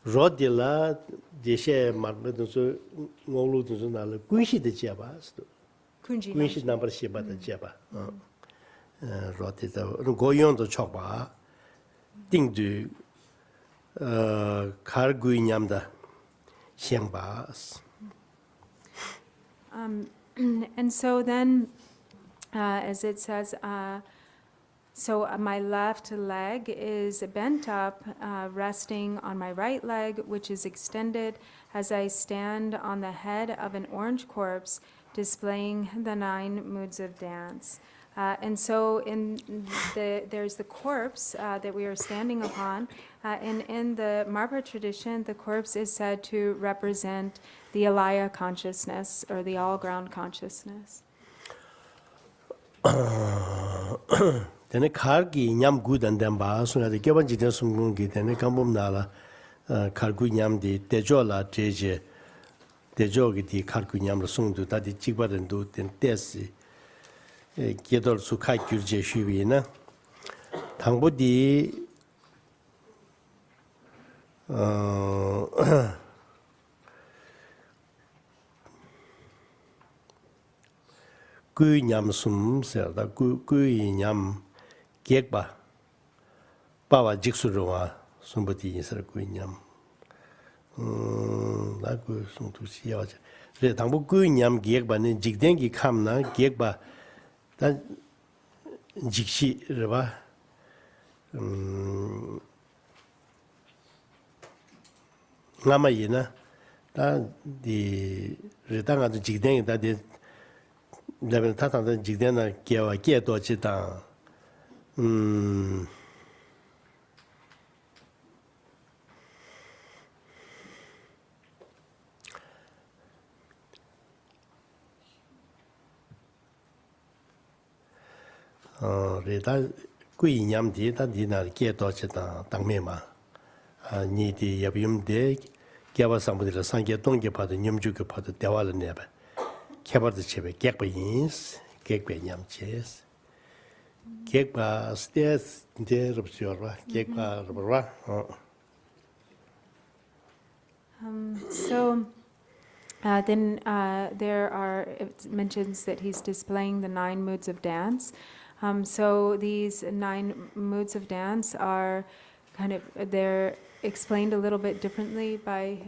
[SPEAKER 10] ro di la di she marme dunsu ngolu dunsu nala kunshi de jeba kunshi nambar sheba da jeba ro di da go yuan du choba ding du kar gui nyamda xiangbas.
[SPEAKER 1] And so then, as it says, so my left leg is bent up, resting on my right leg, which is extended as I stand on the head of an orange corpse, displaying the 9 moods of dance. And so there's the corpse that we are standing upon, and in the Marpa tradition, the corpse is said to represent the Alaya consciousness, or the all-ground consciousness.
[SPEAKER 10] Tene kargi nyam gudan demba sunga de gyaban jiten sungungi tene kambum nala kargu nyam di dejo la jeje dejo gi di kargu nyam la sungdu ta di jigbaden du ten tesi gedol su kai gyurje shubi na tangbo di gui nyam sum ser da gui nyam gekba bawa jiksuruwa sumbati insar gui nyam da gu sungtu siya re tangbo gui nyam gekba ne jikdengi kamna gekba da jikshi rwa ngama yina da di re tanga du jikdengi da di Level tatanda jigdena gewa ge doji da re da gui nyam di da di na ge doji da dangme ma ni di yabim de gewa sambudi la sangye dongge pa de nyumju ge pa de dewa la ne ba 개발도 집에 객바인스 객배냠체스 객바 스테스 인테럽시어라 객바르바
[SPEAKER 1] So then there are, it mentions that he's displaying the 9 moods of dance. So these 9 moods of dance are they're explained a little bit differently by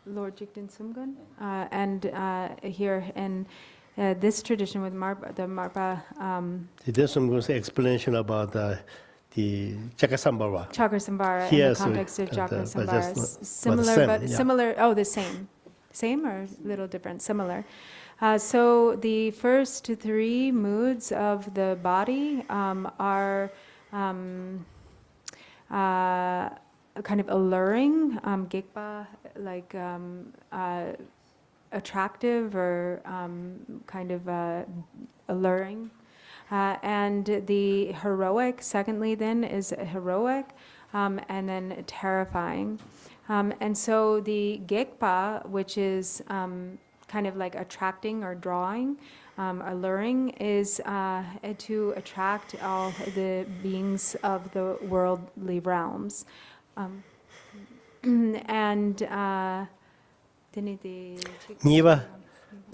[SPEAKER 1] Lord Jigten Sumgun, and here in this tradition with the Marpa.
[SPEAKER 10] There's some explanation about the Chakasambara.
[SPEAKER 1] Chakasambara in the context of Chakasambara. Similar, the same. Same or a little different? Similar. So the first 3 moods of the body are kind of alluring, gekba, like attractive or kind of alluring. And the heroic, secondly, then, is heroic, and then terrifying. And so the gekpa, which is kind of like attracting or drawing, alluring, is to attract all the beings of the worldly realms. And
[SPEAKER 10] Niba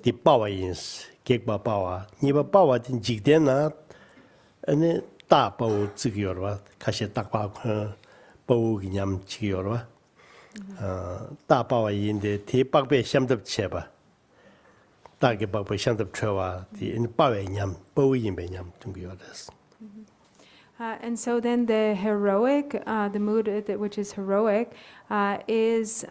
[SPEAKER 10] di bawa ins, gekba bawa. Niba bawa din jigdena, ane da bawu zigiyorwa, kashi dakba bawu ginyam chigiyorwa. Da bawa inde ti bakbe shamdab cheba. Da ge bakbe shamdab chewa, di in bawa nyam, bawu yinbe nyam tungiyordes.
[SPEAKER 1] And so then the heroic, the mood which is heroic, is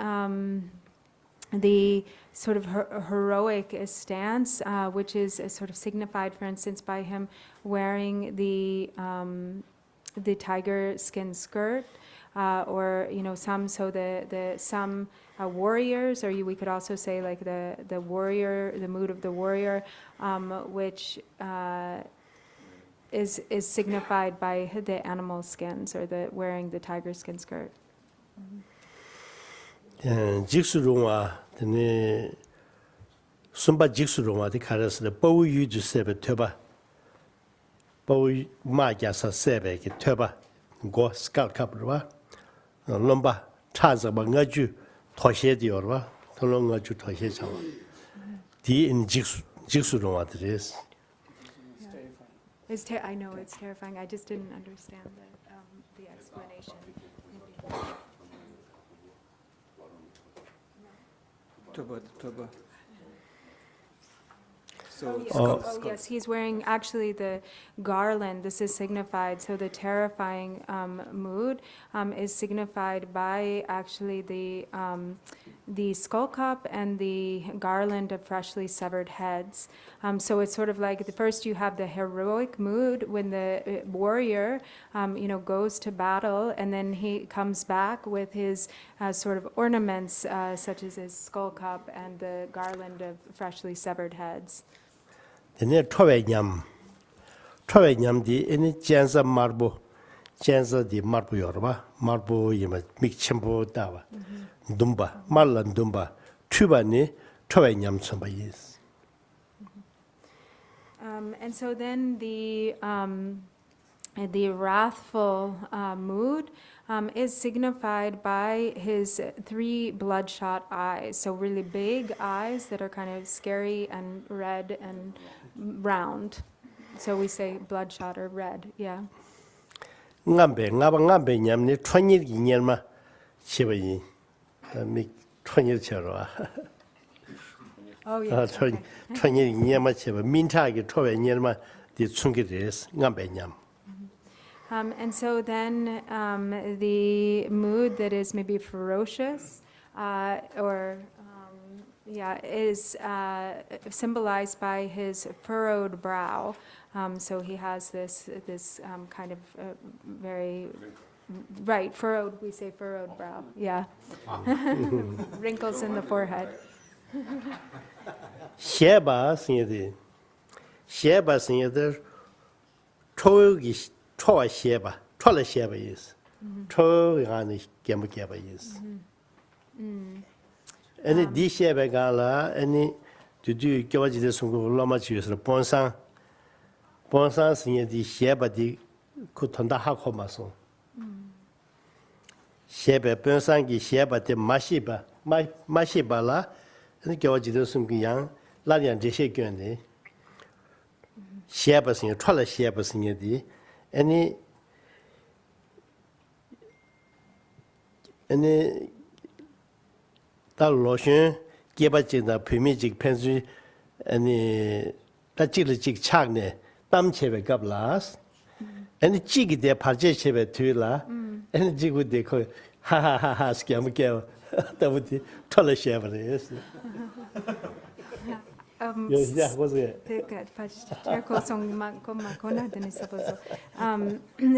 [SPEAKER 1] the sort of heroic stance, which is sort of signified, for instance, by him wearing the tiger skin skirt, or some. So the some warriors, or we could also say like the warrior, the mood of the warrior, which is signified by the animal skins or the wearing the tiger skin skirt.
[SPEAKER 10] 직수롱아 네 숨바 직수롱아디 카라스의 보유주 세베 퇴바 보유 마자사 세베기 퇴바 고 스카우트 카브르바 넘바 차자바 가주 토셰디어바 돌롱가주 토셰자 디인 직수롱아들이스
[SPEAKER 1] I know it's terrifying. I just didn't understand the explanation.
[SPEAKER 12] Tuba.
[SPEAKER 1] Yes, he's wearing actually the garland. This is signified. So the terrifying mood is signified by actually the skull cap and the garland of freshly severed heads. So it's sort of like first you have the heroic mood when the warrior, goes to battle, and then he comes back with his sort of ornaments, such as his skull cap and the garland of freshly severed heads.
[SPEAKER 10] 데네 토웨냠디 에니 젠자 마르보 젠자디 마르보 여러바 마르보 이마 믹첨보 다와 둠바 말란 둠바 튜바니 토웨냠 첨바이스.
[SPEAKER 1] And so then the wrathful mood is signified by his 3 bloodshot eyes. So really big eyes that are kind of scary and red and round. So we say bloodshot or red, yeah.
[SPEAKER 10] ngambe 냠니 twanyir ginyelma chibayi mi twanyir charo.
[SPEAKER 1] Oh yes. Okay.
[SPEAKER 10] twanyir ginyelma chiba minta gi towe nyelma di tsungires ngambe nyam.
[SPEAKER 1] And so then the mood that is maybe ferocious is symbolized by his furrowed brow. So he has this kind of very, right, furrowed, we say furrowed brow, yeah. Wrinkles in the forehead.
[SPEAKER 10] Sheba singedi togi toa sheba tola sheba is toani gema is any di sheba gala any to do gwaji de sungu lama chius ponsan singedi sheba di kutonda hako maso sheba ponsan gi sheba de mashiba la any gwaji de sungu yang la yang de she gyane sheba sing tola sheba singedi any da lotion geba jina pimi jik pensu any da jil jik chagne tam chebe gablas any jig de parje chebe tuila any jigu de ko ha scam ge da would tola sheba is yeah, was it?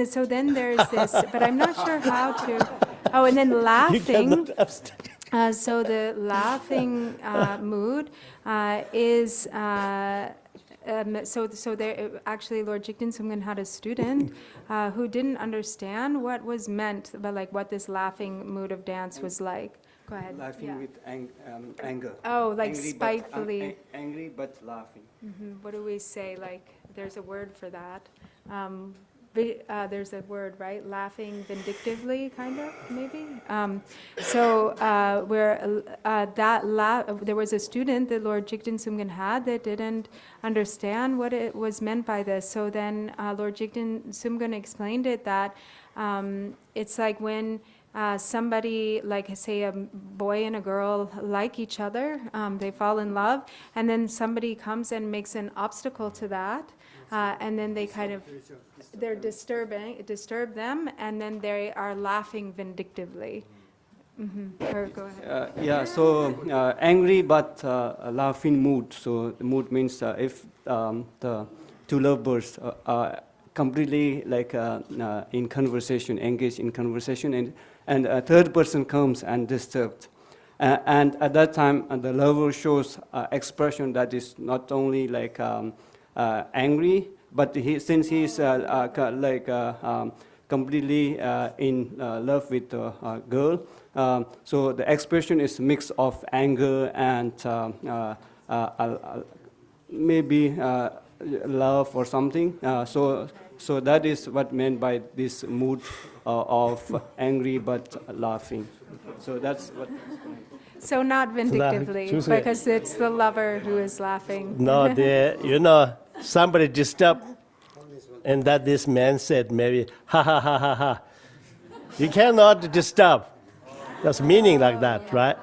[SPEAKER 1] So then there's this, but I'm not sure how to. Oh, and then laughing. So the laughing mood is. So there actually, Lord Jigten Sumgön had a student who didn't understand what was meant, but like what this laughing mood of dance was like. Go ahead.
[SPEAKER 12] Laughing with anger.
[SPEAKER 1] Oh, like
[SPEAKER 12] angry
[SPEAKER 1] spitefully.
[SPEAKER 12] Angry but laughing.
[SPEAKER 1] What do we say? Like, there's a word for that. There's a word, right? Laughing vindictively, kind of, maybe. There was a student that Lord Jigten Sumgön had that didn't understand what it was meant by this. So then Lord Jigten Sumgön explained it that it's like when somebody, like say a boy and a girl like each other, they fall in love, and then somebody comes and makes an obstacle to that, and then they kind of, disturb them, and then they are laughing vindictively. Or go ahead.
[SPEAKER 12] So angry but laughing mood. So the mood means if the two lovers completely like in conversation, engaged in conversation, and a third person comes and disturbs. And at that time, the lover shows expression that is not only like angry, but since he is completely in love with the girl, so the expression is mix of anger and maybe love or something. So that is what meant by this mood of angry but laughing. So that's what.
[SPEAKER 1] So not vindictively, because it's the lover who is laughing.
[SPEAKER 10] No, somebody disturbed, and that this man said maybe, ha ha ha ha ha. You cannot disturb. That's meaning like that, right?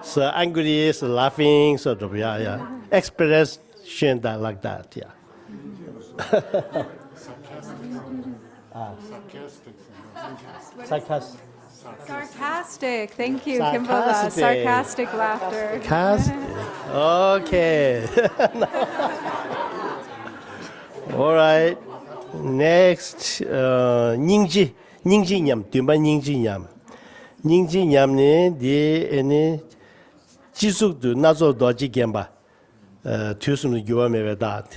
[SPEAKER 10] So angry is laughing, sort of, yeah. Expression that like that, yeah. Sarcastic.
[SPEAKER 1] Sarcastic. Thank you, Kimbola. Sarcastic laughter.
[SPEAKER 10] Okay. All right. Next, 닝지 냠, 뒷바 닝지 냠. 닝지 냠네 디 지속도 나zo 도지 gemba. 튜스는 교화메베다.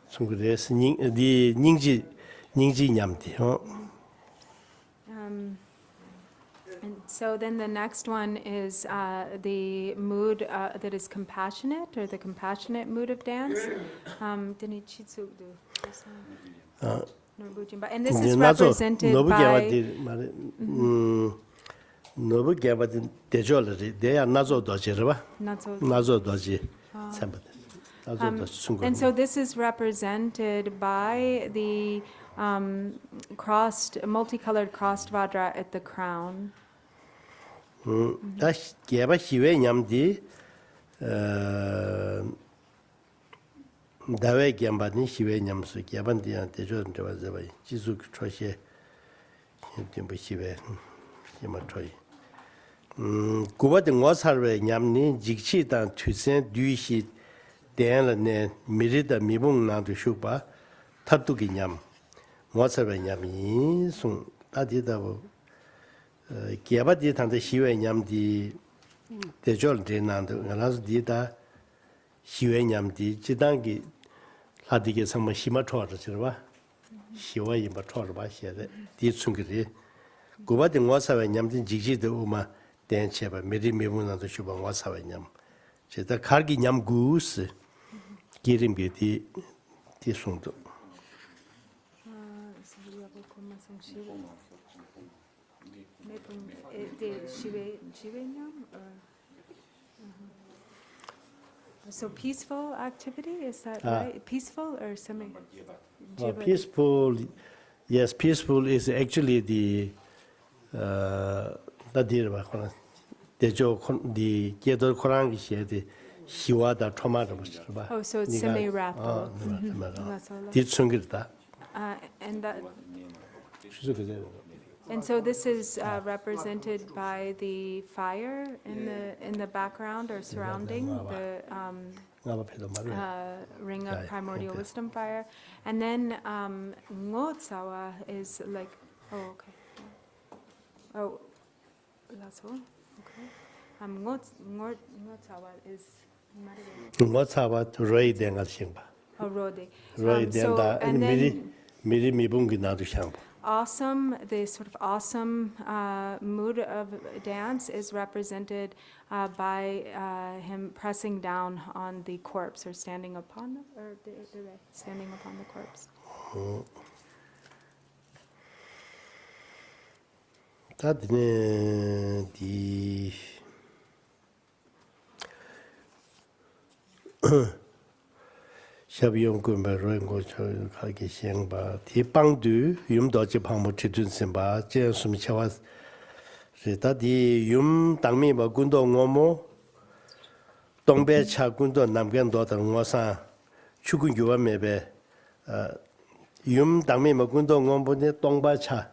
[SPEAKER 10] 중국에서 디 닝지 냠디.
[SPEAKER 1] And so then the next one is the mood that is compassionate, or the compassionate mood of dance. And this is represented by... And so this is represented by the multicolored crossed Vajra at the crown.
[SPEAKER 10] 다시 개바 시외 냠디 다외 겸바니 시외 냠수 개반디한 대조는 저와서 지수 초시에 좀 시외 이마 초이 고바든 와살외 냠니 직치단 투센 뒤시 대안네 미리다 미봉나도 슈바 탑두기 냠 와살외 냠이 송 따디다고 기아바디 탄데 시외 냠디 대절 데난도 가라스 디다 시외 냠디 지단기 하디게 상마 시마 초아서 저봐 시외 이마 초아서 봐 시에 디충기리 고바디 와사외 냠디 지지도 우마 댄체바 메리 메문나도 슈바 와사외 냠 제다 카르기 냠구스 기림비디 디송도
[SPEAKER 1] So peaceful activity, is that right? Peaceful or semi?
[SPEAKER 10] Peaceful, yes, peaceful is actually the
[SPEAKER 1] Oh, so it's semi-rapid. And so this is represented by the fire in the background or surrounding the ring of primordial wisdom fire. And then ngotsawa is like, oh, okay. Oh, that's all? Okay. Ngotsawa is...
[SPEAKER 10] ngotsawa roi denga xingba.
[SPEAKER 1] Oh, rode.
[SPEAKER 10] Roi denga, and miri mibungi nadu xiangba.
[SPEAKER 1] Awesome, the sort of awesome mood of dance is represented by him pressing down on the corpse or standing upon standing upon the corpse.
[SPEAKER 10] 다드네 디 샤비용 금베로인고 저 가게 시행바 디방두 юм도지 방모 지준심바 제스미 차와 제다디 юм 당미 뭐 군도 오모 동배차 군도 남견도 등와사 추군 교원매베 юм 당미 뭐 군도 오모네 동바차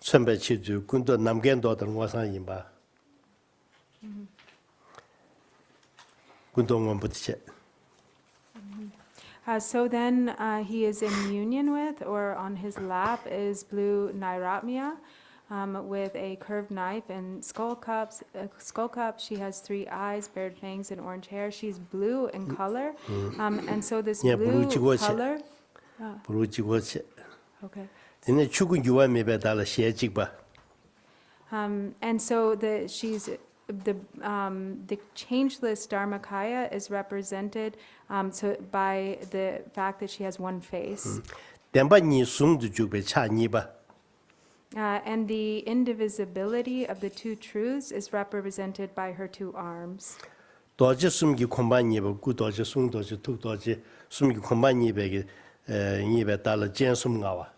[SPEAKER 10] 선배치주 군도 남견도 등와사 임바 군도 오모부터
[SPEAKER 1] So then he is in union with, or on his lap is blue Nairatmya with a curved knife and skull cups. She has 3 eyes, bared fangs, and orange hair. She's blue in color. And so this
[SPEAKER 10] Yeah,
[SPEAKER 1] blue
[SPEAKER 10] blue
[SPEAKER 1] color.
[SPEAKER 10] 부르지고체.
[SPEAKER 1] Okay.
[SPEAKER 10] 근데 죽은 유아 매배달라 시에직바.
[SPEAKER 1] And so the changeless Dharmakaya is represented by the fact that she has one face.
[SPEAKER 10] 덴바니 숨도 죽배 차니바.
[SPEAKER 1] And the indivisibility of the 2 truths is represented by her 2 arms.
[SPEAKER 10] 도지 숨기 콤바니바 구도지 숨도지 툭도지 숨기 콤바니베게 이베 달라 젠숨가와.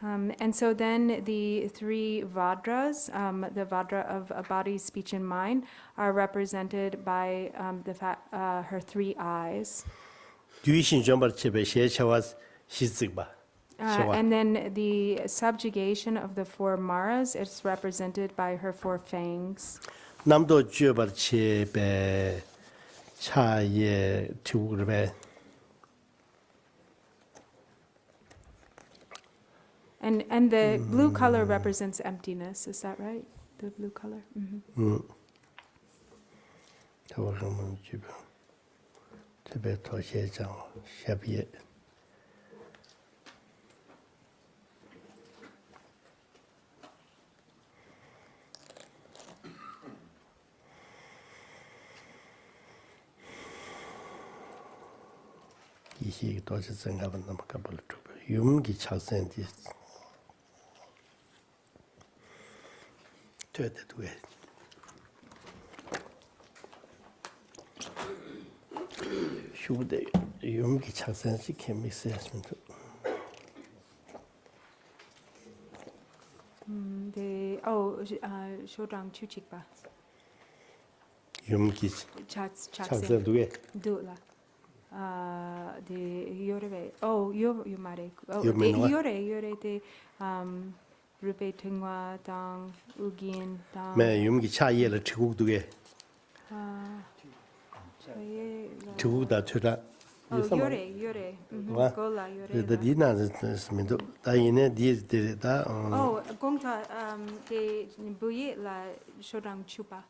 [SPEAKER 1] And so then the 3 Vadras, the Vadra of body, speech, and mind, are represented by her 3 eyes.
[SPEAKER 10] 뒤신 점벌 집에 시에차와 시직바.
[SPEAKER 1] And then the subjugation of the 4 Maras is represented by her 4 fangs.
[SPEAKER 10] 남도 주벌 집에 차에 두르베.
[SPEAKER 1] And the blue color represents emptiness, is that right? The blue color?
[SPEAKER 10] 저거는 집에 집에 도시장 샤비에. 이시 도시 생각은 너무 가벌 유문기 착센디 되도록 해. 휴대 유문기 착센시 케미스였습니다.
[SPEAKER 1] 쇼랑 추칙바.
[SPEAKER 10] 유문기 착센 두개.
[SPEAKER 1] 두라. The Yorebe. You mare. Yore de Rupe Tungwa Dang Ugin Dang.
[SPEAKER 10] 매 유문기 차이를 치국 두개. 치국다 쳐라.
[SPEAKER 1] Yore. Gola Yore.
[SPEAKER 10] 그 디나스면도 다이네 디스데다.
[SPEAKER 1] Gongta de Buye la Shodang Chupa.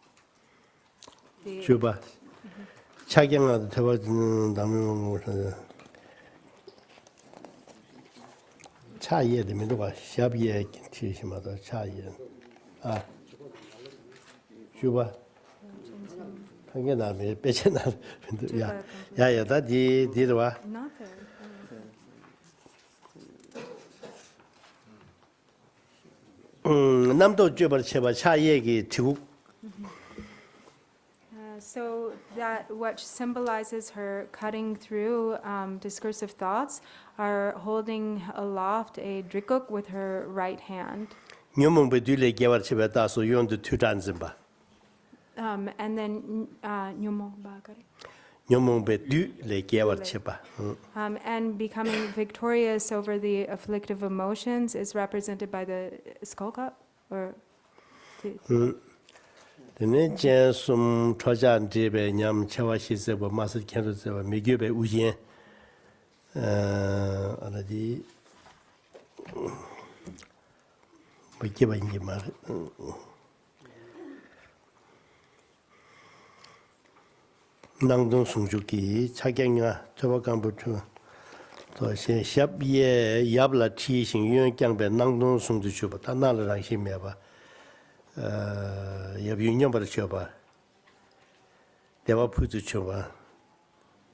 [SPEAKER 10] 주바. 차경아도 대화는 남는 차이에 되면 봐. 샤비에 티시마다 차이에. 주바. 한게 나면 빼채나. 야야 다디 디르와. 남도 주벌 쳐봐 차이에기 지국.
[SPEAKER 1] So that what symbolizes her cutting through discursive thoughts are holding aloft a drikuk with her right hand.
[SPEAKER 10] 녀몽베 뒤레 개월 집에 따서 요원도 투단즈바.
[SPEAKER 1] And then
[SPEAKER 10] 녀몽베 뒤레 개월 집바.
[SPEAKER 1] And becoming victorious over the afflictive emotions is represented by the skull cup or
[SPEAKER 10] dene jen sum chojan jebe nyam chawa shise bo mas kendo se bo megyobe uyen aladi bogeba ingi mar nangdong sungjuki chagyangya chobakambu chu to she shabye yabla thi sing yön kyangbe nangdong sungju chu ba tanal rang shimya ba 여비윤념을 줘봐. 대화 푸드 줘봐.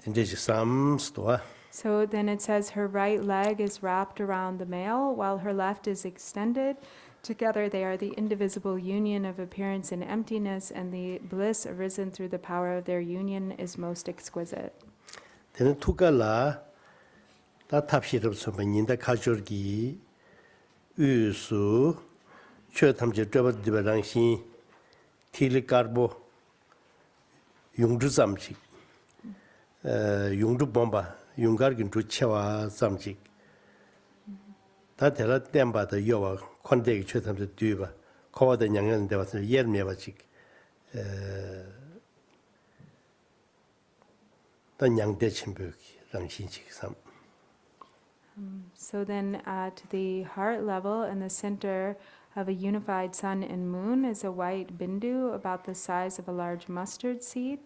[SPEAKER 10] 이제 삼스도아.
[SPEAKER 1] So then it says her right leg is wrapped around the male while her left is extended. Together they are the indivisible union of appearance and emptiness, and the bliss arisen through the power of their union is most exquisite.
[SPEAKER 10] 되는 투갈라 다 탑시럽서 민다 가족이 우수 최탐제 저버디베랑시 틸리카르보 용주 잠식 용주 bomba 용가르긴 주체와 잠식 다 대라 땜바다 요와 콘데기 최탐제 뒤바 코와다 양년데 와서 예르메바직 단 양대 침벽이 랑신치기삼.
[SPEAKER 1] So then at the heart level in the center of a unified sun and moon is a white bindu about the size of a large mustard seed,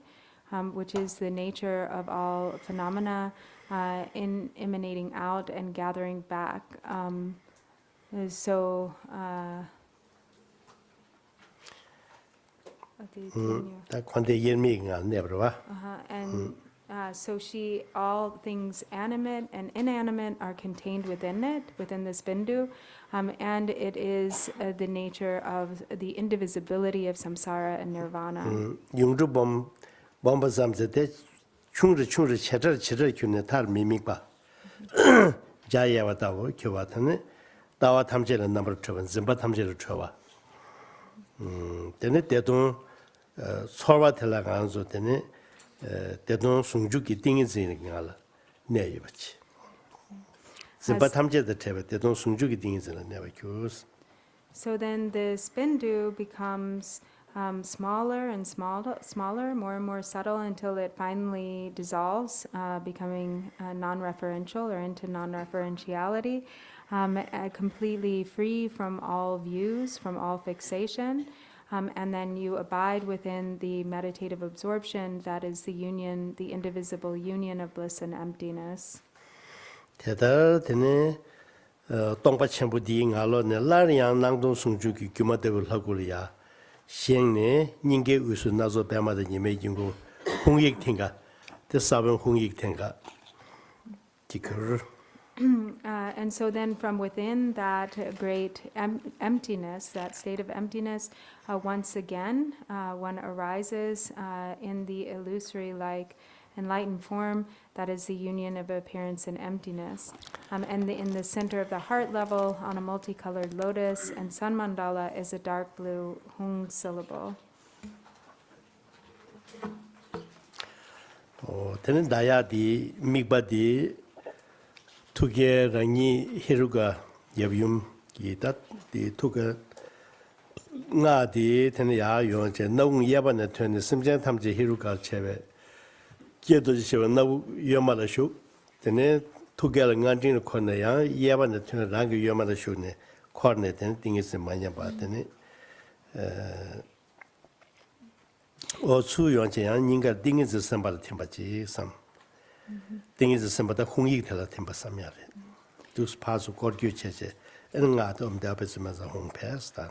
[SPEAKER 1] which is the nature of all phenomena emanating out and gathering back. So,
[SPEAKER 10] 다 관대 열미가 내버려와.
[SPEAKER 1] and so all things animate and inanimate are contained within it, within this bindu, and it is the nature of the indivisibility of samsara and nirvana.
[SPEAKER 10] 용주 bom바삼제 충르 체저 균에 달 미믹바. 자야와다고 교와타네 다와 탐제는 넘버 트번 짐바 탐제를 쳐와. 되네 대동 소와 tel라간소 되네 대동 숭주기 띵이지는 거라 내여버지. 짐바 탐제의 테베 대동 숭주기 띵이지는 내가 교스.
[SPEAKER 1] So then this bindu becomes smaller and smaller, more and more subtle until it finally dissolves, becoming non-referential or into non-referentiality, completely free from all views, from all fixation. And then you abide within the meditative absorption that is the union, the indivisible union of bliss and emptiness.
[SPEAKER 10] 대다되네 동바 첨부디 알로네 라리양 낭동 숭주기 규마대를 하고리야 시행네 닝게 우수 나조 배마다 니메진고 홍익텐가 대사번 홍익텐가 디커.
[SPEAKER 1] And so then from within that great emptiness, that state of emptiness, once again, one arises in the illusory like enlightened form that is the union of appearance and emptiness. And in the center of the heart level on a multicolored lotus and sun mandala is a dark blue hung syllable.
[SPEAKER 10] 되는 나야디 믹바디 투게랑이 히루가 여비움 기다 디 투가 나디 되는 야요제 너웅 예반에 되는 심장 탐지 히루가 체베 기도지시와 너우 여마다쇼 되네 투게랑 간진 코네야 예반에 되는 랑기 여마다쇼네 코네 되는 띵이스 많이 봐되네 수요한제야 인가 띵이스 선발 팀바지 삼 띵이스 선발다 홍익텔라 팀바삼야레 두스 파수 거규체제 응아도 엄대아베스면서 홍패스다.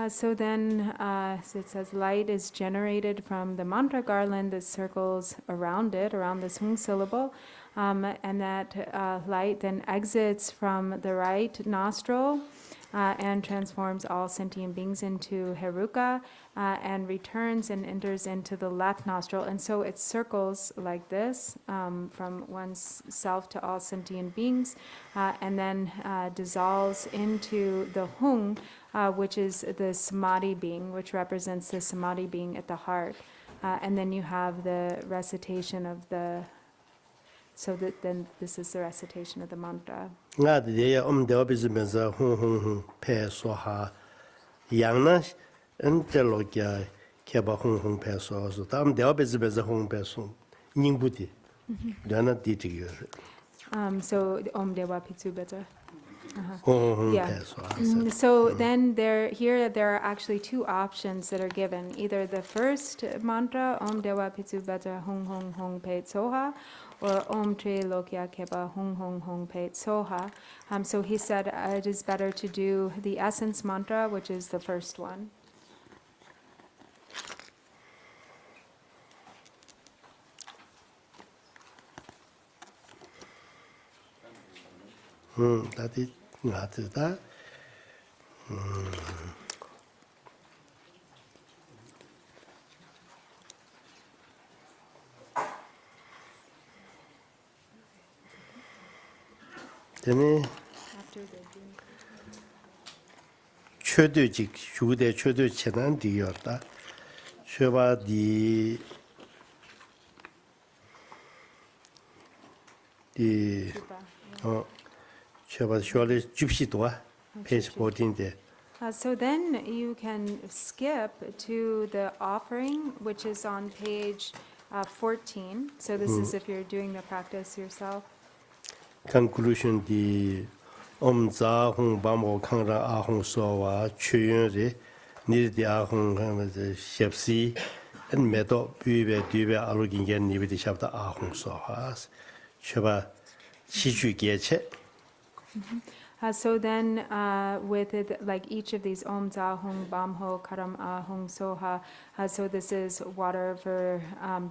[SPEAKER 1] So then so it says light is generated from the mantra garland that circles around it, around this hung syllable, and that light then exits from the right nostril and transforms all sentient beings into heruka and returns and enters into the left nostril. And so it circles like this from one's self to all sentient beings and then dissolves into the hung, which is the samadhi being, which represents the samadhi being at the heart. And then you have the recitation of the, so that then this is the recitation of the mantra.
[SPEAKER 10] 나디에 엄대어비즈면서 홍홍홍 패소하 양나 엔텔로기아 케바 홍홍 패소서 다음 대어비즈면서 홍패소 닝부디 내가 디지겨
[SPEAKER 1] So Om Dewa Pitsu Beta.
[SPEAKER 10] 홍홍
[SPEAKER 1] Yeah.
[SPEAKER 10] 패소.
[SPEAKER 1] So then there are actually two options that are given. Either the first mantra, Om Dewa Pitsu Beta Hong Hong Hong Peit Soha, or Om Tre Lokya Keba Hong Hong Hong Peit Soha. So he said it is better to do the essence mantra, which is the first one.
[SPEAKER 10] 다디 나트다. 되네
[SPEAKER 1] After the dream.
[SPEAKER 10] 최대직 주대 최대 재난 뒤였다. 최바디 디 최바 쇼리 줍시도아 페이스 14데.
[SPEAKER 1] So then you can skip to the offering, which is on page 14. So this is if you're doing the practice yourself.
[SPEAKER 10] conclusion the za hong ba mo khang ra a hong so wa chu yun re ni de a hong ha de shep si en me do bu be du be a lo gin gen ni be de shap da a hong so ha che ba chi ju ge che
[SPEAKER 1] So then, with it, like each of these Om Za Hung Bam Ho Karam Ah Hung Soha, so this is water for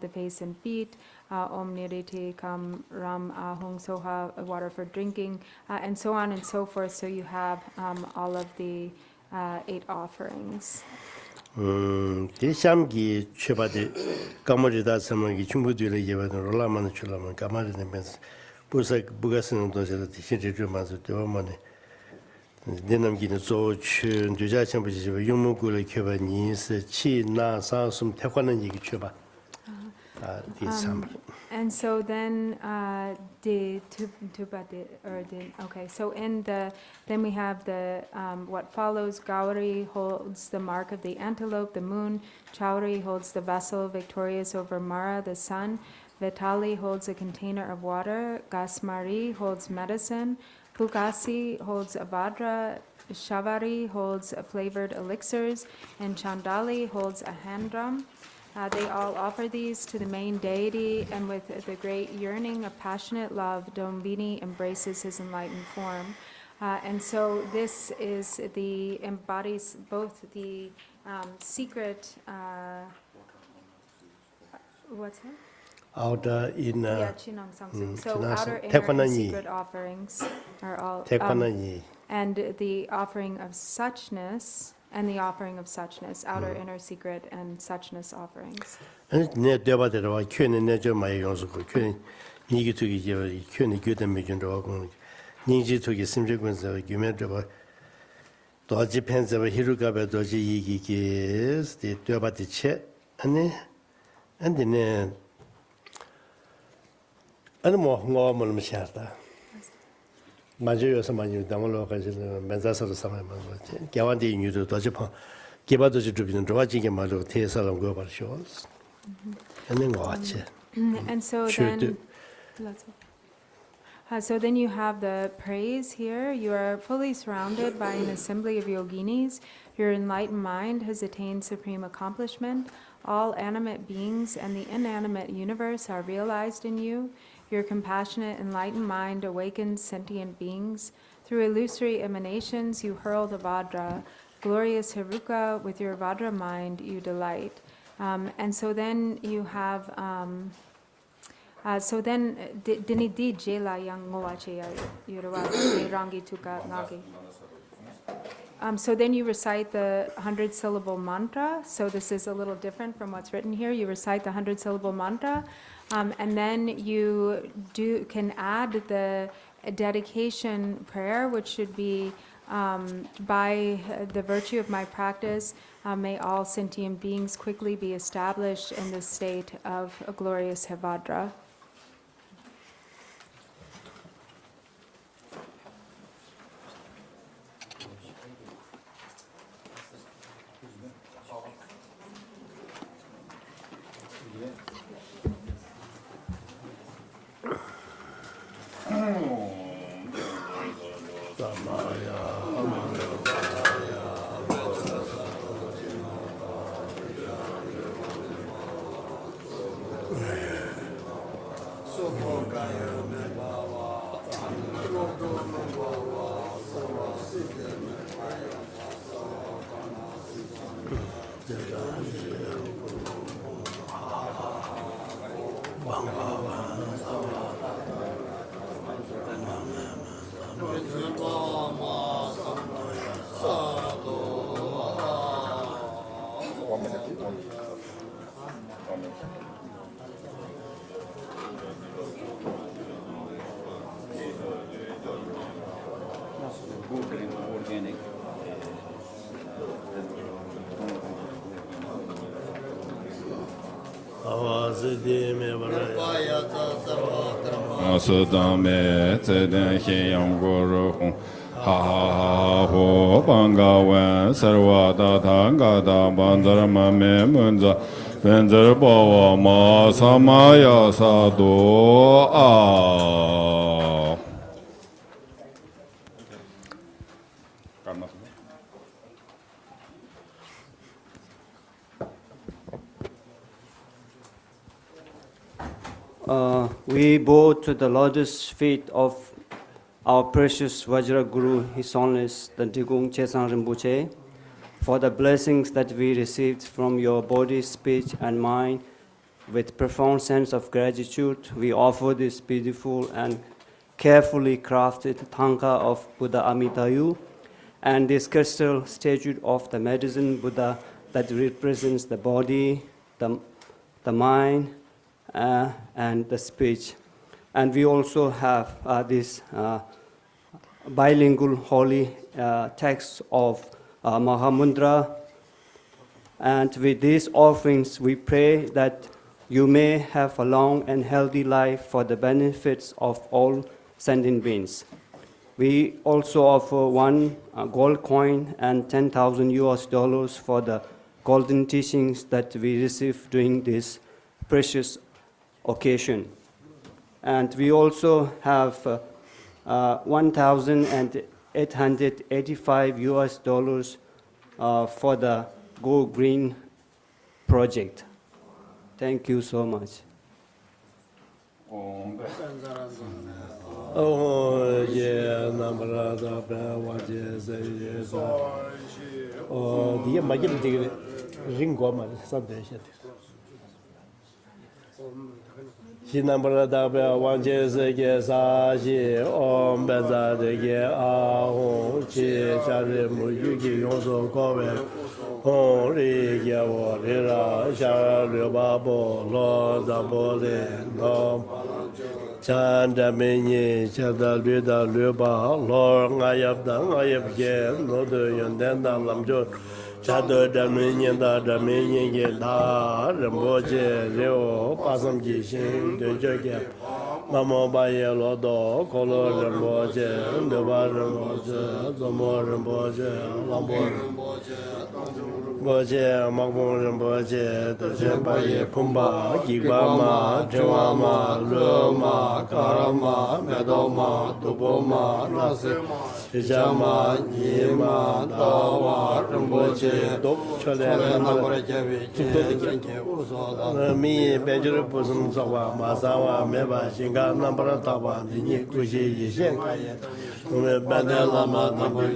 [SPEAKER 1] the face and feet, Om Niriti Kam Ram Ah Hung Soha, water for drinking, and so on and so forth. So you have all of the 8 offerings.
[SPEAKER 10] de sham gi che ba de ka mo ri da sam gi chung bu de le ye ba ro la man chu la man ka ma de men bu sa bu ga sen do je de xin je ju ma zu de ma ne de nam gi ne zo chu de ja chen bu ji bu yong mo gu le ke ba ni se chi na sa sum te kwan ni gi che ba de sam
[SPEAKER 1] And so then, okay, so then we have the, what follows, Gauri holds the mark of the antelope, the moon, Chauri holds the vessel victorious over Mara, the sun, Vitali holds a container of water, Gasmari holds medicine, Pukasi holds Hevajra, Shavari holds flavored elixirs, and Chandali holds a hand drum. They all offer these to the main deity, and with the great yearning of passionate love, Dombini embraces his enlightened form. And so this is embodies both the secret, what's that?
[SPEAKER 10] outer in
[SPEAKER 1] Chinang Sangsu. So
[SPEAKER 10] Chinang
[SPEAKER 1] outer,
[SPEAKER 10] Sang-
[SPEAKER 1] inner,
[SPEAKER 10] Tekwana
[SPEAKER 1] and
[SPEAKER 10] Nyi.
[SPEAKER 1] secret offerings are all,
[SPEAKER 10] te kwan ni
[SPEAKER 1] and the offering of suchness, and the offering of suchness, outer, inner, secret, and suchness offerings.
[SPEAKER 10] ne de ba de wa kyu ne ne jo ma yong su ko kyu ni gi tu gi je kyu ni gyu de me jun ro ko ni ji tu gi sim je gun ze gyu me de ba do ji pen ze ba hiru ga ba do ji yi gi ge de ba de che ani and ne ani mo ngo mo ma sha da ma je yo sa ma ni da mo lo ga je men za sa sa ma ma ge wan de yu do ji pa ge ba do ji ju bi no wa ji ge ma lo te sa lo go ba sho and then watch it.
[SPEAKER 1] And so
[SPEAKER 10] Should
[SPEAKER 1] then, so then you have the praise here. You are fully surrounded by an assembly of yoginis. Your enlightened mind has attained supreme accomplishment. All animate beings and the inanimate universe are realized in you. Your compassionate, enlightened mind awakens sentient beings. Through illusory emanations, you hurl the Vajra. Glorious Haruka, with your Vajra mind, you delight. And so then you have, so then, dini di jela yang ngowache yuruwa rangi tuka nagi. So then you recite the 100-syllable mantra. So this is a little different from what's written here. You recite the 100-syllable mantra, and then you can add the dedication prayer, which should be by the virtue of my practice, may all sentient beings quickly be established in the state of a glorious Hevajra.
[SPEAKER 2] Asudame Teden Heyam Guru Ha Ha Ho Banga Wen Sarvada Tanga Da Bandara Mame Munza Benzer Bawa Ma Samaya Sado A.
[SPEAKER 12] We bow to the lotus feet of our precious Vajra Guru, His Holiness the Digung Chesang Rinpoche, for the blessings that we received from your body, speech, and mind. With profound sense of gratitude, we offer this beautiful and carefully crafted Thangka of Buddha Amitabha and this crystal statue of the medicine Buddha that represents the body, the mind, and the speech. And we also have this bilingual holy text of Mahamudra. And with these offerings, we pray that you may have a long and healthy life for the benefits of all sentient beings. We also offer one gold coin and 10,000 US dollars for the golden teachings that we receive during this precious occasion. And we also have 1,885 US dollars for the Go Green project. Thank you so much.
[SPEAKER 10] Oh, yeah, number of what is oh, the Magim ring woman, something. She number of one is a guess, on Beza de Ge, Chi, Charimu, Yuki, also cover. Oh, Riga, Rira, Shara, Babo, Lord, Zabole, Nom, Chanda Mini, Chada, Luda, Luba, Lord, I have done, I have again, no do you, then the Lamjo, Chado, Dominion, the Dominion, Gita, Ramboje, Leo, Passam Gishin, the Jogia, Mamo Baye, Lodo, Color, Ramboje, the Ramboje, the more Ramboje, Lambor. Boje, Magmon, Boje, the Jebaye, Pumba, Gibama, Jawama, Loma, Karama, Medoma, Duboma, Nasima, Jama, Yima, Dawa, Ramboje, Dop, Chole, Me, Bedru Pusum Sawa, Masawa, Meba, Shinga, Nambra Tawa, the Nikuji, Yishen, Bandela, Number,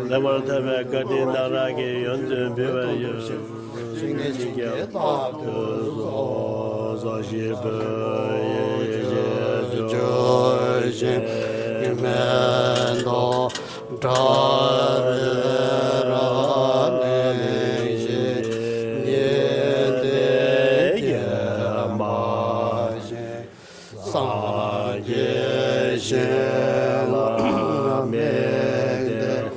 [SPEAKER 10] Level Tebe Kadina Ragi, Yundu, Bivayu, Shingi, Zashib, George, Mendo, Tavera, Shela Mede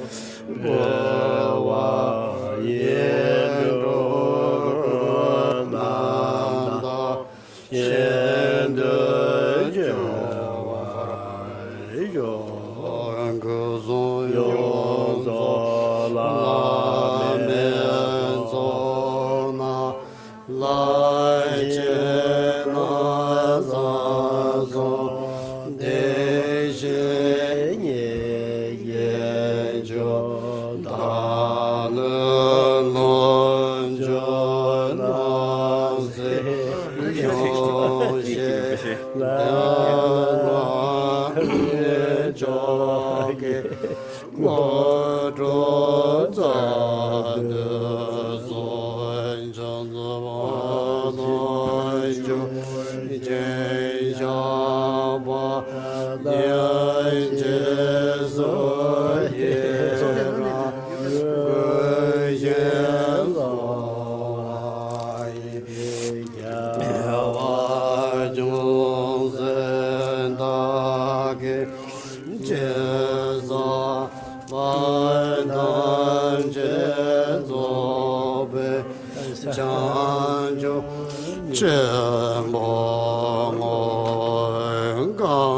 [SPEAKER 10] Boa Yendo Nanda Shendo Jawa Yo Angozo Yozo La Menzona La Chena Zazo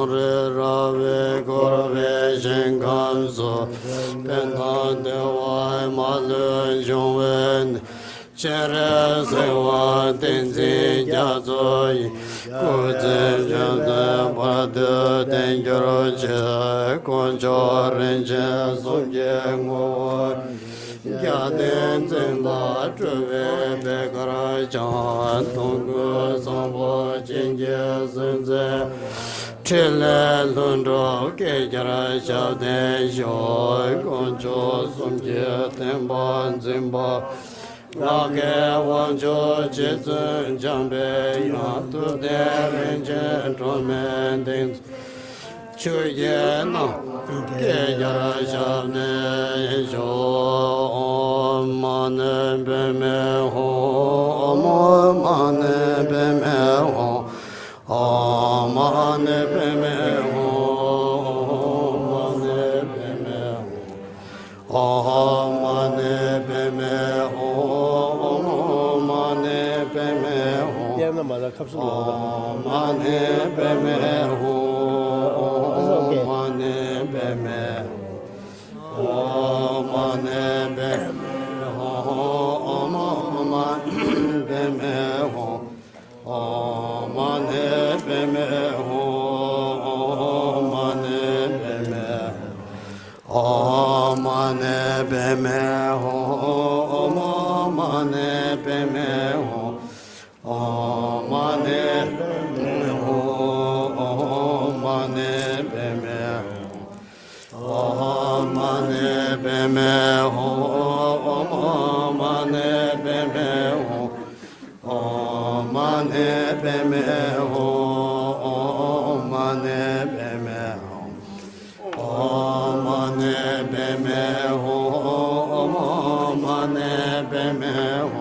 [SPEAKER 10] Rave Gorve Shinkanso
[SPEAKER 14] wen chere se wa ten zi ja zo yi ku zi ja de ba de den gyoro che kon cho ren che so je ngo ya den zen ba zhe we be kara chan tong ge song bo jin je zen ze chile lun ro ke jara xiao den xiao gong cho sum je ten ban zin ba la ge wang jo ji zhen jiang bei yang tu de ren zhen zhuo men ding chu ye na ke jara xiao ne xiao ma ne be me ho ma ne be me ho Mane peme ho, mane peme ho, mane peme ho, mane peme ho.
[SPEAKER 10] 때마다 값을 넣어.
[SPEAKER 14] Mane peme ho, mane peme ho, mane peme ho, mane peme ho. Mane peme ho, mane peme ho, mane peme ho, mane peme ho, mane peme ho, mane peme ho, mane peme ho, mane peme ho. Mane peme ho, mane peme ho, mane peme ho, mane peme ho, mane peme ho,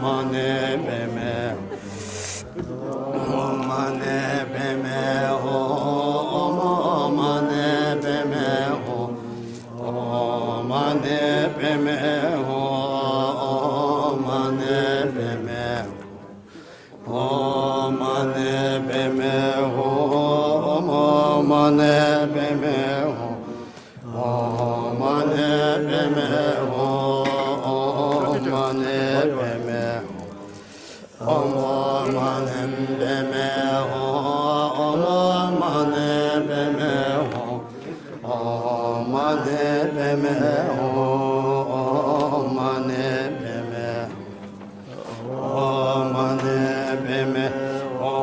[SPEAKER 14] mane peme mane peme ho, mane peme ho. Mane peme ho, mane peme ho, mane peme ho, mane peme ho, mane peme ho, mane peme ho, mane peme ho, mane peme ho. Mane peme ho,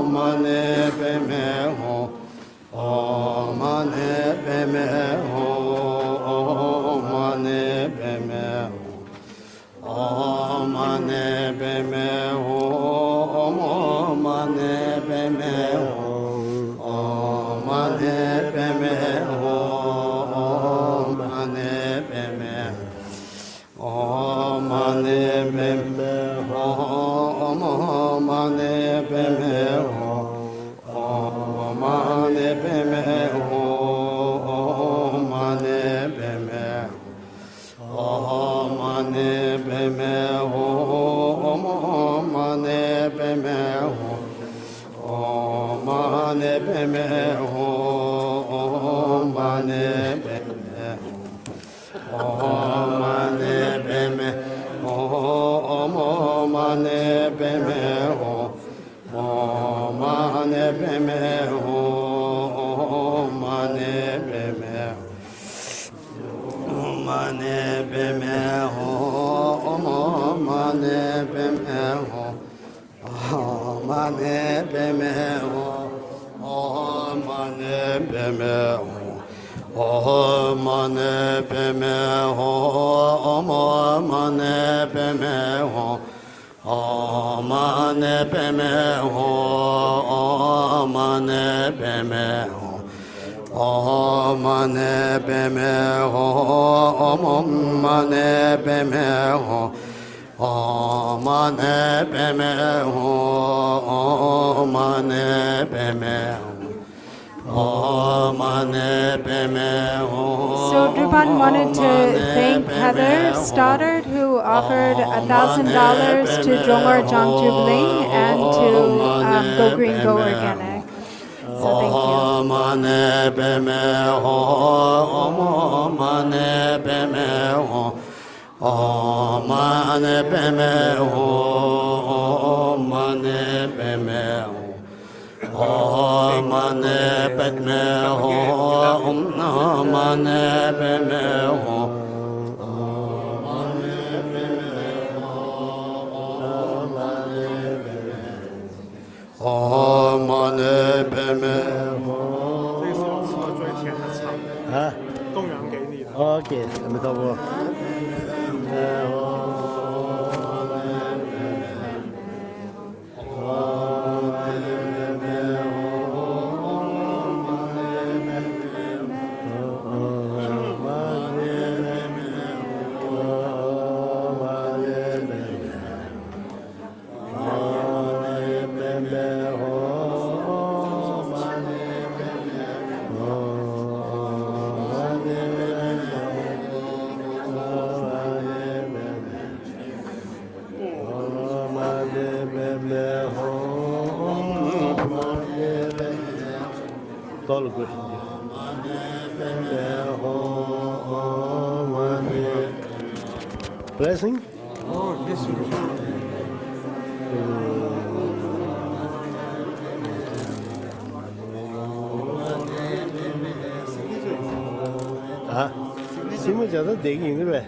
[SPEAKER 14] mane peme ho, mane peme ho, mane peme ho, mane peme ho, mane peme ho, mane peme ho, mane peme ho. Mane peme ho, mane peme ho, mane peme ho, mane peme ho, mane peme ho, mane peme ho, mane peme ho, mane peme ho. Mane peme ho, mane peme ho, mane peme ho, mane peme ho, mane peme ho, mane peme mane peme ho, mane peme ho. Mane peme ho, mane peme ho, mane peme ho, mane peme ho, mane peme ho, mane peme ho, mane peme ho, mane peme ho. Mane peme ho, mane peme ho, mane peme ho.
[SPEAKER 1] So Drupan wanted to thank Heather Stoddard, who offered $1,000 to Dromar Jangtubling and to Go Green, Go Organic. So thank you.
[SPEAKER 14] Mane beme ho, mane beme ho, mane beme ho, mane beme ho, mane beme ho, mane beme ho. mane beme ho.
[SPEAKER 5] 这个是我吃的最甜的草，
[SPEAKER 10] 啊
[SPEAKER 5] 供养给你的。
[SPEAKER 10] ，OK，阿弥陀佛。All good. Blessing?
[SPEAKER 5] Oh, yes.
[SPEAKER 10] 아, 심을 자도 되게 힘들어.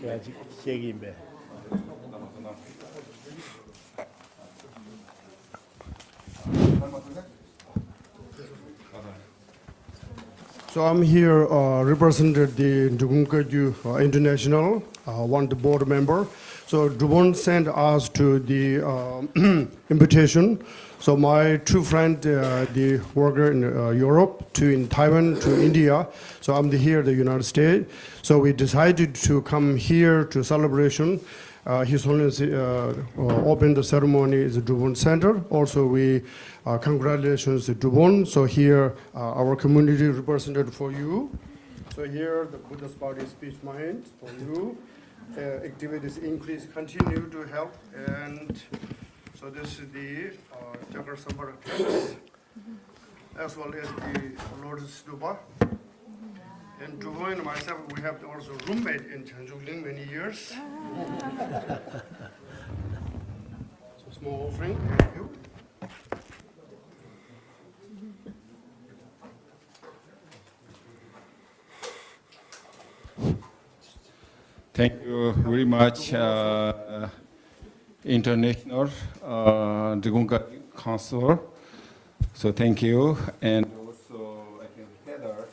[SPEAKER 10] 아직 얘기인데.
[SPEAKER 14] So I'm here represented the Dugungkaju International, one the board member. So Dubon sent us to the invitation. So my two friends, the worker in Europe, two in Taiwan, to India. So I'm here in the United States. So we decided to come here to celebration. His Holiness opened the ceremony at the Dubon Center. Also, we congratulations to Dubon. So here, our community represented for you. So here, the Buddha's body speech mind for you. Activities increase, continue to help. And so this is the Chakra Sambara class, as well as the Lotus Stupa. And Dubon and myself, we have also roommate in Chanjungling many years. So small offering, thank you.
[SPEAKER 2] Thank you very much, International Dugungka Council. So thank you, and also I think Heather.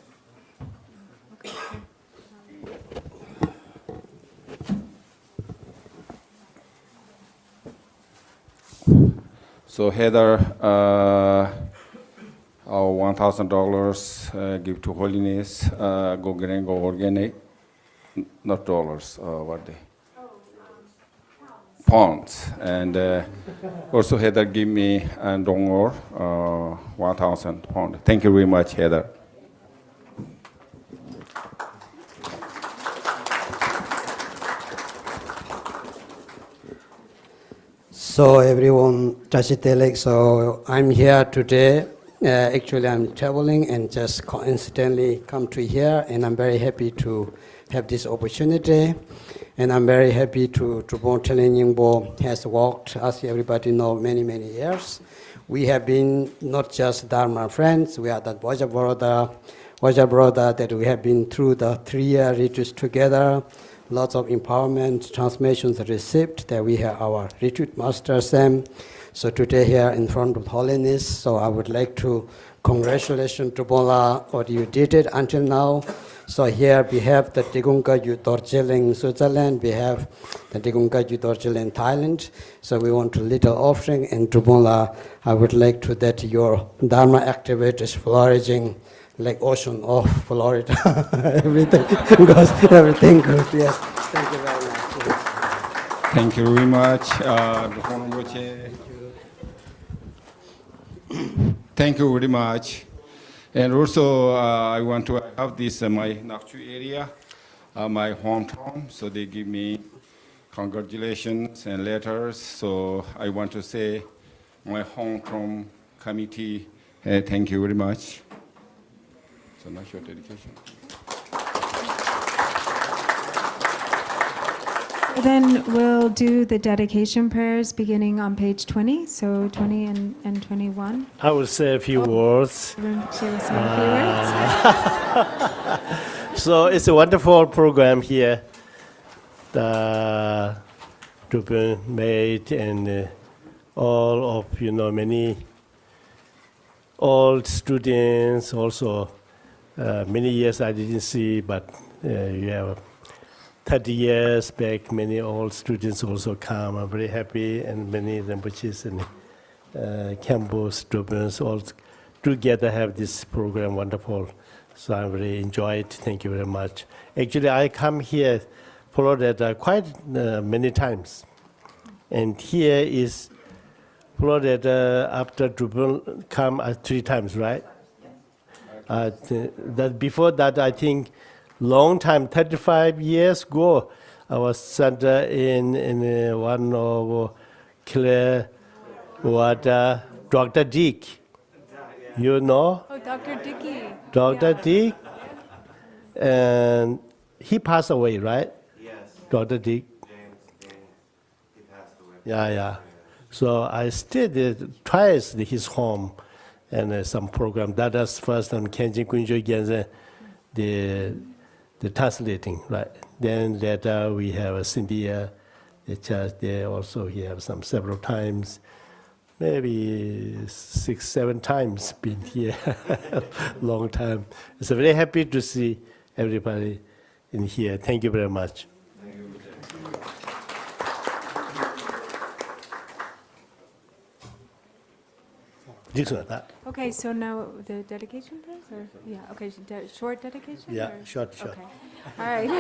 [SPEAKER 2] So Heather, $1,000 give to Holiness, go green, go organic, not dollars, what they? Pounds. And also Heather give me and Dongor 1,000 pounds. Thank you very much, Heather.
[SPEAKER 15] So everyone, Tashitelek, so I'm here today. Actually, I'm traveling and just coincidentally come to here, and I'm very happy to have this opportunity. And I'm very happy to Trubon Telen Yingbo has worked, as everybody knows, many, many years. We have been not just Dharma friends, we are the Hevajra brother that we have been through the 3-year retreats together. Lots of empowerment, transmissions received, that we have our retreat master Sam. So today here in front of Holiness, so I would like to congratulations to Bola, what you did it until now. So here we have the Digungka Dorjil in Switzerland, we have the Digungka Dorjil in Thailand. So we want a little offering, and to Bola, I would like to that your Dharma activity is flourishing like ocean of Florida. Everything goes, everything good, yes. Thank you very much.
[SPEAKER 2] Thank you very much. Thank you very much. And also, I want to have this my Nakchu area, my hometown. So they give me congratulations and letters. So I want to say, my hometown committee, thank you very much. So not your dedication.
[SPEAKER 1] Then we'll do the dedication prayers beginning on page 20, so 20 and 21.
[SPEAKER 10] I will say a few words.
[SPEAKER 1] She will say a few words.
[SPEAKER 10] So it's a wonderful program here. The Dubon made and all of, many old students also. Many years I didn't see, but you have 30 years back, many old students also come. I'm very happy, and many Rinpoches and campus students all together have this program, wonderful. So I really enjoy it. Thank you very much. Actually, I come here, Florida, quite many times. And here is Florida after Dubon come 3 times, right? That before that, I think, long time, 35 years ago, I was sent in one of Clearwater, Dr. Dick. You know?
[SPEAKER 1] Oh, Dr. Dickey.
[SPEAKER 10] Dr. Dick. And he passed away, right?
[SPEAKER 8] Yes.
[SPEAKER 10] Dr. Dick.
[SPEAKER 8] James, he passed away.
[SPEAKER 10] Yeah. So I stayed twice at his home and some program. That was first time Kenji Kunjo Genze, the the translating, right? Then later we have Cynthia, the church there also. He have several times, maybe 6, 7 times been here, long time. So very happy to see everybody in here. Thank you very much.
[SPEAKER 1] Okay, so now the dedication please, or yeah, okay, short dedication.
[SPEAKER 10] Yeah,
[SPEAKER 1] or?
[SPEAKER 10] short.
[SPEAKER 1] Okay, all right.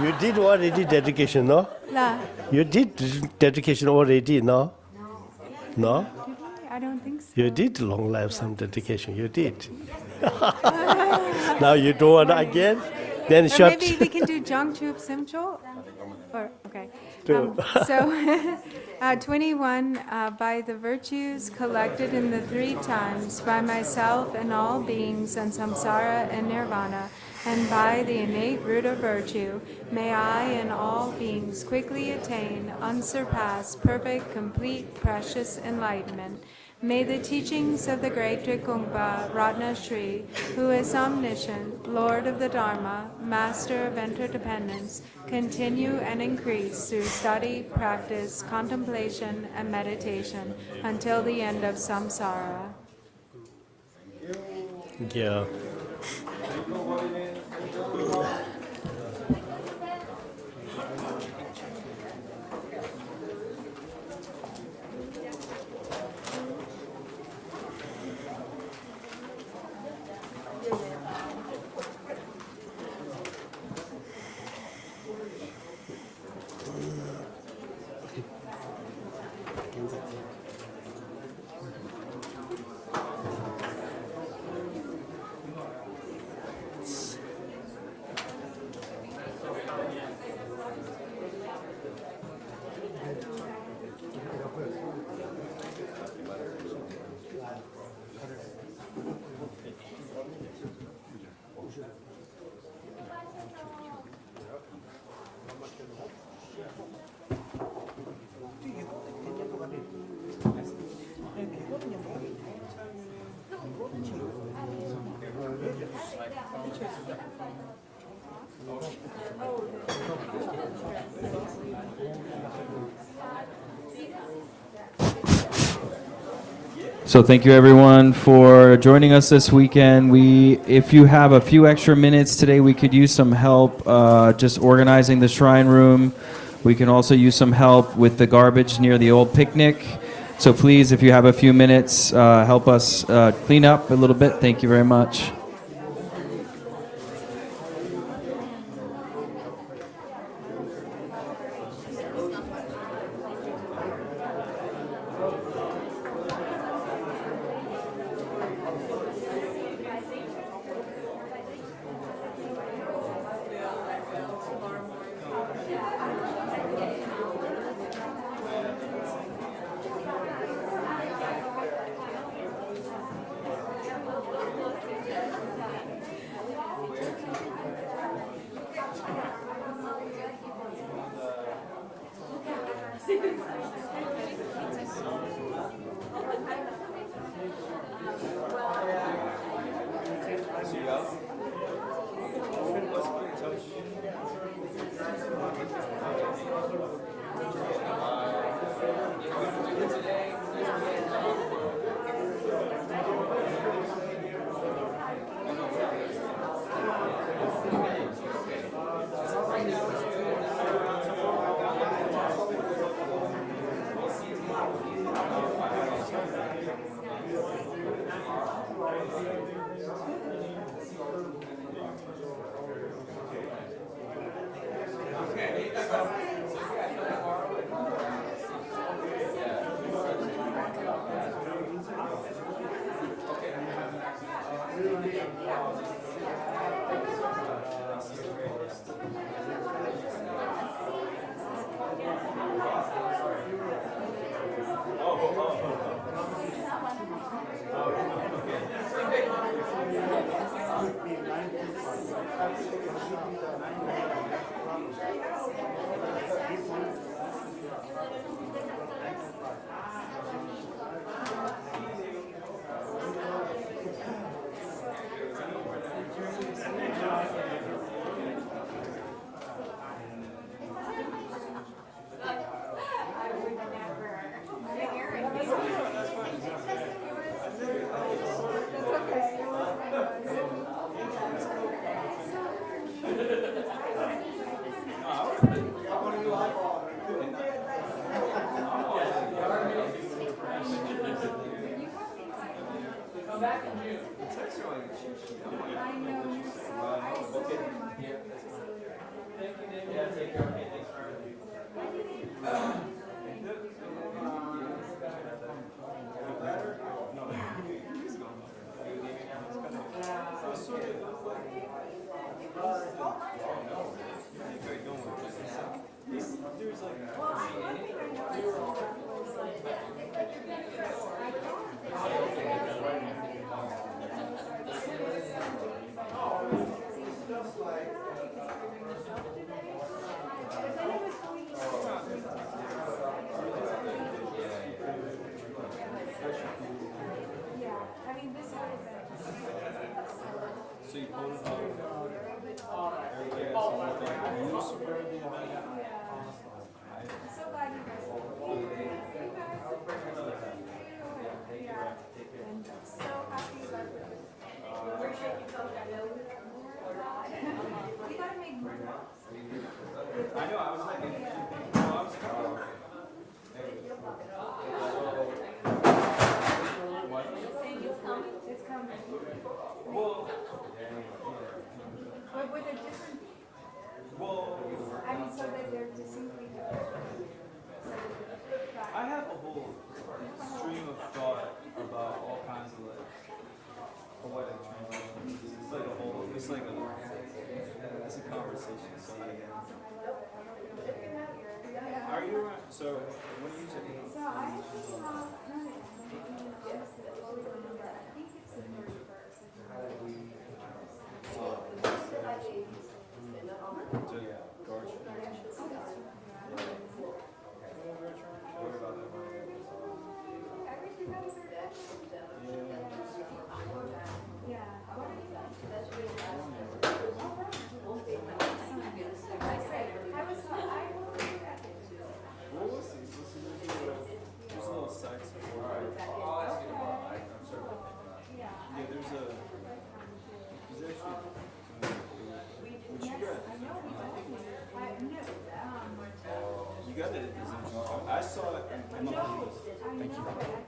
[SPEAKER 10] You did already dedication, no?
[SPEAKER 1] La.
[SPEAKER 10] You did dedication already, no? No?
[SPEAKER 1] Did we? I don't think so.
[SPEAKER 10] You did long life some dedication. You did. Now you do it again. Then
[SPEAKER 1] Or
[SPEAKER 10] short.
[SPEAKER 1] maybe we can do Jangchup Simcho. Or okay. So 21 by the virtues collected in the 3 times, by myself and all beings and samsara and nirvana, and by the innate root of virtue, may I and all beings quickly attain unsurpassed, perfect, complete, precious enlightenment. May the teachings of the great Trikungpa Ratna Shri, who is omniscient, Lord of the Dharma, Master of interdependence, continue and increase through study, practice, contemplation, and meditation until the end of samsara.
[SPEAKER 10] Yeah.
[SPEAKER 9] So thank you everyone for joining us this weekend. If you have a few extra minutes today, we could use some help just organizing the shrine room. We can also use some help with the garbage near the old picnic. So please, if you have a few minutes, help us clean up a little bit. Thank you very much.
[SPEAKER 8] there's like.
[SPEAKER 1] Well, one thing I know I saw was like, yeah, I mean, this whole event.
[SPEAKER 8] So you pulled it out. Everybody else is like, you supported the event?
[SPEAKER 1] I'm so glad you guys are. Yeah, and so happy about it. We gotta make more.
[SPEAKER 8] I know, I was like, I was
[SPEAKER 1] Saying it's coming? It's coming.
[SPEAKER 8] well,
[SPEAKER 1] But with a different,
[SPEAKER 8] well,
[SPEAKER 1] I mean, so that they're distinctly different.
[SPEAKER 8] I have a whole stream of thought about all kinds of like poetic transitions. It's like a whole, it's like it's a conversation. So like, are you around? So what do you say?
[SPEAKER 1] So I actually have, just the fully remember, I think it's the 31st.
[SPEAKER 8] What about that one?
[SPEAKER 1] Everything else are good. Yeah. What are you doing? I was, I will do that.
[SPEAKER 8] Well, we'll see. There's a little side story.
[SPEAKER 1] Yeah.
[SPEAKER 8] Yeah, there's actually. What you got?
[SPEAKER 1] I know we don't.
[SPEAKER 8] You got it. I saw it.
[SPEAKER 1] Thank you.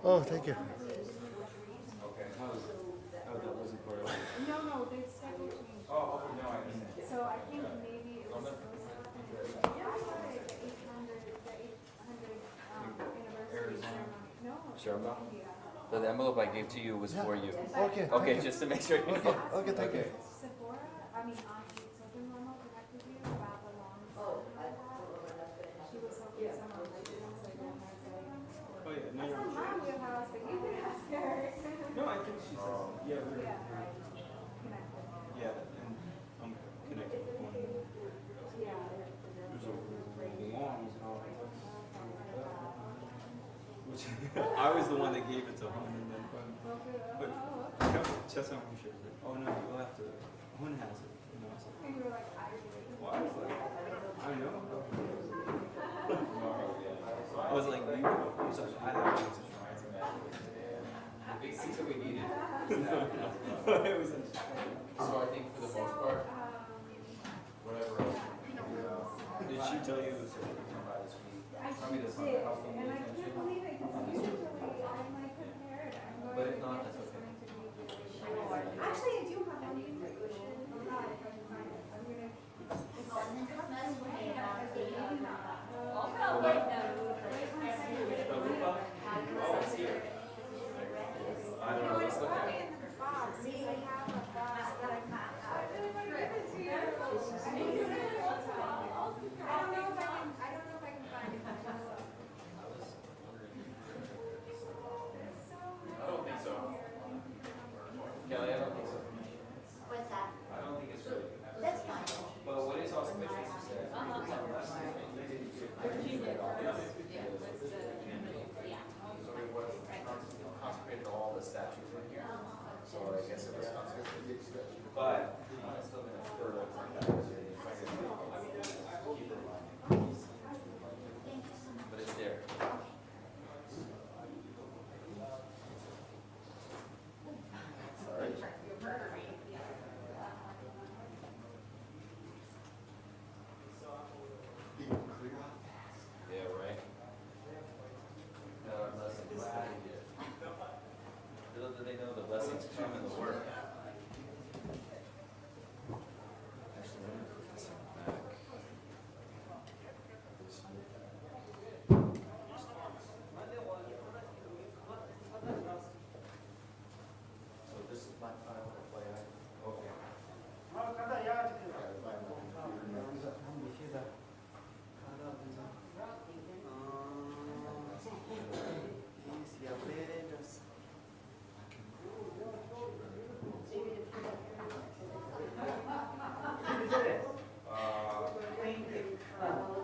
[SPEAKER 10] Oh, thank you.
[SPEAKER 8] Okay. Oh, that wasn't part of it.
[SPEAKER 1] No, they schedule changed.
[SPEAKER 8] Oh, no, I didn't.
[SPEAKER 1] So I think maybe it was supposed to happen. Yeah, I thought it was the 800 anniversary ceremony. No.
[SPEAKER 9] Ceremony?
[SPEAKER 1] Yeah.
[SPEAKER 9] So the envelope I gave to you was for you.
[SPEAKER 10] Okay.
[SPEAKER 9] Okay,
[SPEAKER 10] thank you.
[SPEAKER 9] just to make sure you know.
[SPEAKER 10] Okay, thank you.
[SPEAKER 1] Sephora, I mean, Auntie Normal connected you about the long story I had. She was hoping someone might be able to go my way.
[SPEAKER 8] Oh, yeah. No,
[SPEAKER 1] That's not my wheelhouse, but you can ask her.
[SPEAKER 8] No, I think she says. Yeah, we're.
[SPEAKER 1] Yeah, right. Connected.
[SPEAKER 8] Yeah, and I'm connected with one.
[SPEAKER 1] Yeah.
[SPEAKER 8] There's a long. Which I was the one that gave it to Hun, and then but Chestnut Hun shared it. Oh no, you'll have to. Hun has it. You know, so.
[SPEAKER 1] And you were like, I agree.
[SPEAKER 8] Well, I was like, I know. I was like, you. I was like, I have to try.
[SPEAKER 9] Big seats that we needed.
[SPEAKER 8] It was interesting.
[SPEAKER 9] So I think for the most part, whatever else.
[SPEAKER 8] Did she tell you it was?
[SPEAKER 9] Probably the
[SPEAKER 1] Did, and I can't believe it because usually I'm like prepared. I'm going
[SPEAKER 9] But if
[SPEAKER 1] to
[SPEAKER 9] not,
[SPEAKER 1] get
[SPEAKER 9] that's
[SPEAKER 1] this
[SPEAKER 9] okay.
[SPEAKER 1] going to be. Actually, I do